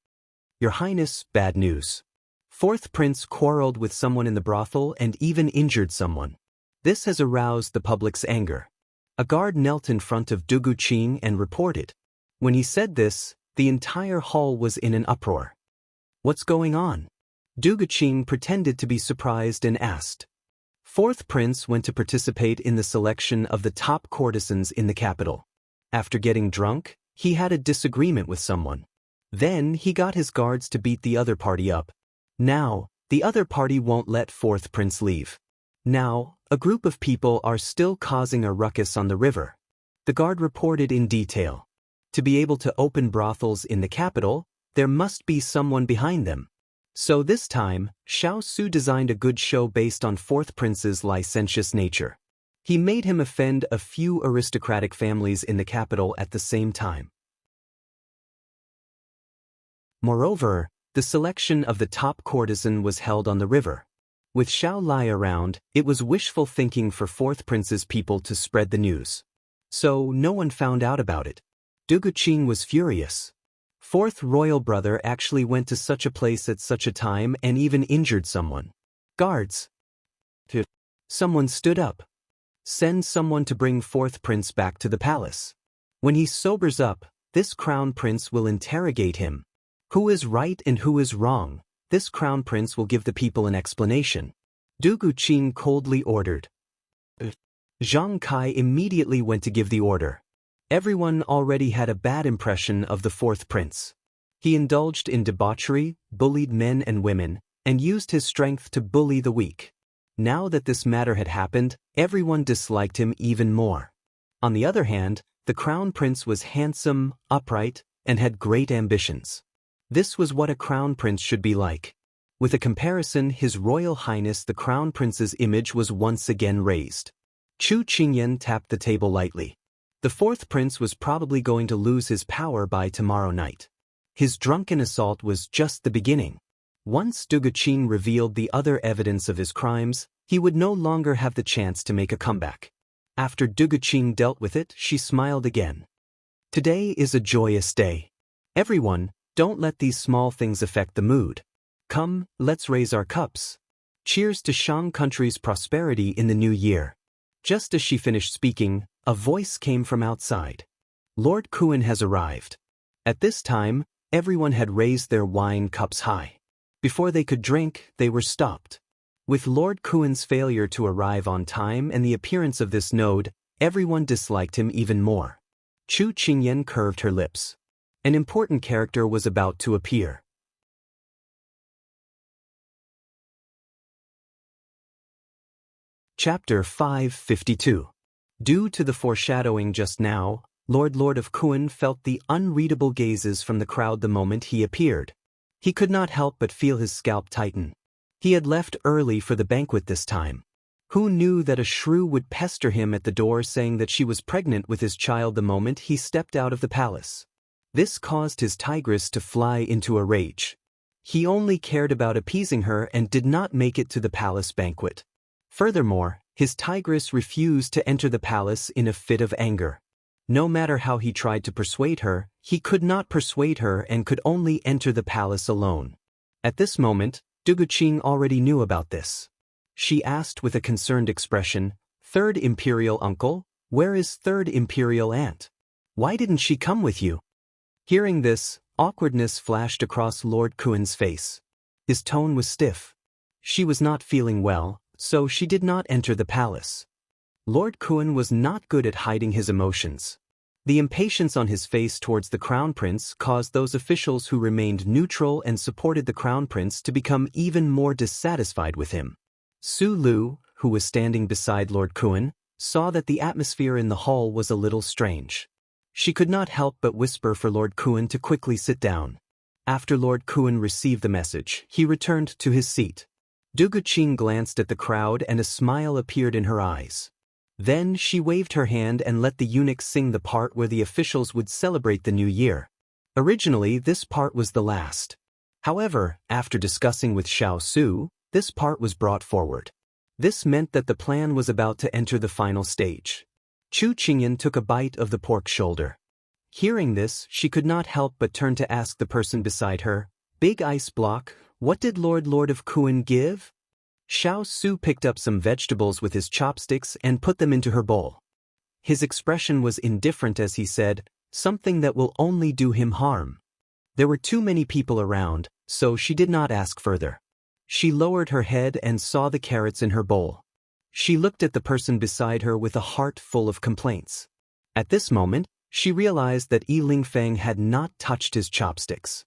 Your Highness, bad news. Fourth prince quarreled with someone in the brothel and even injured someone. This has aroused the public's anger. A guard knelt in front of Dugu Qing and reported. When he said this, the entire hall was in an uproar. What's going on? Dugu Qing pretended to be surprised and asked. Fourth prince went to participate in the selection of the top courtesans in the capital. After getting drunk, he had a disagreement with someone. Then he got his guards to beat the other party up. Now, the other party won't let fourth prince leave. Now, a group of people are still causing a ruckus on the river. The guard reported in detail. To be able to open brothels in the capital, there must be someone behind them. So this time, Xiao designed a good show based on fourth prince's licentious nature. He made him offend a few aristocratic families in the capital at the same time. Moreover, the selection of the top courtesan was held on the river. With Xiao Lai around, it was wishful thinking for fourth prince's people to spread the news. So no one found out about it. Dugu Qing was furious. Fourth royal brother actually went to such a place at such a time and even injured someone. Guards! Someone stood up. Send someone to bring fourth prince back to the palace. When he sobers up, this crown prince will interrogate him. Who is right and who is wrong? This crown prince will give the people an explanation. Dugu Qing coldly ordered. Zhang Kai immediately went to give the order. Everyone already had a bad impression of the fourth prince. He indulged in debauchery, bullied men and women, and used his strength to bully the weak. Now that this matter had happened, everyone disliked him even more. On the other hand, the crown prince was handsome, upright, and had great ambitions. This was what a crown prince should be like. With a comparison, His Royal Highness the Crown Prince's image was once again raised. Chu Qingyan tapped the table lightly. The fourth prince was probably going to lose his power by tomorrow night. His drunken assault was just the beginning. Once Dugu Qing revealed the other evidence of his crimes, he would no longer have the chance to make a comeback. After Dugu Qing dealt with it, she smiled again. Today is a joyous day. Everyone, don't let these small things affect the mood. Come, let's raise our cups. Cheers to Shang country's prosperity in the new year. Just as she finished speaking, a voice came from outside. Lord Kuan has arrived. At this time, everyone had raised their wine cups high. Before they could drink, they were stopped. With Lord Kuan's failure to arrive on time and the appearance of this node, everyone disliked him even more. Chu Qingyan curved her lips. An important character was about to appear. Chapter 552. Due to the foreshadowing just now, Lord of Kuan felt the unreadable gazes from the crowd the moment he appeared. He could not help but feel his scalp tighten. He had left early for the banquet this time. Who knew that a shrew would pester him at the door saying that she was pregnant with his child the moment he stepped out of the palace? This caused his tigress to fly into a rage. He only cared about appeasing her and did not make it to the palace banquet. Furthermore, his tigress refused to enter the palace in a fit of anger. No matter how he tried to persuade her, he could not persuade her and could only enter the palace alone. At this moment, Dugu Qing already knew about this. She asked with a concerned expression, "Third Imperial Uncle, where is Third Imperial Aunt? Why didn't she come with you?" Hearing this, awkwardness flashed across Lord Kuan's face. His tone was stiff. She was not feeling well, so she did not enter the palace. Lord Kuan was not good at hiding his emotions. The impatience on his face towards the crown prince caused those officials who remained neutral and supported the crown prince to become even more dissatisfied with him. Su Lu, who was standing beside Lord Kuan, saw that the atmosphere in the hall was a little strange. She could not help but whisper for Lord Kuan to quickly sit down. After Lord Kuan received the message, he returned to his seat. Dugu Qing glanced at the crowd and a smile appeared in her eyes. Then she waved her hand and let the eunuch sing the part where the officials would celebrate the new year. Originally, this part was the last. However, after discussing with Xiao, this part was brought forward. This meant that the plan was about to enter the final stage. Chu Qingyan took a bite of the pork shoulder. Hearing this, she could not help but turn to ask the person beside her, Big ice block, what did Lord of Kuan give? Xiao Su picked up some vegetables with his chopsticks and put them into her bowl. His expression was indifferent as he said, something that will only do him harm. There were too many people around, so she did not ask further. She lowered her head and saw the carrots in her bowl. She looked at the person beside her with a heart full of complaints. At this moment, she realized that Yi Lingfeng had not touched his chopsticks.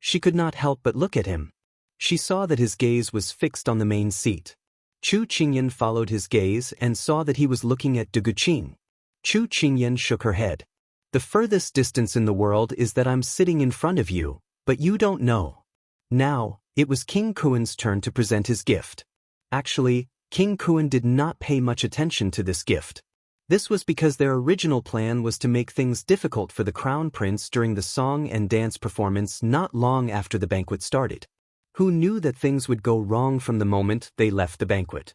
She could not help but look at him. She saw that his gaze was fixed on the main seat. Chu Qingyan followed his gaze and saw that he was looking at Du Guqing. Chu Qingyan shook her head. The furthest distance in the world is that I'm sitting in front of you, but you don't know. Now, it was King Kuan's turn to present his gift. Actually, King Kuan did not pay much attention to this gift. This was because their original plan was to make things difficult for the Crown Prince during the song and dance performance not long after the banquet started. Who knew that things would go wrong from the moment they left the banquet?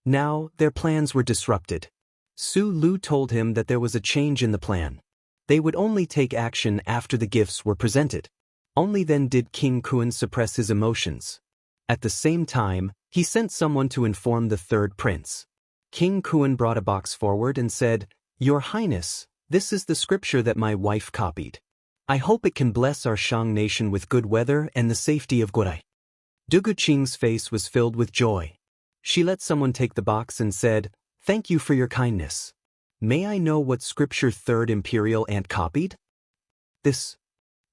Now, their plans were disrupted. Su Lu told him that there was a change in the plan. They would only take action after the gifts were presented. Only then did King Kuan suppress his emotions. At the same time, he sent someone to inform the third prince. King Kuan brought a box forward and said, "Your Highness, this is the scripture that my wife copied. I hope it can bless our Shang nation with good weather and the safety of Guodai." Du Guqing's face was filled with joy. She let someone take the box and said, "Thank you for your kindness. May I know what scripture Third Imperial Aunt copied?" This.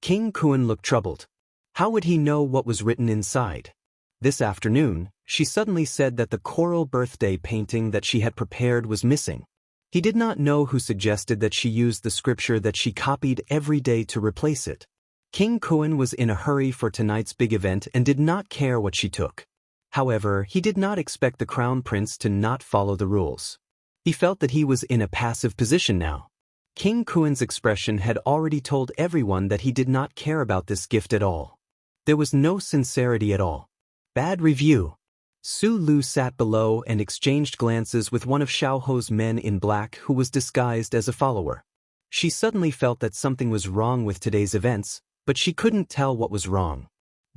King Kuan looked troubled. How would he know what was written inside? This afternoon, she suddenly said that the coral birthday painting that she had prepared was missing. He did not know who suggested that she use the scripture that she copied every day to replace it. King Kuan was in a hurry for tonight's big event and did not care what she took. However, he did not expect the Crown Prince to not follow the rules. He felt that he was in a passive position now. King Kuan's expression had already told everyone that he did not care about this gift at all. There was no sincerity at all. Bad review. Su Lu sat below and exchanged glances with one of Xiao Ho's men in black who was disguised as a follower. She suddenly felt that something was wrong with today's events, but she couldn't tell what was wrong.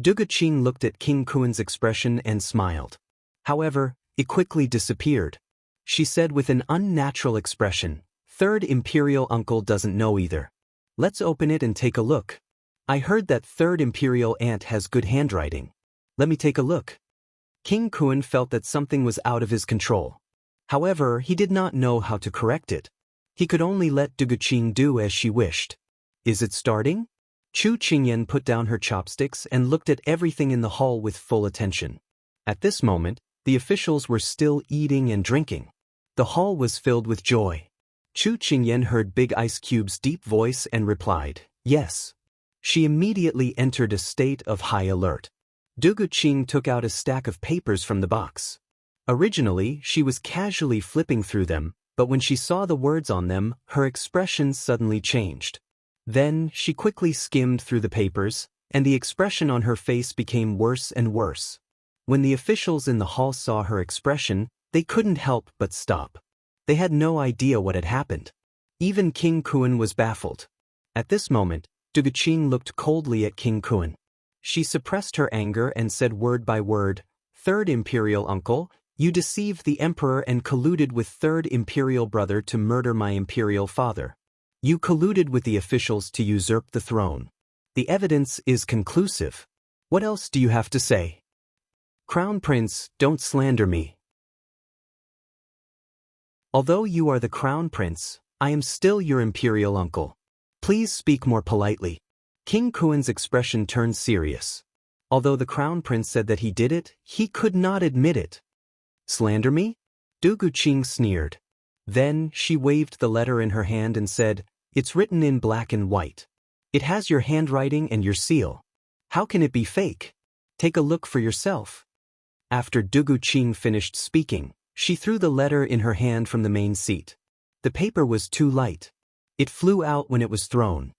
Du Guqing looked at King Kuan's expression and smiled. However, it quickly disappeared. She said with an unnatural expression, "Third Imperial Uncle doesn't know either. Let's open it and take a look. I heard that Third Imperial Aunt has good handwriting. Let me take a look." King Kuan felt that something was out of his control. However, he did not know how to correct it. He could only let Du Guqing do as she wished. Is it starting? Chu Qingyan put down her chopsticks and looked at everything in the hall with full attention. At this moment, the officials were still eating and drinking. The hall was filled with joy. Chu Qingyan heard Big Ice Cube's deep voice and replied, "Yes." She immediately entered a state of high alert. Du Guqing took out a stack of papers from the box. Originally, she was casually flipping through them, but when she saw the words on them, her expression suddenly changed. Then, she quickly skimmed through the papers, and the expression on her face became worse and worse. When the officials in the hall saw her expression, they couldn't help but stop. They had no idea what had happened. Even King Kuan was baffled. At this moment, Du Guqing looked coldly at King Kuan. She suppressed her anger and said word by word, "Third Imperial Uncle, you deceived the Emperor and colluded with Third Imperial Brother to murder my Imperial Father. You colluded with the officials to usurp the throne. The evidence is conclusive. What else do you have to say? Crown Prince, don't slander me. Although you are the Crown Prince, I am still your Imperial Uncle. Please speak more politely." King Kuan's expression turned serious. Although the Crown Prince said that he did it, he could not admit it. "Slander me?" Du Guqing sneered. Then, she waved the letter in her hand and said, "It's written in black and white. It has your handwriting and your seal. How can it be fake? Take a look for yourself." After Du Guqing finished speaking, she threw the letter in her hand from the main seat. The paper was too light. It flew out when it was thrown.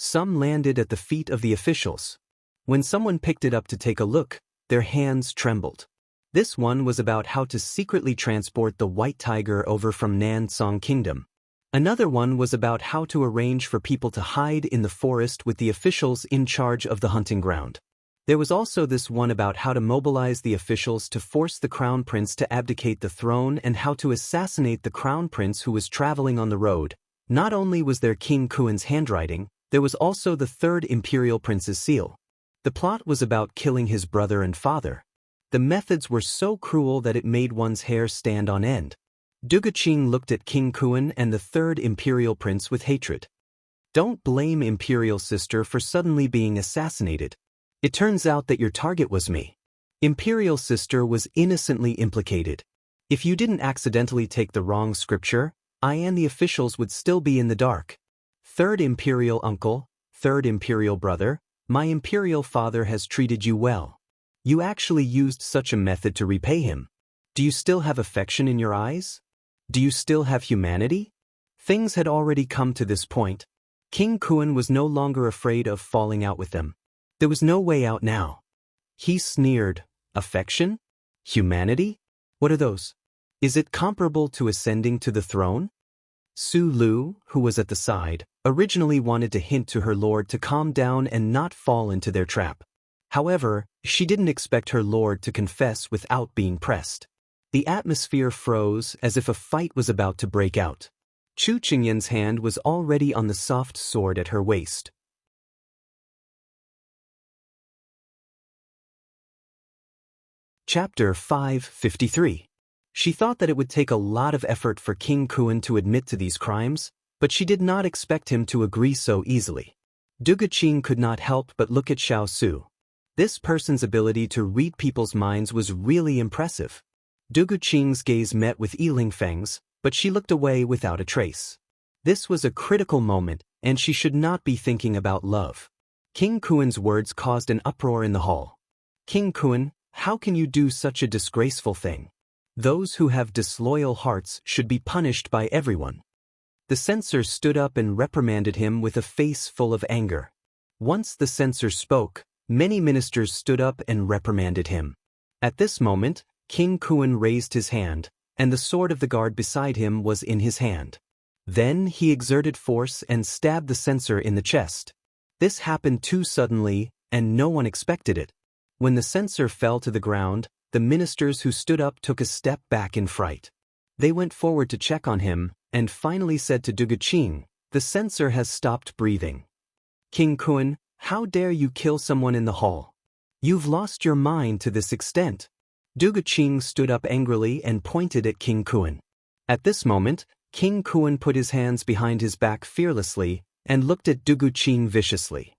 Some landed at the feet of the officials. When someone picked it up to take a look, their hands trembled. This one was about how to secretly transport the White Tiger over from Nan Song Kingdom. Another one was about how to arrange for people to hide in the forest with the officials in charge of the hunting ground. There was also this one about how to mobilize the officials to force the crown prince to abdicate the throne and how to assassinate the crown prince who was traveling on the road. Not only was there King Kuen's handwriting, there was also the third imperial prince's seal. The plot was about killing his brother and father. The methods were so cruel that it made one's hair stand on end. Duguqing looked at King Kuen and the third imperial prince with hatred. Don't blame imperial sister for suddenly being assassinated. It turns out that your target was me. Imperial sister was innocently implicated. If you didn't accidentally take the wrong scripture, I and the officials would still be in the dark. Third imperial uncle, third imperial brother, my imperial father has treated you well. You actually used such a method to repay him. Do you still have affection in your eyes? Do you still have humanity? Things had already come to this point. King Kuen was no longer afraid of falling out with them. There was no way out now. He sneered. Affection? Humanity? What are those? Is it comparable to ascending to the throne? Su Lu, who was at the side, originally wanted to hint to her lord to calm down and not fall into their trap. However, she didn't expect her lord to confess without being pressed. The atmosphere froze as if a fight was about to break out. Chu Qingyan's hand was already on the soft sword at her waist. Chapter 553. She thought that it would take a lot of effort for King Kuen to admit to these crimes, but she did not expect him to agree so easily. Duguqing could not help but look at Xiao Su. This person's ability to read people's minds was really impressive. Duguqing's gaze met with Yilingfeng's, but she looked away without a trace. This was a critical moment, and she should not be thinking about love. King Kuen's words caused an uproar in the hall. King Kuen, how can you do such a disgraceful thing? Those who have disloyal hearts should be punished by everyone. The censor stood up and reprimanded him with a face full of anger. Once the censor spoke, many ministers stood up and reprimanded him. At this moment, King Kuen raised his hand, and the sword of the guard beside him was in his hand. Then he exerted force and stabbed the censor in the chest. This happened too suddenly, and no one expected it. When the censor fell to the ground, the ministers who stood up took a step back in fright. They went forward to check on him, and finally said to Duguqing, "The censor has stopped breathing." King Kuen, how dare you kill someone in the hall? You've lost your mind to this extent. Duguqing stood up angrily and pointed at King Kuen. At this moment, King Kuen put his hands behind his back fearlessly and looked at Duguqing viciously.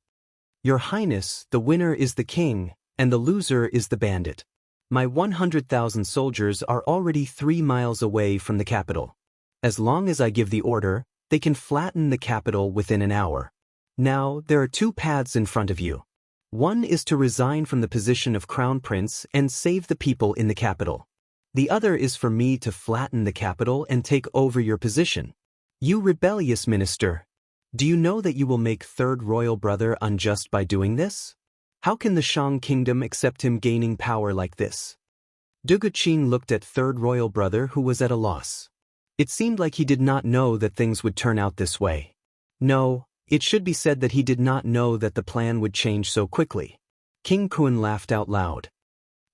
Your Highness, the winner is the king, and the loser is the bandit. My 100,000 soldiers are already 3 miles away from the capital. As long as I give the order, they can flatten the capital within an hour. Now, there are 2 paths in front of you. One is to resign from the position of crown prince and save the people in the capital. The other is for me to flatten the capital and take over your position. You rebellious minister! Do you know that you will make third royal brother unjust by doing this? How can the Shang kingdom accept him gaining power like this? Duguqing looked at third royal brother who was at a loss. It seemed like he did not know that things would turn out this way. No, it should be said that he did not know that the plan would change so quickly. King Kuen laughed out loud.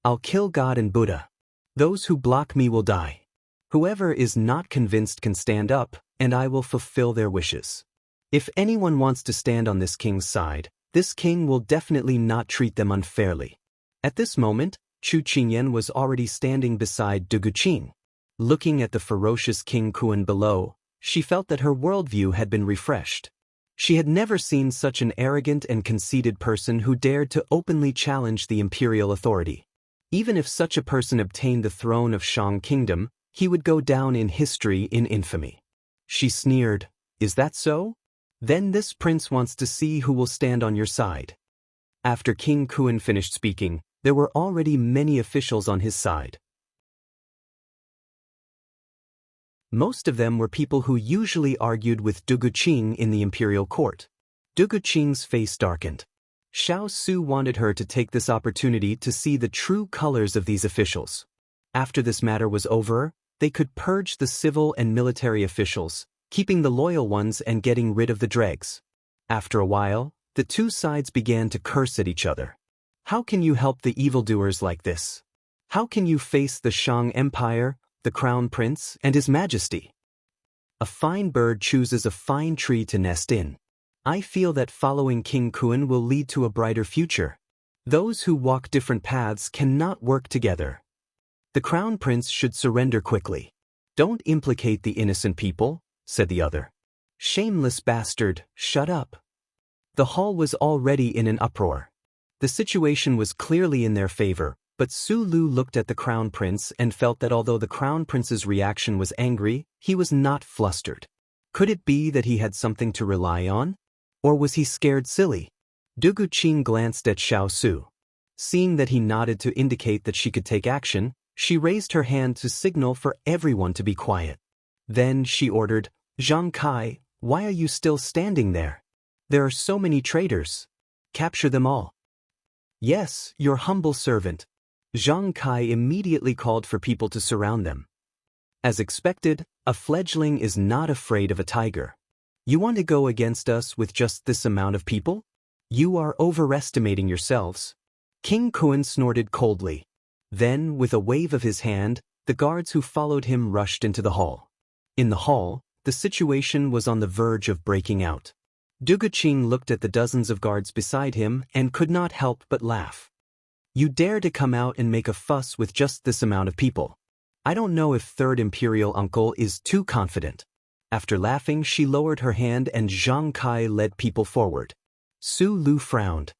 I'll kill God and Buddha. Those who block me will die. Whoever is not convinced can stand up, and I will fulfill their wishes. If anyone wants to stand on this king's side, this king will definitely not treat them unfairly. At this moment, Chu Qingyan was already standing beside Duguqing. Looking at the ferocious King Kuen below, she felt that her worldview had been refreshed. She had never seen such an arrogant and conceited person who dared to openly challenge the imperial authority. Even if such a person obtained the throne of Shang Kingdom, he would go down in history in infamy. She sneered, "Is that so? Then this prince wants to see who will stand on your side." After King Kuen finished speaking, there were already many officials on his side. Most of them were people who usually argued with Duguqing in the imperial court. Duguqing's face darkened. Xiao Su wanted her to take this opportunity to see the true colors of these officials. After this matter was over, they could purge the civil and military officials, keeping the loyal ones and getting rid of the dregs. After a while, the two sides began to curse at each other. How can you help the evildoers like this? How can you face the Shang Empire, the Crown Prince, and His Majesty? A fine bird chooses a fine tree to nest in. I feel that following King Kun will lead to a brighter future. Those who walk different paths cannot work together. The Crown Prince should surrender quickly. Don't implicate the innocent people, said the other. Shameless bastard, shut up. The hall was already in an uproar. The situation was clearly in their favor, but Su Lu looked at the Crown Prince and felt that although the Crown Prince's reaction was angry, he was not flustered. Could it be that he had something to rely on? Or was he scared silly? Du Guqing glanced at Xiao Su. Seeing that he nodded to indicate that she could take action, she raised her hand to signal for everyone to be quiet. Then she ordered, Zhang Kai, why are you still standing there? There are so many traitors. Capture them all. Yes, your humble servant. Zhang Kai immediately called for people to surround them. As expected, a fledgling is not afraid of a tiger. You want to go against us with just this amount of people? You are overestimating yourselves. King Kun snorted coldly. Then, with a wave of his hand, the guards who followed him rushed into the hall. In the hall, the situation was on the verge of breaking out. Du Guqing looked at the dozens of guards beside him and could not help but laugh. You dare to come out and make a fuss with just this amount of people. I don't know if Third Imperial Uncle is too confident. After laughing, she lowered her hand and Zhang Kai led people forward. Su Lu frowned.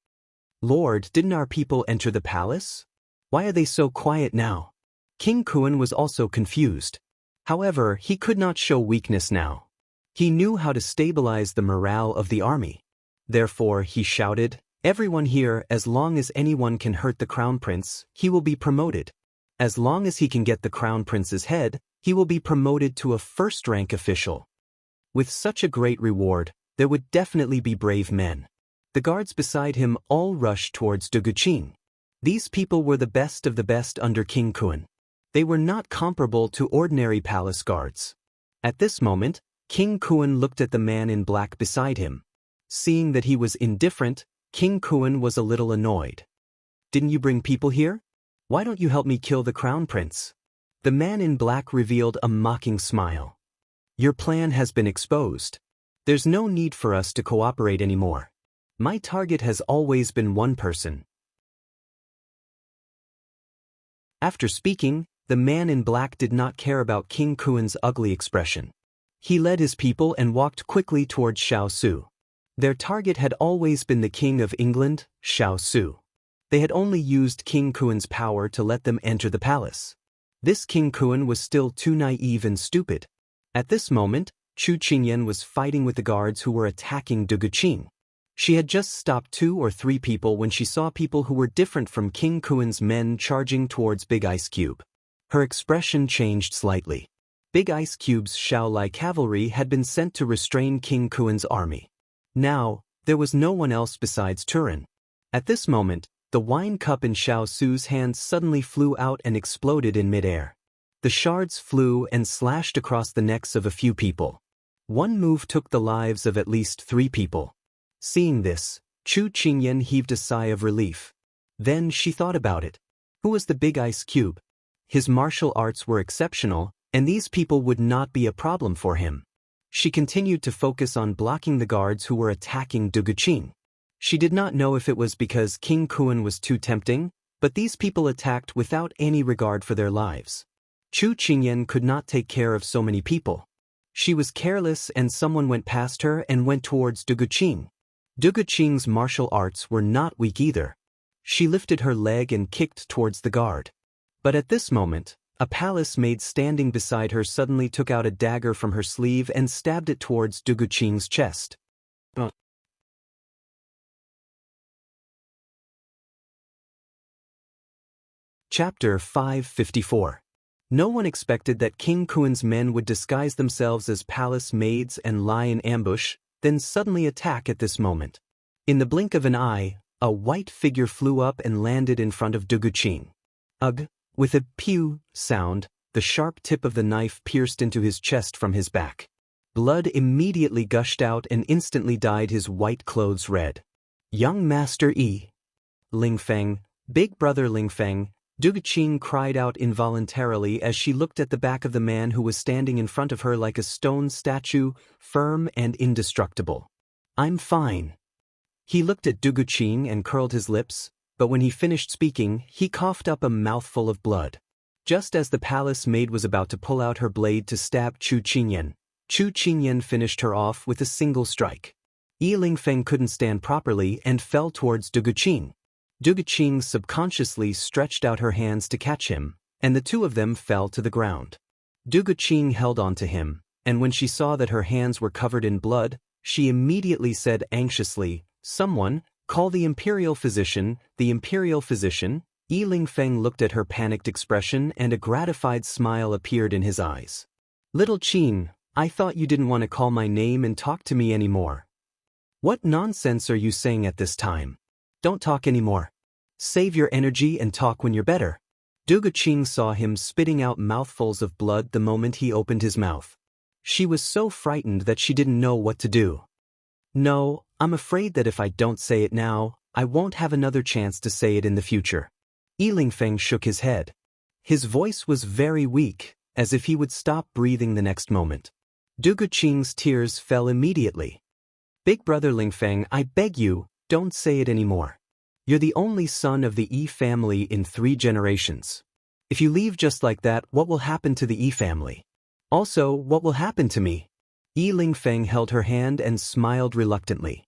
Lord, didn't our people enter the palace? Why are they so quiet now? King Kun was also confused. However, he could not show weakness now. He knew how to stabilize the morale of the army. Therefore, he shouted, Everyone here, as long as anyone can hurt the Crown Prince, he will be promoted. As long as he can get the Crown Prince's head, he will be promoted to a first-rank official. With such a great reward, there would definitely be brave men. The guards beside him all rushed towards Du Guqing. These people were the best of the best under King Kun. They were not comparable to ordinary palace guards. At this moment, King Kun looked at the man in black beside him. Seeing that he was indifferent, King Kun was a little annoyed. Didn't you bring people here? Why don't you help me kill the Crown Prince? The man in black revealed a mocking smile. Your plan has been exposed. There's no need for us to cooperate anymore. My target has always been one person. After speaking, the man in black did not care about King Kun's ugly expression. He led his people and walked quickly towards Xiao Su. Their target had always been the King of England, Xiao Su. They had only used King Kun's power to let them enter the palace. This King Kun was still too naive and stupid. At this moment, Chu Qingyan was fighting with the guards who were attacking Du Guqing. She had just stopped 2 or 3 people when she saw people who were different from King Kun's men charging towards Big Ice Cube. Her expression changed slightly. Big Ice Cube's Xiao cavalry had been sent to restrain King Kun's army. Now, there was no one else besides Turin. At this moment, the wine cup in Xiao Su's hand suddenly flew out and exploded in midair. The shards flew and slashed across the necks of a few people. One move took the lives of at least 3 people. Seeing this, Chu Qingyan heaved a sigh of relief. Then she thought about it. Who was the Big Ice Cube? His martial arts were exceptional, and these people would not be a problem for him. She continued to focus on blocking the guards who were attacking Du Guqing. She did not know if it was because King Kun was too tempting, but these people attacked without any regard for their lives. Chu Qingyan could not take care of so many people. She was careless and someone went past her and went towards Du Guqing. Du Guqing's martial arts were not weak either. She lifted her leg and kicked towards the guard. But at this moment, a palace maid standing beside her suddenly took out a dagger from her sleeve and stabbed it towards Du Guqing's chest. Chapter 554. No one expected that King Kun's men would disguise themselves as palace maids and lie in ambush, then suddenly attack at this moment. In the blink of an eye, a white figure flew up and landed in front of Du Guqing. Ugh! With a pew sound, the sharp tip of the knife pierced into his chest from his back. Blood immediately gushed out and instantly dyed his white clothes red. Young Master Yi. Lingfeng, big brother Lingfeng, Duguqing cried out involuntarily as she looked at the back of the man who was standing in front of her like a stone statue, firm and indestructible. I'm fine. He looked at Duguqing and curled his lips, but when he finished speaking, he coughed up a mouthful of blood. Just as the palace maid was about to pull out her blade to stab Chu Qingyan finished her off with a single strike. Yi Lingfeng couldn't stand properly and fell towards Duguqing. Duguqing subconsciously stretched out her hands to catch him, and the two of them fell to the ground. Duguqing held on to him, and when she saw that her hands were covered in blood, she immediately said anxiously, "Someone, call the imperial physician, the imperial physician." Yi Lingfeng looked at her panicked expression and a gratified smile appeared in his eyes. "Little Qing, I thought you didn't want to call my name and talk to me anymore. What nonsense are you saying at this time? Don't talk anymore. Save your energy and talk when you're better." Duguqing saw him spitting out mouthfuls of blood the moment he opened his mouth. She was so frightened that she didn't know what to do. "No, I'm afraid that if I don't say it now, I won't have another chance to say it in the future." Yi Lingfeng shook his head. His voice was very weak, as if he would stop breathing the next moment. Duguqing's tears fell immediately. "Big brother Lingfeng, I beg you, don't say it anymore. You're the only son of the Yi family in 3 generations. If you leave just like that, what will happen to the Yi family? Also, what will happen to me?" Yi Lingfeng held her hand and smiled reluctantly.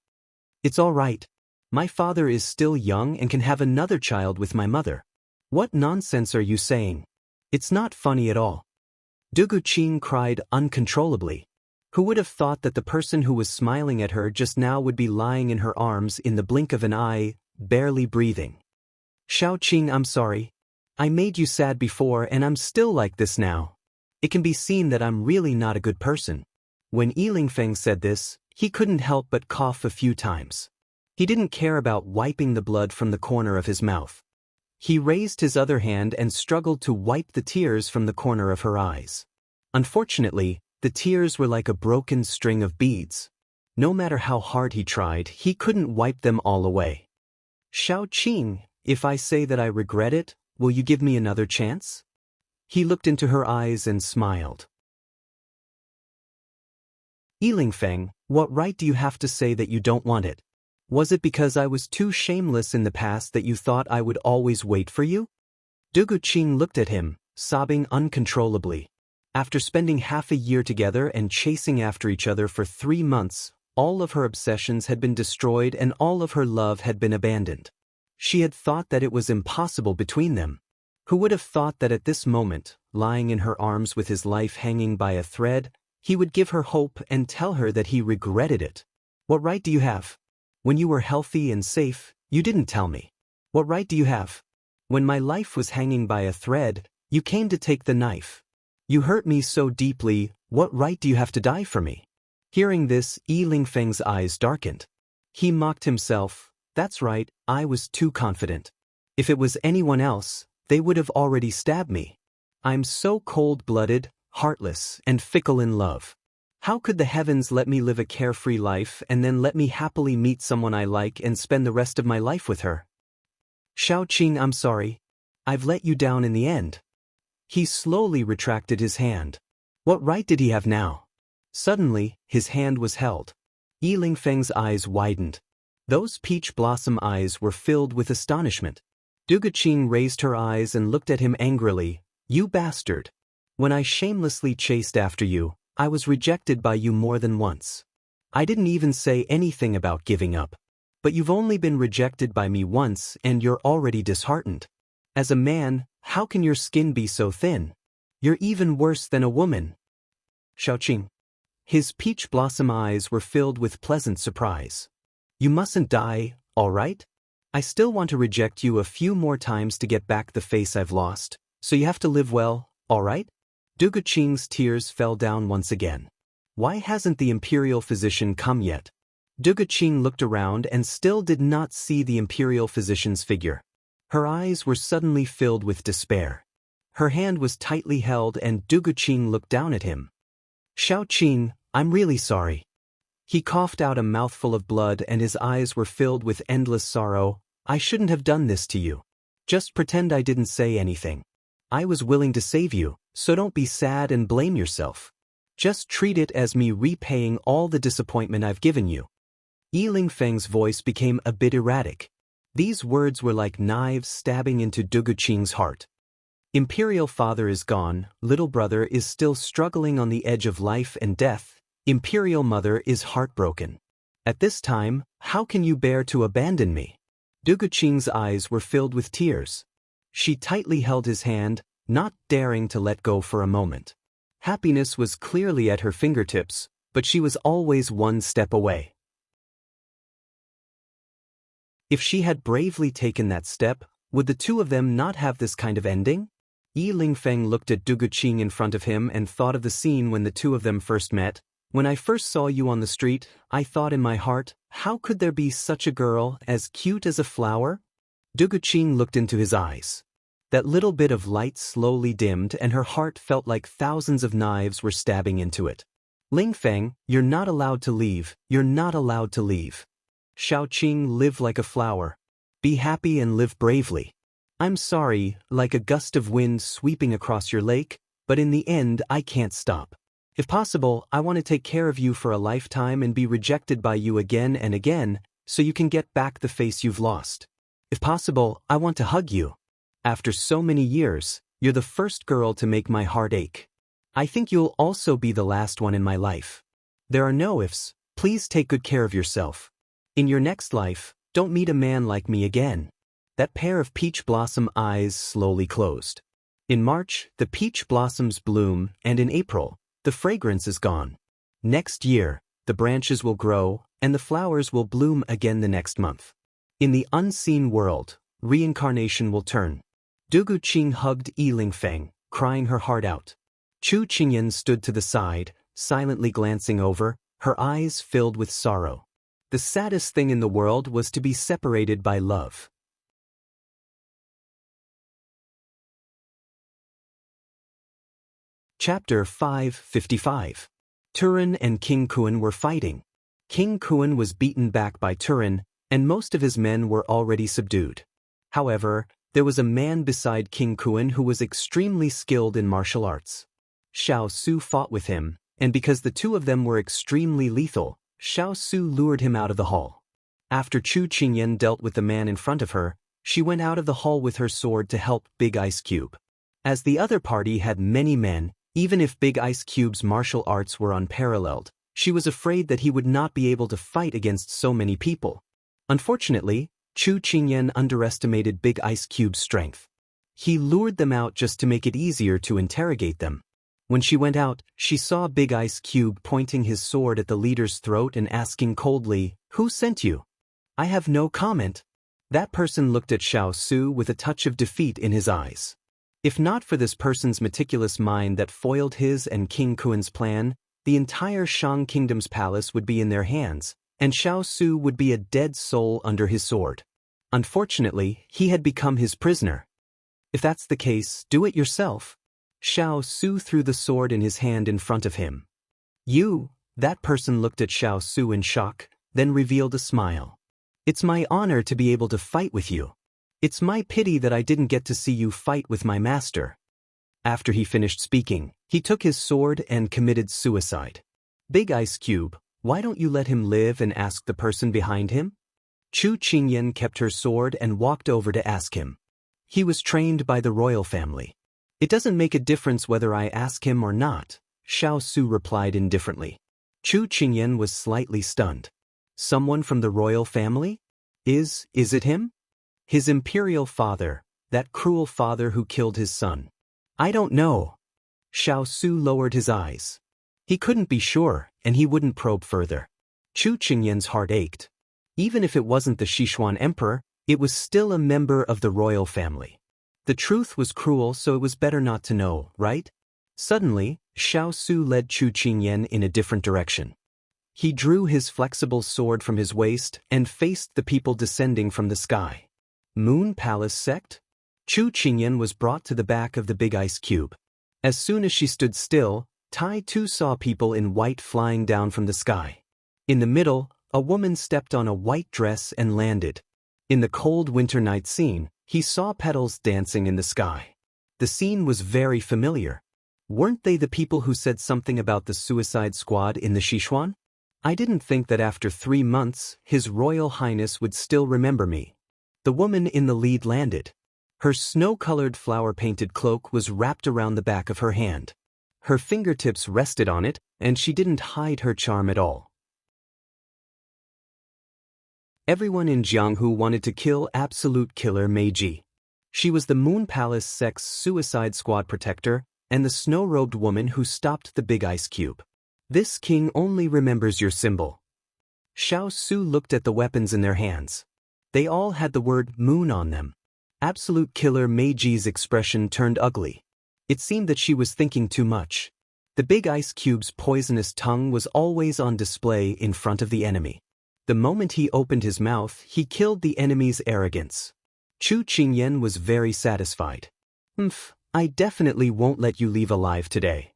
"It's all right. My father is still young and can have another child with my mother. What nonsense are you saying? It's not funny at all." Duguqing cried uncontrollably. Who would have thought that the person who was smiling at her just now would be lying in her arms in the blink of an eye, barely breathing? "Xiao Qing, I'm sorry. I made you sad before and I'm still like this now. It can be seen that I'm really not a good person." When Yi Lingfeng said this, he couldn't help but cough a few times. He didn't care about wiping the blood from the corner of his mouth. He raised his other hand and struggled to wipe the tears from the corner of her eyes. Unfortunately, the tears were like a broken string of beads. No matter how hard he tried, he couldn't wipe them all away. "Xiao Qing, if I say that I regret it, will you give me another chance?" He looked into her eyes and smiled. "Yi Lingfeng, what right do you have to say that you don't want it? Was it because I was too shameless in the past that you thought I would always wait for you?" Duguqing looked at him, sobbing uncontrollably. After spending half a year together and chasing after each other for 3 months, all of her obsessions had been destroyed and all of her love had been abandoned. She had thought that it was impossible between them. Who would have thought that at this moment, lying in her arms with his life hanging by a thread, he would give her hope and tell her that he regretted it? "What right do you have? When you were healthy and safe, you didn't tell me. What right do you have? When my life was hanging by a thread, you came to take the knife. You hurt me so deeply, what right do you have to die for me?" Hearing this, Yi Lingfeng's eyes darkened. He mocked himself. "That's right, I was too confident. If it was anyone else, they would have already stabbed me. I'm so cold-blooded, heartless, and fickle in love. How could the heavens let me live a carefree life and then let me happily meet someone I like and spend the rest of my life with her? Xiao Qing, I'm sorry. I've let you down in the end." He slowly retracted his hand. What right did he have now? Suddenly, his hand was held. Yi Lingfeng's eyes widened. Those peach blossom eyes were filled with astonishment. Duguqing raised her eyes and looked at him angrily. "You bastard! When I shamelessly chased after you, I was rejected by you more than once. I didn't even say anything about giving up. But you've only been rejected by me once and you're already disheartened. As a man, how can your skin be so thin? You're even worse than a woman." "Xiao Qing." His peach blossom eyes were filled with pleasant surprise. "You mustn't die, all right? I still want to reject you a few more times to get back the face I've lost, so you have to live well, all right?" Duguqing's tears fell down once again. Why hasn't the imperial physician come yet? Duguqing looked around and still did not see the imperial physician's figure. Her eyes were suddenly filled with despair. Her hand was tightly held and Duguqing looked down at him. "Xiao Qing, I'm really sorry. He coughed out a mouthful of blood and his eyes were filled with endless sorrow. I shouldn't have done this to you. Just pretend I didn't say anything. I was willing to save you, so don't be sad and blame yourself. Just treat it as me repaying all the disappointment I've given you. Yi Lingfeng's voice became a bit erratic. These words were like knives stabbing into Du Guqing's heart. Imperial father is gone, little brother is still struggling on the edge of life and death, Imperial mother is heartbroken. At this time, how can you bear to abandon me? Du Guqing's eyes were filled with tears. She tightly held his hand, not daring to let go for a moment. Happiness was clearly at her fingertips, but she was always one step away. If she had bravely taken that step, would the two of them not have this kind of ending? Yi Lingfeng looked at Du Guqing in front of him and thought of the scene when the two of them first met. When I first saw you on the street, I thought in my heart, how could there be such a girl as cute as a flower? Du Guqing looked into his eyes. That little bit of light slowly dimmed and her heart felt like thousands of knives were stabbing into it. Lingfeng, you're not allowed to leave, you're not allowed to leave. Xiao, live like a flower. Be happy and live bravely. I'm sorry, like a gust of wind sweeping across your lake, but in the end I can't stop. If possible, I want to take care of you for a lifetime and be rejected by you again and again, so you can get back the face you've lost. If possible, I want to hug you. After so many years, you're the first girl to make my heart ache. I think you'll also be the last one in my life. There are no ifs, please take good care of yourself. In your next life, don't meet a man like me again. That pair of peach blossom eyes slowly closed. In March, the peach blossoms bloom, and in April, the fragrance is gone. Next year, the branches will grow, and the flowers will bloom again the next month. In the unseen world, reincarnation will turn. Du Guqing hugged Yi Lingfeng, crying her heart out. Chu Qingyan stood to the side, silently glancing over, her eyes filled with sorrow. The saddest thing in the world was to be separated by love. Chapter 555. Turin and King Kuan were fighting. King Kuan was beaten back by Turin, and most of his men were already subdued. However, there was a man beside King Kuan who was extremely skilled in martial arts. Xiao Su fought with him, and because the two of them were extremely lethal, Xiao Su lured him out of the hall. After Chu Qingyan dealt with the man in front of her, she went out of the hall with her sword to help Big Ice Cube. As the other party had many men, even if Big Ice Cube's martial arts were unparalleled, she was afraid that he would not be able to fight against so many people. Unfortunately, Chu Qingyan underestimated Big Ice Cube's strength. He lured them out just to make it easier to interrogate them. When she went out, she saw Big Ice Cube pointing his sword at the leader's throat and asking coldly, "Who sent you?" "I have no comment." That person looked at Xiao Su with a touch of defeat in his eyes. If not for this person's meticulous mind that foiled his and King Kuan's plan, the entire Shang Kingdom's palace would be in their hands, and Xiao Su would be a dead soul under his sword. Unfortunately, he had become his prisoner. If that's the case, do it yourself. Xiao Su threw the sword in his hand in front of him. "You?" That person looked at Xiao Su in shock, then revealed a smile. "It's my honor to be able to fight with you. It's my pity that I didn't get to see you fight with my master." After he finished speaking, he took his sword and committed suicide. "Big Ice Cube, why don't you let him live?" and asked the person behind him. Chu Qingyan kept her sword and walked over to ask him. He was trained by the royal family. "It doesn't make a difference whether I ask him or not," Xiao Su replied indifferently. Chu Qingyan was slightly stunned. "Someone from the royal family? Is it him? His imperial father, that cruel father who killed his son?" "I don't know." Xiao Su lowered his eyes. He couldn't be sure, and he wouldn't probe further. Chu Qingyan's heart ached. Even if it wasn't the Sichuan emperor, it was still a member of the royal family. The truth was cruel, so it was better not to know, right? Suddenly, Xiao Su led Chu Qingyan in a different direction. He drew his flexible sword from his waist and faced the people descending from the sky. Moon Palace sect? Chu Qingyan was brought to the back of the Big Ice Cube. As soon as she stood still, Tai too saw people in white flying down from the sky. In the middle, a woman stepped on a white dress and landed. In the cold winter night scene, he saw petals dancing in the sky. The scene was very familiar. Weren't they the people who said something about the Suicide Squad in the Sichuan? I didn't think that after 3 months, His Royal Highness would still remember me. The woman in the lead landed. Her snow-colored flower-painted cloak was wrapped around the back of her hand. Her fingertips rested on it, and she didn't hide her charm at all. Everyone in Jianghu wanted to kill absolute killer Meiji. She was the Moon Palace Sect's Suicide Squad protector, and the snow-robed woman who stopped the big ice cube. This king only remembers your symbol. Xiao Su looked at the weapons in their hands. They all had the word moon on them. Absolute killer Meiji's expression turned ugly. It seemed that she was thinking too much. The big ice cube's poisonous tongue was always on display in front of the enemy. The moment he opened his mouth, he killed the enemy's arrogance. Chu Qingyan was very satisfied. I definitely won't let you leave alive today.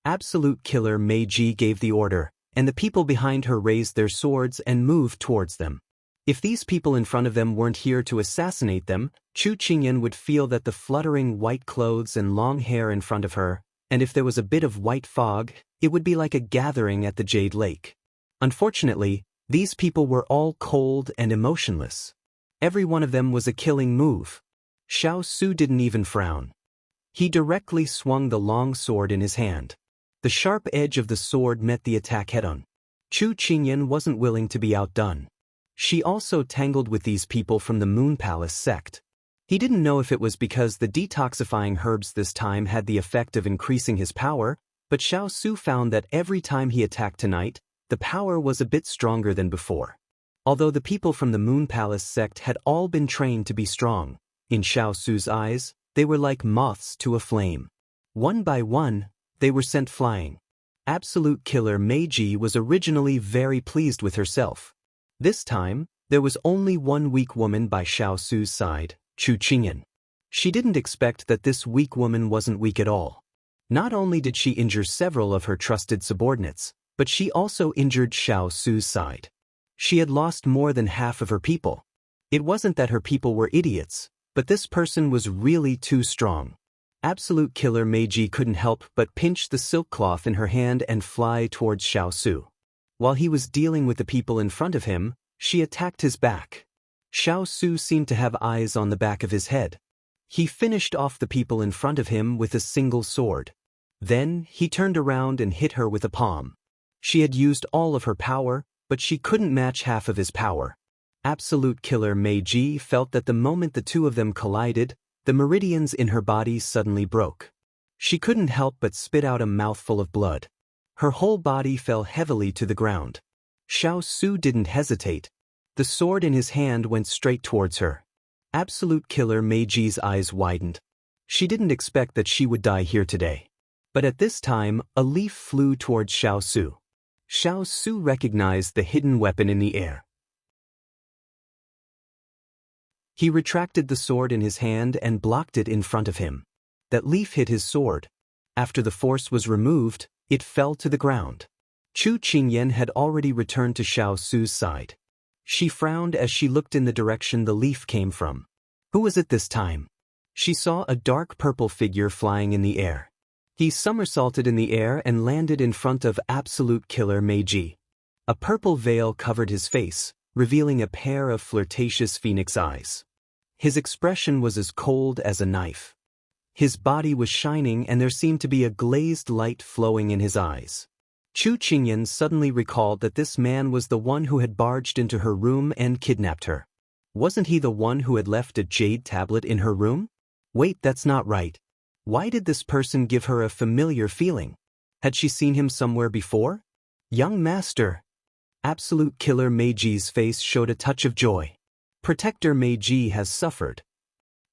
Absolute killer Meiji gave the order, and the people behind her raised their swords and moved towards them. If these people in front of them weren't here to assassinate them, Chu Qingyan would feel that the fluttering white clothes and long hair in front of her, and if there was a bit of white fog, it would be like a gathering at the Jade Lake. Unfortunately, these people were all cold and emotionless. Every one of them was a killing move. Xiao Su didn't even frown. He directly swung the long sword in his hand. The sharp edge of the sword met the attack head-on. Chu Qingyan wasn't willing to be outdone. She also tangled with these people from the Moon Palace sect. He didn't know if it was because the detoxifying herbs this time had the effect of increasing his power, but Xiao Su found that every time he attacked tonight, the power was a bit stronger than before. Although the people from the Moon Palace sect had all been trained to be strong, in Xiao Su's eyes, they were like moths to a flame. One by one, they were sent flying. Absolute killer Meiji was originally very pleased with herself. This time, there was only one weak woman by Xiao Su's side, Chu Qingyan. She didn't expect that this weak woman wasn't weak at all. Not only did she injure several of her trusted subordinates, but she also injured Xiao Su's side. She had lost more than half of her people. It wasn't that her people were idiots, but this person was really too strong. Absolute killer Meiji couldn't help but pinch the silk cloth in her hand and fly towards Xiao Su. While he was dealing with the people in front of him, she attacked his back. Xiao Su seemed to have eyes on the back of his head. He finished off the people in front of him with a single sword. Then, he turned around and hit her with a palm. She had used all of her power, but she couldn't match half of his power. Absolute killer Meiji felt that the moment the two of them collided, the meridians in her body suddenly broke. She couldn't help but spit out a mouthful of blood. Her whole body fell heavily to the ground. Xiao Su didn't hesitate. The sword in his hand went straight towards her. Absolute killer Meiji's eyes widened. She didn't expect that she would die here today. But at this time, a leaf flew towards Xiao Su. Xiao Su recognized the hidden weapon in the air. He retracted the sword in his hand and blocked it in front of him. That leaf hit his sword. After the force was removed, it fell to the ground. Chu Qingyan had already returned to Xiao Su's side. She frowned as she looked in the direction the leaf came from. Who was it this time? She saw a dark purple figure flying in the air. He somersaulted in the air and landed in front of absolute killer Meiji. A purple veil covered his face, revealing a pair of flirtatious phoenix eyes. His expression was as cold as a knife. His body was shining and there seemed to be a glazed light flowing in his eyes. Chu Qingyan suddenly recalled that this man was the one who had barged into her room and kidnapped her. Wasn't he the one who had left a jade tablet in her room? Wait, that's not right. Why did this person give her a familiar feeling? Had she seen him somewhere before? Young master. Absolute killer Meiji's face showed a touch of joy. Protector Meiji has suffered.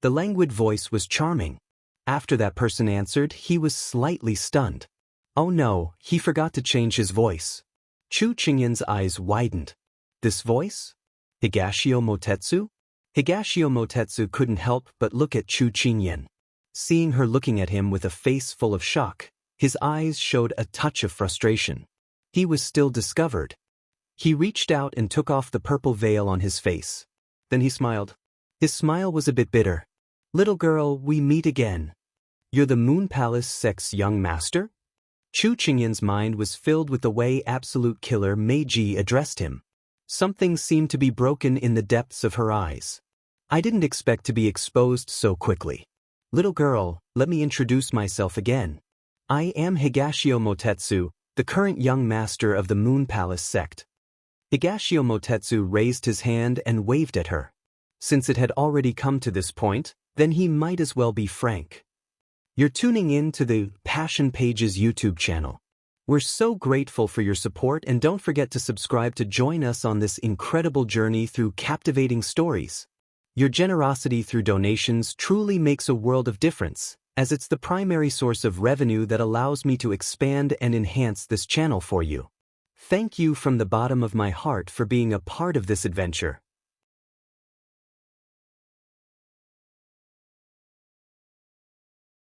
The languid voice was charming. After that person answered, he was slightly stunned. Oh no, he forgot to change his voice. Chu Qingyan's eyes widened. This voice? Higashio Motetsu? Higashio Motetsu couldn't help but look at Chu Qingyan. Seeing her looking at him with a face full of shock, His eyes showed a touch of frustration. He was still discovered. He reached out and took off the purple veil on his face. Then he smiled. His smile was a bit bitter. Little girl, we meet again. You're the Moon Palace sect's young master? Chu Qingyan's mind was filled with the way absolute killer Meiji addressed him. Something seemed to be broken in the depths of her eyes. I didn't expect to be exposed so quickly. Little girl, let me introduce myself again. I am Higashio Motetsu, the current young master of the Moon Palace sect. Higashio Motetsu raised his hand and waved at her. Since it had already come to this point, then he might as well be frank. You're tuning in to the Passion Pages YouTube channel. We're so grateful for your support, and don't forget to subscribe to join us on this incredible journey through captivating stories. Your generosity through donations truly makes a world of difference, as it's the primary source of revenue that allows me to expand and enhance this channel for you. Thank you from the bottom of my heart for being a part of this adventure.